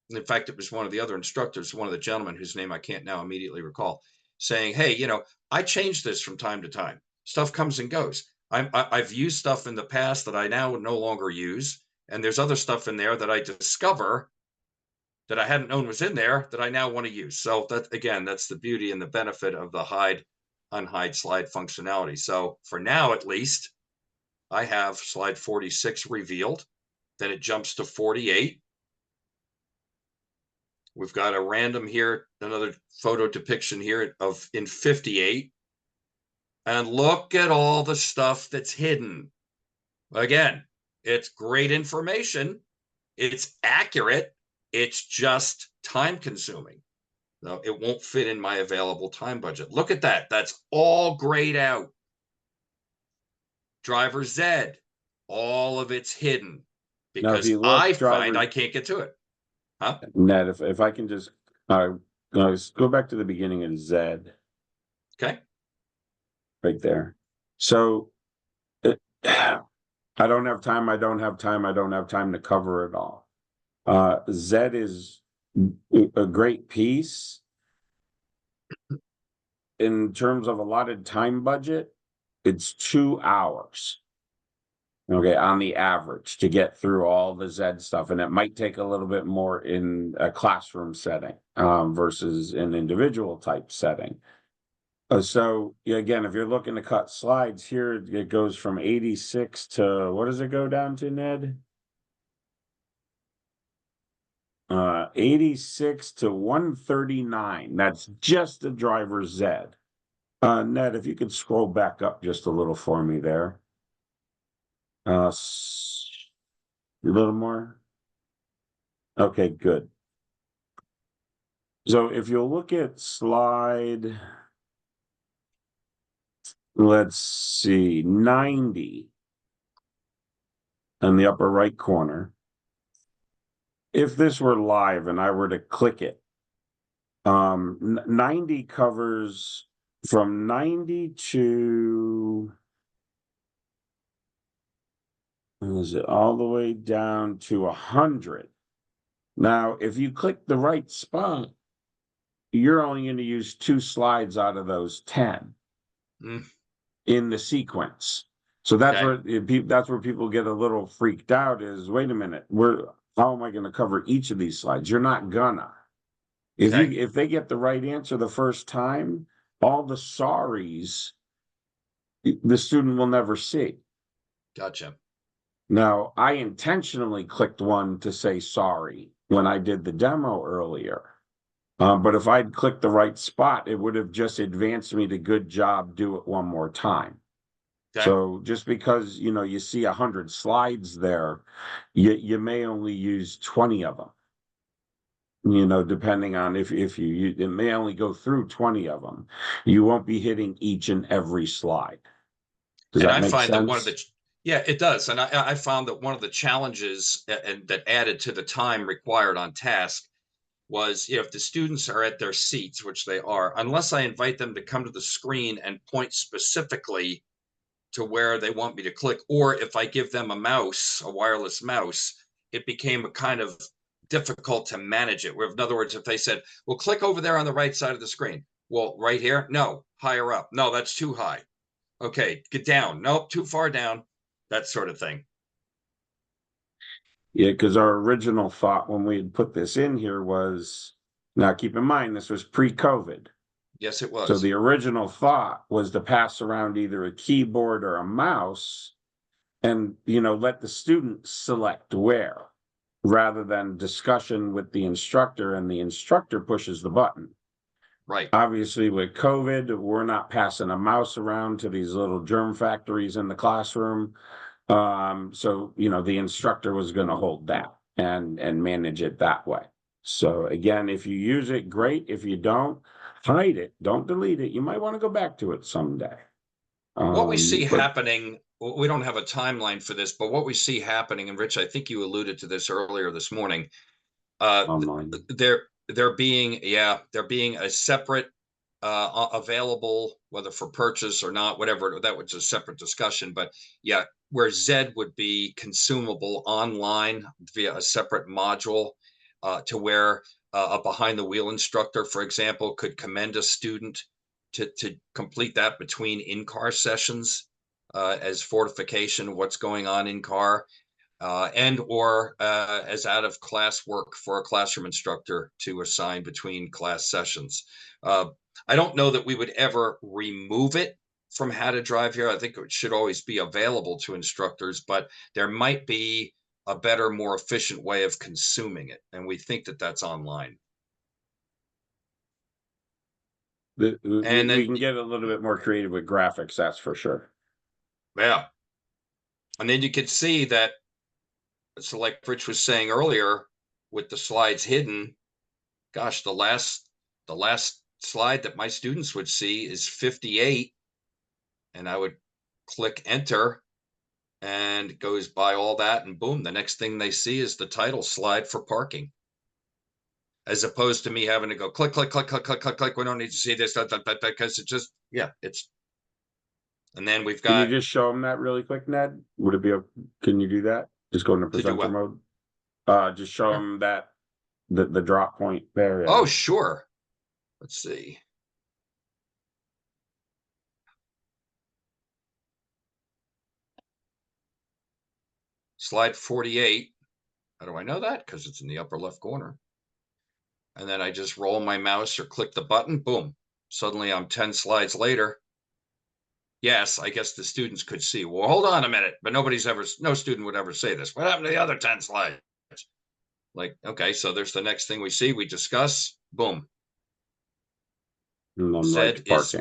E: in fact, it was one of the other instructors, one of the gentlemen whose name I can't now immediately recall, saying, hey, I change this from time to time. Stuff comes and goes. I've used stuff in the past that I now no longer use. And there's other stuff in there that I discover that I hadn't known was in there that I now want to use. So that, again, that's the beauty and the benefit of the hide, unhide slide functionality. So for now, at least, I have slide 46 revealed. Then it jumps to 48. We've got a random here, another photo depiction here in 58. And look at all the stuff that's hidden. Again, it's great information. It's accurate. It's just time consuming. No, it won't fit in my available time budget. Look at that. That's all grayed out. Driver Z, all of it's hidden because I find I can't get to it. Huh?
C: Ned, if I can just go back to the beginning of Z.
E: Okay.
C: Right there. So I don't have time. I don't have time to cover it all. Z is a great piece in terms of allotted time budget. It's 2 hours. Okay, on the average to get through all the Z stuff. And it might take a little bit more in a classroom setting versus an individual type setting. So again, if you're looking to cut slides here, it goes from 86 to what does it go down to, Ned? 86 to 139. That's just the driver's Z. Ned, if you could scroll back up just a little for me there. A little more. Okay, good. So if you'll look at slide, let's see, 90 in the upper right corner. If this were live and I were to click it, 90 covers from 90 to, is it all the way down to 100? Now, if you click the right spot, you're only going to use 2 slides out of those 10 in the sequence. So that's where people get a little freaked out is, wait a minute, how am I going to cover each of these slides? You're not gonna. If they get the right answer the first time, all the sorries the student will never see.
E: Gotcha.
C: Now, I intentionally clicked one to say sorry when I did the demo earlier. But if I'd clicked the right spot, it would have just advanced me to good job, do it one more time. Okay. So just because, you see 100 slides there, you may only use 20 of them. Depending on if you it may only go through 20 of them. You won't be hitting each and every slide. Does that make sense?
E: Yeah, it does. And I found that one of the challenges and that added to the time required on task was if the students are at their seats, which they are, unless I invite them to come to the screen and point specifically to where they want me to click, or if I give them a wireless mouse, it became a kind of difficult to manage it. Where, in other words, if they said, well, click over there on the right side of the screen. Well, right here? No, higher up. No, that's too high. Okay, get down. Nope, too far down. That sort of thing.
C: Yeah, because our original thought when we had put this in here was, now keep in mind, this was pre-COVID.
E: Yes, it was.
C: So the original thought was to pass around either a keyboard or a mouse and, let the student select where, rather than discussion with the instructor and the instructor pushes the button.
E: Right.
C: Obviously, with COVID, we're not passing a mouse around to these little germ factories in the classroom. So, the instructor was going to hold that and manage it that way. So again, if you use it, great. If you don't, hide it. Don't delete it. You might want to go back to it someday.
E: What we see happening, we don't have a timeline for this, but what we see happening, and Rich, I think you alluded to this earlier this morning, they're being a separate available, whether for purchase or not, whatever, that was a separate discussion. But yeah, where Z would be consumable online via a separate module, to where a behind the wheel instructor, for example, could commend a student to complete that between in-car sessions as fortification of what's going on in car. And or as out of class work for a classroom instructor to assign between class sessions. I don't know that we would ever remove it from How to Drive Here. I think it should always be available to instructors, but there might be a better, more efficient way of consuming it. And we think that that's online.
C: We can get a little bit more creative with graphics, that's for sure.
E: Yeah. And then you could see that, so like Rich was saying earlier, with the slides hidden, gosh, the last slide that my students would see is 58, and I would click enter, and it goes by all that, and boom, the next thing they see is the title slide for parking, as opposed to me having to go click, click, click, click, click, click, click. We don't need to see this, because it just, it's. And then we've got.
C: Can you just show them that really quick, Ned? Would it be can you do that? Just go into presenter mode. Just show them that the drop point there.
E: Oh, sure. Let's see. slide 48. How do I know that? Because it's in the upper left corner. And then I just roll my mouse or click the button, boom. Suddenly I'm 10 slides later. Yes, I guess the students could see, well, hold on a minute, but no student would ever say this. What happened to the other 10 slides? Like, okay, so there's the next thing we see, we discuss, boom. Z is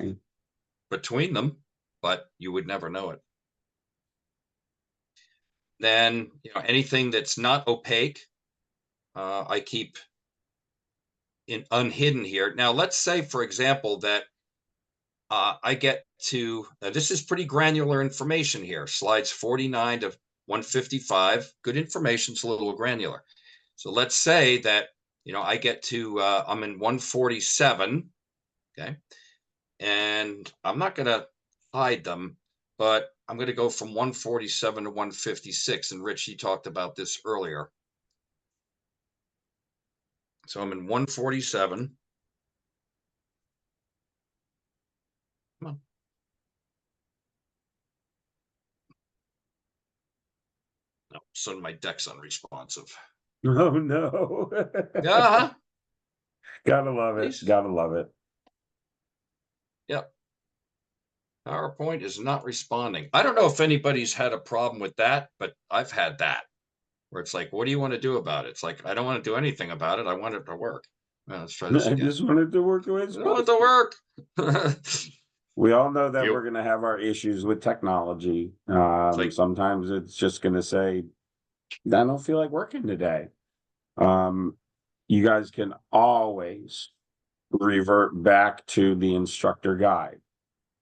E: between them, but you would never know it. Then, anything that's not opaque, I keep unhidden here. Now, let's say, for example, that I get to, this is pretty granular information here, slides 49 to 155, good information, it's a little granular. So let's say that, I get to, I'm in 147, okay? And I'm not gonna hide them, but I'm gonna go from 147 to 156, and Rich, you talked about this earlier. So I'm in 147. Come on. No, so my deck's unresponsive.
C: Oh no.
E: Uh-huh.
C: Gotta love it. Gotta love it.
E: Yep. PowerPoint is not responding. I don't know if anybody's had a problem with that, but I've had that where it's like, what do you want to do about it? It's like, I don't want to do anything about it. I want it to work. Well, let's try this again.
C: I just want it to work the way it's supposed
E: to work.
C: We all know that we're going to have our issues with technology. Sometimes it's just going to say, I don't feel like working today. You guys can always revert back to the instructor guide.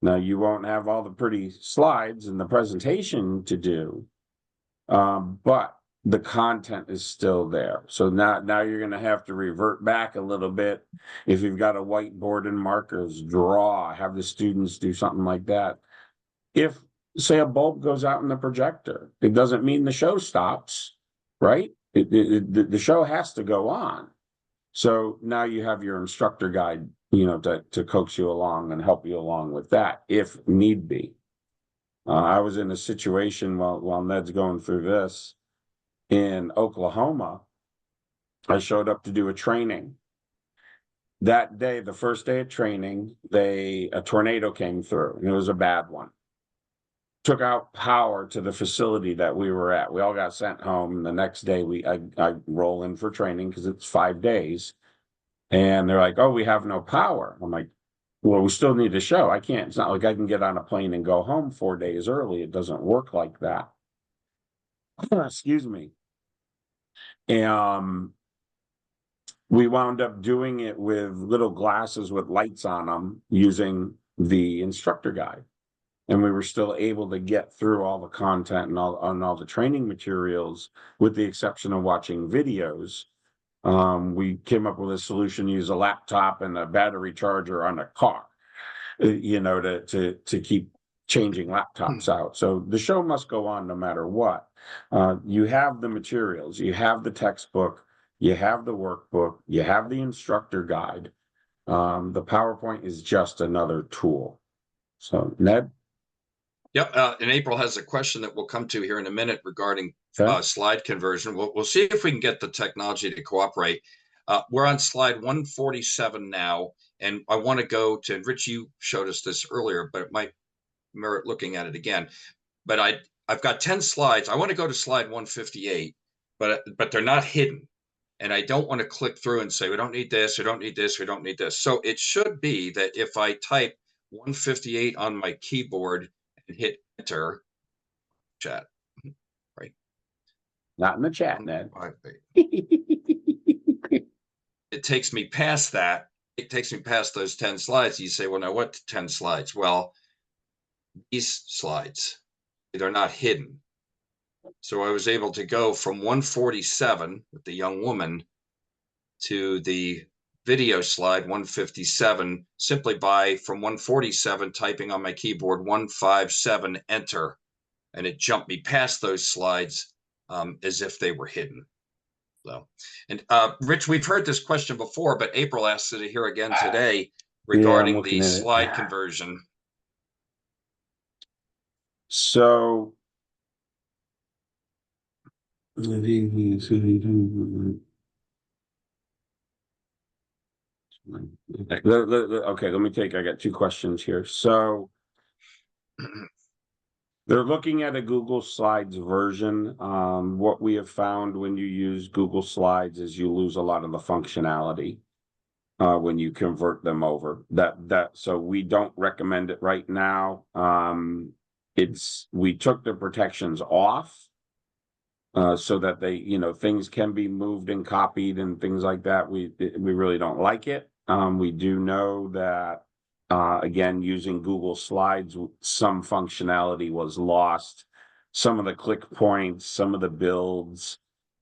C: Now, you won't have all the pretty slides in the presentation to do, but the content is still there. So now you're going to have to revert back a little bit. If you've got a whiteboard and markers, draw, have the students do something like that. If, say, a bulb goes out in the projector, it doesn't mean the show stops, right? The show has to go on. So now you have your instructor guide, to coax you along and help you along with that, if need be. I was in a situation while Ned's going through this in Oklahoma. I showed up to do a training. That day, the first day of training, a tornado came through, and it was a bad one. Took out power to the facility that we were at. We all got sent home. And the next day, I roll in for training because it's 5 days. And they're like, oh, we have no power. I'm like, well, we still need to show. It's not like I can get on a plane and go home 4 days early. It doesn't work like that. Excuse me. And we wound up doing it with little glasses with lights on them using the instructor guide. And we were still able to get through all the content and all the training materials, with the exception of watching videos. We came up with a solution, use a laptop and a battery charger on a car, to keep changing laptops out. So the show must go on no matter what. You have the materials, you have the textbook, you have the workbook, you have the instructor guide. The PowerPoint is just another tool. So, Ned?
E: Yep. And April has a question that we'll come to here in a minute regarding slide conversion. We'll see if we can get the technology to cooperate. We're on slide 147 now, and I want to go to, Rich, you showed us this earlier, but it might merit looking at it again. But I've got 10 slides. I want to go to slide 158, but they're not hidden. And I don't want to click through and say, we don't need this, we don't need this, we don't need this. So it should be that if I type 158 on my keyboard and hit enter, chat, right?
C: Not in the chat, Ned.
E: It takes me past that. It takes me past those 10 slides. You say, well, now what 10 slides? Well, these slides, they're not hidden. So I was able to go from 147 with the young woman to the video slide 157 simply by, from 147, typing on my keyboard 157 enter, and it jumped me past those slides as if they were hidden. So, and Rich, we've heard this question before, but April asked it here again today regarding the slide conversion.
C: So Okay, let me take, I got two questions here. So they're looking at a Google Slides version. What we have found when you use Google Slides is you lose a lot of the functionality when you convert them over. So we don't recommend it right now. We took the protections off so that they, things can be moved and copied and things like that. We really don't like it. We do know that again, using Google Slides, some functionality was lost. Some of the click points, some of the builds,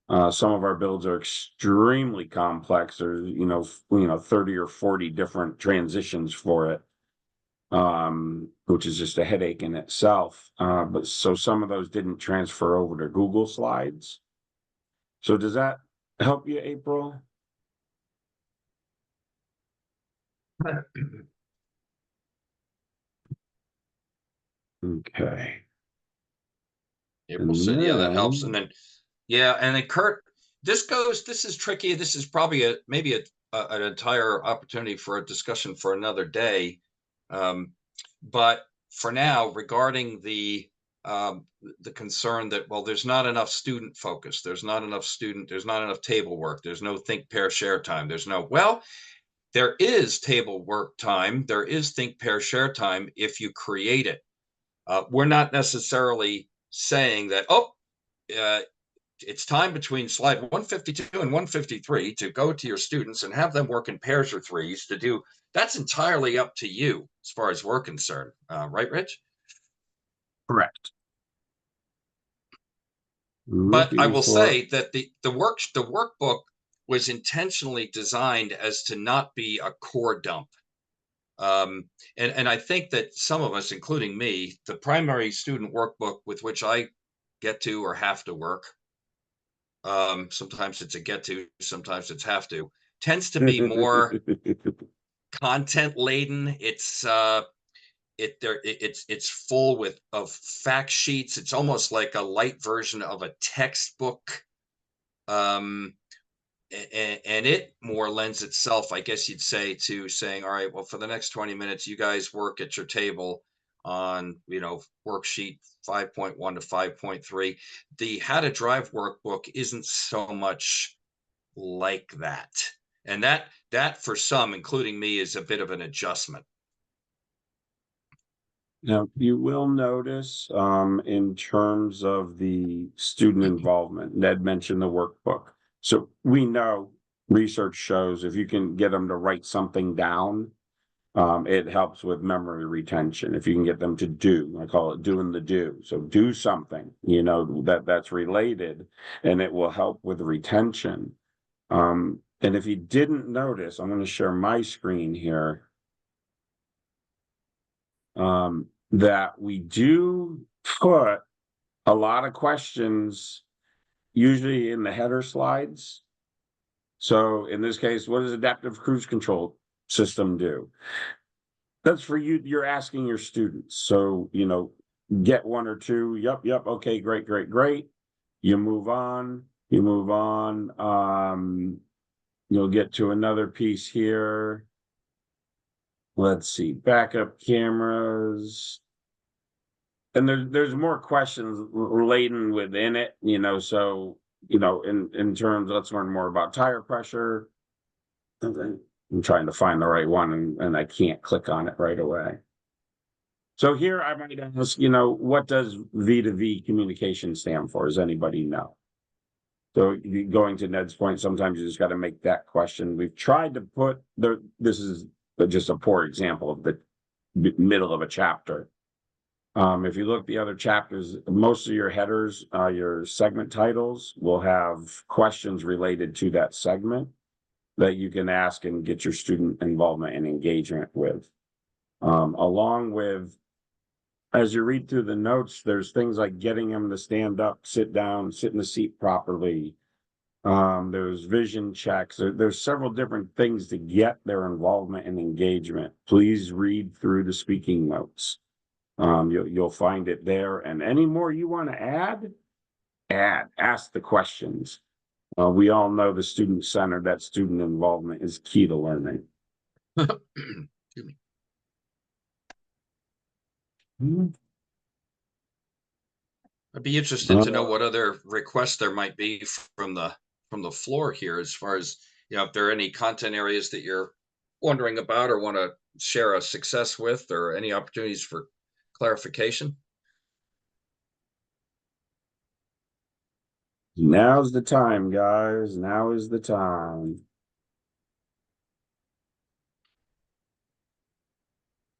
C: some of our builds are extremely complex. There's 30 or 40 different transitions for it, which is just a headache in itself. But so some of those didn't transfer over to Google Slides. So does that help you, April? Okay.
E: April said, yeah, that helps. And then, yeah, and then Kurt, this is tricky. This is probably maybe an entire opportunity for a discussion for another day. But for now, regarding the concern that, well, there's not enough student focus, there's not enough table work, there's no think, pair, share time, there is table work time, there is think, pair, share time if you create it. We're not necessarily saying that, it's time between slide 152 and 153 to go to your students and have them work in pairs or threes to do. That's entirely up to you as far as we're concerned. Right, Rich?
C: Correct.
E: But I will say that the workbook was intentionally designed as to not be a core dump. And I think that some of us, including me, the primary student workbook with which I get to or have to work, sometimes it's a get to, sometimes it's have to, tends to be more content laden. It's full of fact sheets. It's almost like a light version of a textbook. And it more lends itself, I guess you'd say, to saying, all right, well, for the next 20 minutes, you guys work at your table on, worksheet 5.1 to 5.3. The How to Drive workbook isn't so much like that. And that for some, including me, is a bit of an adjustment.
C: Now, you will notice in terms of the student involvement, Ned mentioned the workbook. So we know research shows if you can get them to write something down, it helps with memory retention. If you can get them to do, I call it doing the do. So do something, that's related, and it will help with retention. And if you didn't notice, I'm going to share my screen here. That we do put a lot of questions usually in the header slides. So in this case, what does adaptive cruise control system do? That's for you. You're asking your students. So, get one or two. Yep. Okay, great. You move on. You'll get to another piece here. Let's see, backup cameras. And there's more questions laden within it, so, in terms, let's learn more about tire pressure. And then I'm trying to find the right one and I can't click on it right away. So here I might ask, what does V2V communication stand for? Does anybody know? So going to Ned's point, sometimes you just got to make that question. We've tried to put this is just a poor example of the middle of a chapter. If you look at the other chapters, most of your headers, your segment titles will have questions related to that segment that you can ask and get your student involvement and engagement with. Along with, as you read through the notes, there's things like getting them to stand up, sit down, sit in the seat properly. There's vision checks. There's several different things to get their involvement and engagement. Please read through the speaking notes. You'll find it there. And any more you want to add, ask the questions. We all know the student center, that student involvement is key to learning.
E: Excuse me. I'd be interested to know what other requests there might be from the floor here, as far as, if there are any content areas that you're wondering about or want to share a success with, or any opportunities for clarification.
C: Now's the time, guys. Now is the time.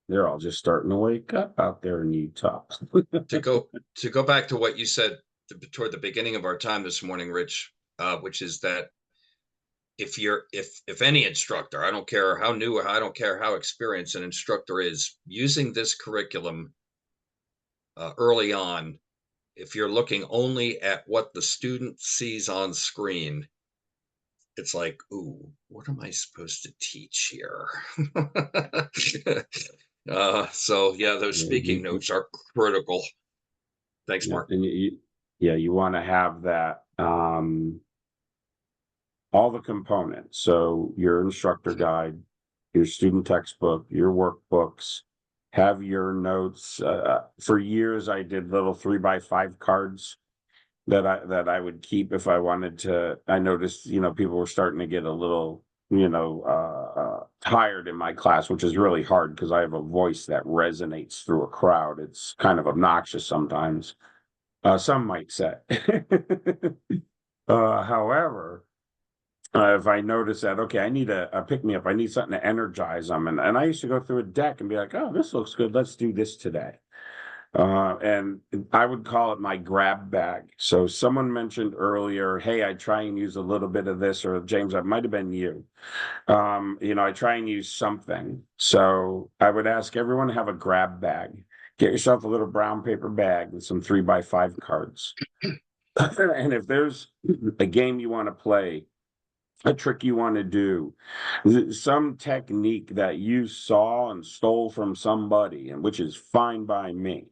C: They're all just starting to wake up out there in Utah.
E: to go back to what you said toward the beginning of our time this morning, Rich, which is that if any instructor, I don't care how new, I don't care how experienced an instructor is, using this curriculum early on, if you're looking only at what the student sees on screen, it's like, ooh, what am I supposed to teach here? So yeah, those speaking notes are critical. Thanks, Mark.
C: And you want to have that, all the components. So your instructor guide, your student textbook, your workbooks, have your notes. For years, I did little 3x5 cards that I would keep if I wanted to. I noticed, people were starting to get a little, tired in my class, which is really hard because I have a voice that resonates through a crowd. It's kind of obnoxious sometimes. Some might say. However, if I notice that, okay, I need a pick-me-up, I need something to energize them. And I used to go through a deck and be like, oh, this looks good. Let's do this today. And I would call it my grab bag. So someone mentioned earlier, hey, I try and use a little bit of this, or James, that might have been you. I try and use something. So I would ask everyone to have a grab bag. Get yourself a little brown paper bag with some 3x5 cards. And if there's a game you want to play, a trick you want to do, some technique that you saw and stole from somebody, and which is fine by me,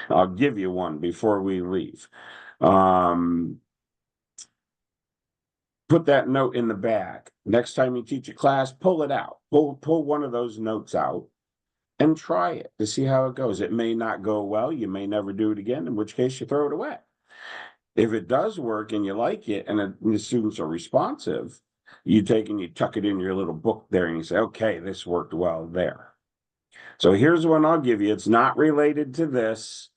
C: I'll give you one before we leave. Put that note in the bag. Next time you teach a class, pull it out. Pull one of those notes out and try it to see how it goes. It may not go well. You may never do it again, in which case you throw it away. If it does work and you like it and the students are responsive, you take and you tuck it in your little book there and you say, okay, this worked well there. So here's one I'll give you. It's not related to this,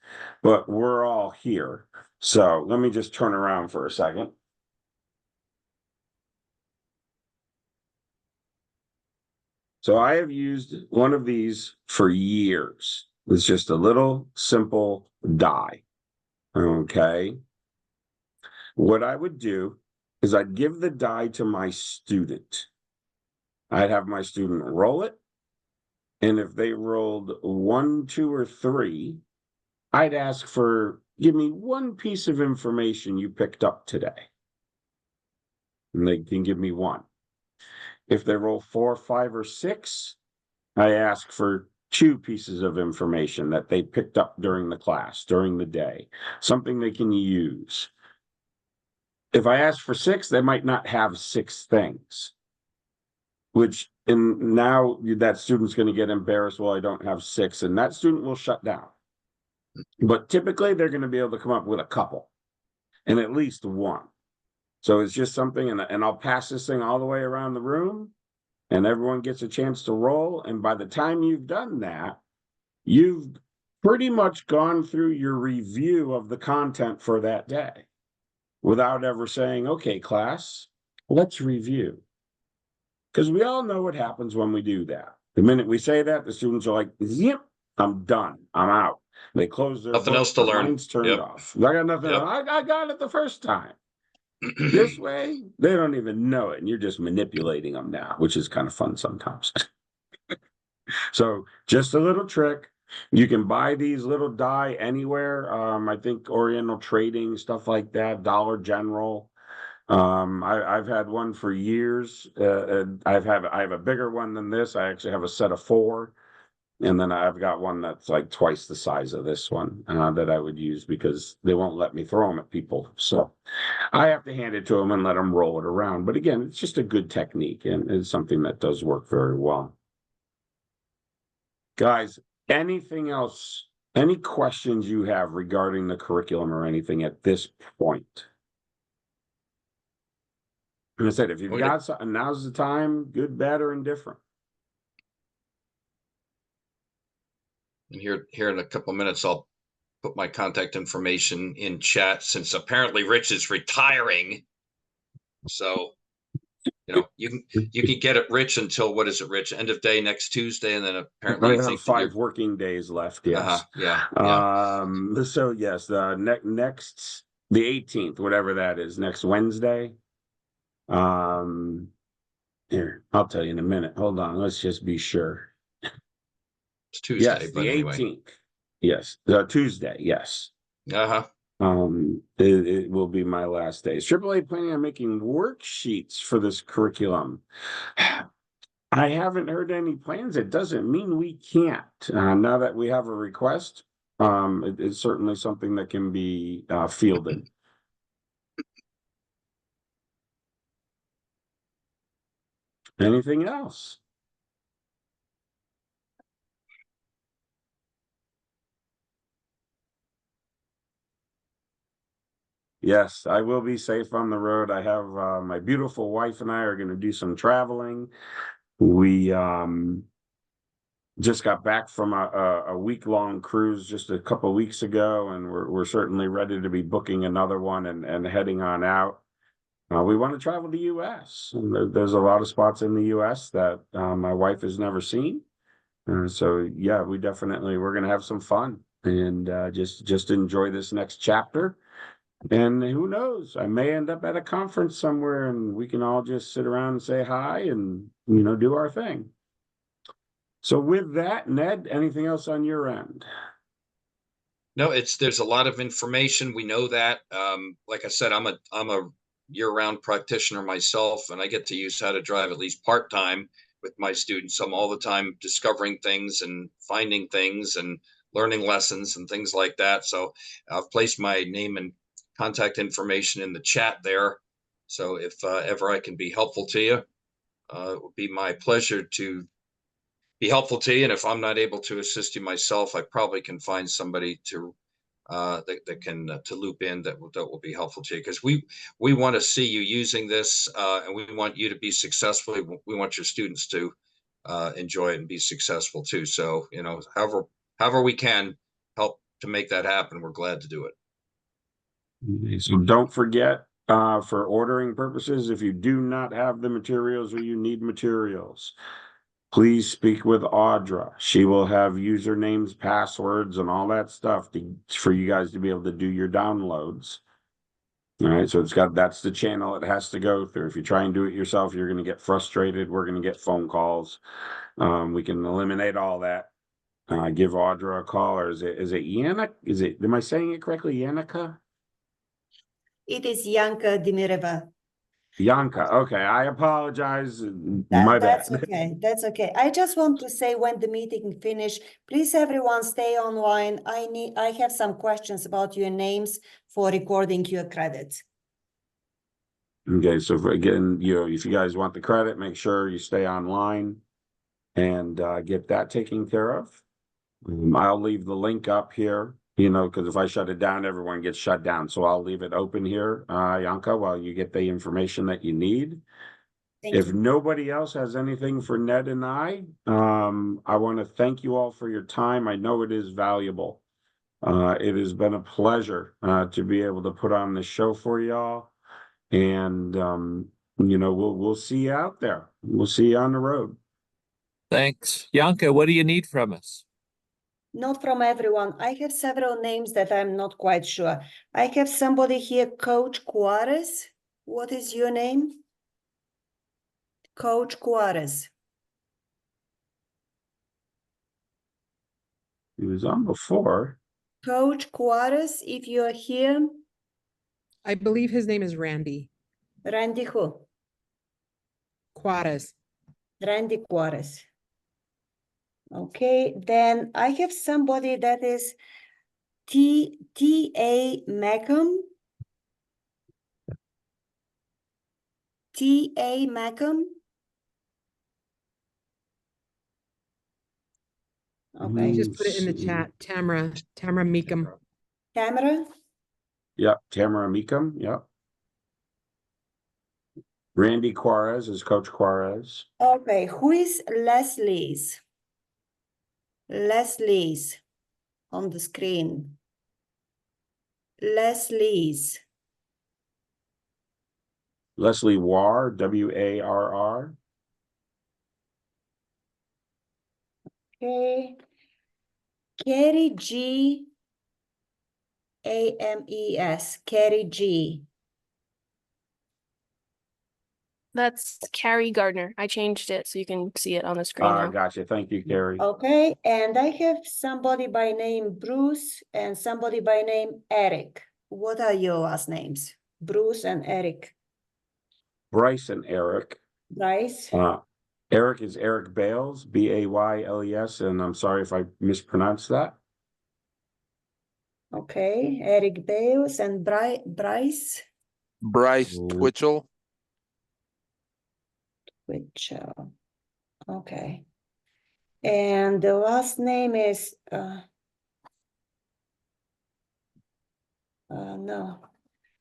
C: but we're all here. So let me just turn around for a second. So I have used one of these for years. It's just a little simple die. Okay. What I would do is I'd give the die to my student. I'd have my student roll it. And if they rolled 1, 2, or 3, I'd ask for, give me one piece of information you picked up today. And they can give me one. If they roll 4, 5, or 6, I ask for 2 pieces of information that they picked up during the class, during the day, something they can use. If I ask for 6, they might not have 6 things, and now that student's going to get embarrassed. Well, I don't have 6, and that student will shut down. But typically they're going to be able to come up with a couple and at least one. So it's just something, and I'll pass this thing all the way around the room and everyone gets a chance to roll. And by the time you've done that, you've pretty much gone through your review of the content for that day without ever saying, okay, class, let's review. Because we all know what happens when we do that. The minute we say that, the students are like, yep, I'm done. I'm out. They close their
E: Nothing
C: book,
E: else to learn.
C: Mind's turned off. I got nothing.
E: Yep.
C: I got it the first time. This way, they don't even know it, and you're just manipulating them now, which is kind of fun sometimes. So just a little trick. You can buy these little die anywhere. I think Oriental Trading, stuff like that, Dollar General. I've had one for years. And I have a bigger one than this. I actually have a set of 4. And then I've got one that's like twice the size of this one that I would use because they won't let me throw them at people. So I have to hand it to them and let them roll it around. But again, it's just a good technique and it's something that does work very well. Guys, anything else? Any questions you have regarding the curriculum or anything at this point? And I said, if you've got something, now's the time, good, bad, or indifferent.
E: And here in a couple of minutes, I'll put my contact information in chat since apparently Rich is retiring. So, you can get it, Rich, until what is it, Rich? End of day next Tuesday, and then apparently
C: I have 5 working days left. Yes.
E: Yeah.
C: So yes, the next the 18th, whatever that is, next Wednesday. Here, I'll tell you in a minute. Hold on, let's just be sure.
E: It's Tuesday,
C: yes,
E: but
C: the 18th. Yes, Tuesday. Yes. It will be my last day. AAA planning on making worksheets for this curriculum. I haven't heard any plans. It doesn't mean we can't. Now that we have a request, it's certainly something that can be fielded. Anything else? Yes, I will be safe on the road. I have my beautiful wife and I are going to do some traveling. We just got back from a week-long cruise just a couple of weeks ago, and we're certainly ready to be booking another one and heading on out. We want to travel to the U.S. And there's a lot of spots in the U.S. that my wife has never seen. So yeah, we're going to have some fun and just enjoy this next chapter. And who knows, I may end up at a conference somewhere and we can all just sit around and say hi and, do our thing. So with that, Ned, anything else on your end?
E: No, there's a lot of information. We know that. Like I said, I'm a year-round practitioner myself, and I get to use how to drive at least part-time with my students. I'm all the time discovering things and finding things and learning lessons and things like that. So I've placed my name and contact information in the chat there. So if ever I can be helpful to you, it would be my pleasure to be helpful to you. And if I'm not able to assist you myself, I probably can find somebody to that can to loop in that will be helpful to you, because we want to see you using this and we want you to be successful. We want your students to enjoy it and be successful too. So however we can help to make that happen, we're glad to do it.
C: So don't forget, for ordering purposes, if you do not have the materials or you need materials, please speak with Audra. She will have usernames, passwords, and all that stuff for you guys to be able to do your downloads. All right, so that's the channel it has to go through. If you try and do it yourself, you're going to get frustrated. We're going to get phone calls. We can eliminate all that. Give Audra a call, or is it Yannick? Am I saying it correctly, Yannicka?
K: It is Yanka Dimireva.
C: Yanka. Okay, I apologize. My bad.
K: That's okay. That's okay. I just want to say, when the meeting finish, please everyone stay online. I have some questions about your names for recording your credits.
C: Okay, so again, if you guys want the credit, make sure you stay online and get that taken care of. I'll leave the link up here, because if I shut it down, everyone gets shut down. So I'll leave it open here, Yanka, while you get the information that you need. If nobody else has anything for Ned and I want to thank you all for your time. I know it is valuable. It has been a pleasure to be able to put on this show for y'all. And, we'll see you out there. We'll see you on the road.
B: Thanks. Yanka, what do you need from us?
K: Not from everyone. I have several names that I'm not quite sure. I have somebody here, Coach Juarez. What is your name? Coach Juarez.
C: He was on before.
K: Coach Juarez, if you're here.
L: I believe his name is Randy.
K: Randy who?
L: Juarez.
K: Randy Juarez. Okay, then I have somebody that is T.A. Macomb. T.A. Macomb. Okay.
L: Just put it in the chat. Tamara Meekum.
K: Tamara?
C: Yep, Tamara Meekum, yep. Randy Juarez is Coach Juarez.
K: Okay, who is Leslie's? Leslie's on the screen. Leslie's.
C: Leslie Warr, W-A-R-R.
K: Okay. Carrie G. A-M-E-S. Carrie G.
M: That's Carrie Gardner. I changed it so you can see it on the screen now.
C: Gotcha. Thank you, Carrie.
K: Okay, and I have somebody by name Bruce and somebody by name Eric. What are your last names? Bruce and Eric.
C: Bryce and Eric.
K: Bryce.
C: Eric is Eric Bales, B-A-Y-L-E-S, and I'm sorry if I mispronounced that.
K: Okay, Eric Bales and Bryce.
N: Bryce Twitchell.
K: Twitchell. Okay. And the last name is no.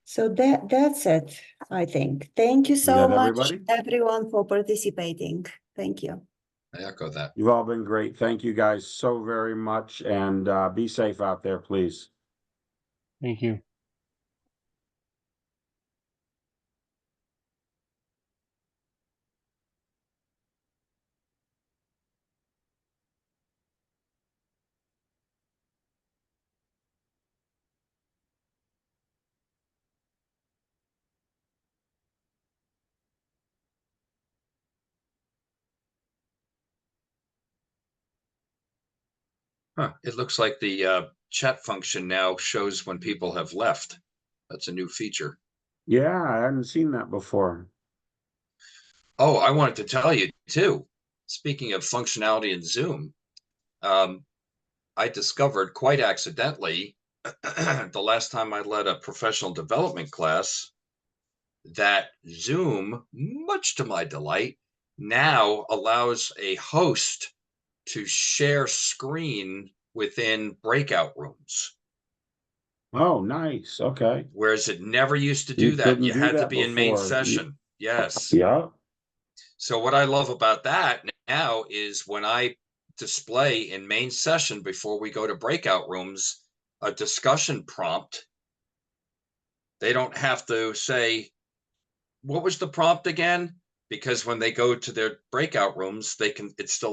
K: So that's it, I think. Thank you so much,
C: everybody?
K: everyone, for participating. Thank you.
E: I echo that.
C: You've all been great. Thank you guys so very much, and be safe out there, please.
O: Thank you.
E: Huh. It looks like the chat function now shows when people have left. That's a new feature.
C: Yeah, I hadn't seen that before.
E: Oh, I wanted to tell you too. Speaking of functionality in Zoom, I discovered quite accidentally the last time I led a professional development class that Zoom, much to my delight, now allows a host to share screen within breakout rooms.
C: Oh, nice. Okay.
E: Whereas it never used to do that. You had to be in main
C: before.
E: session. Yes.
C: Yeah.
E: So what I love about that now is when I display in main session before we go to breakout rooms a discussion prompt, they don't have to say, what was the prompt again? Because when they go to their breakout rooms, it's still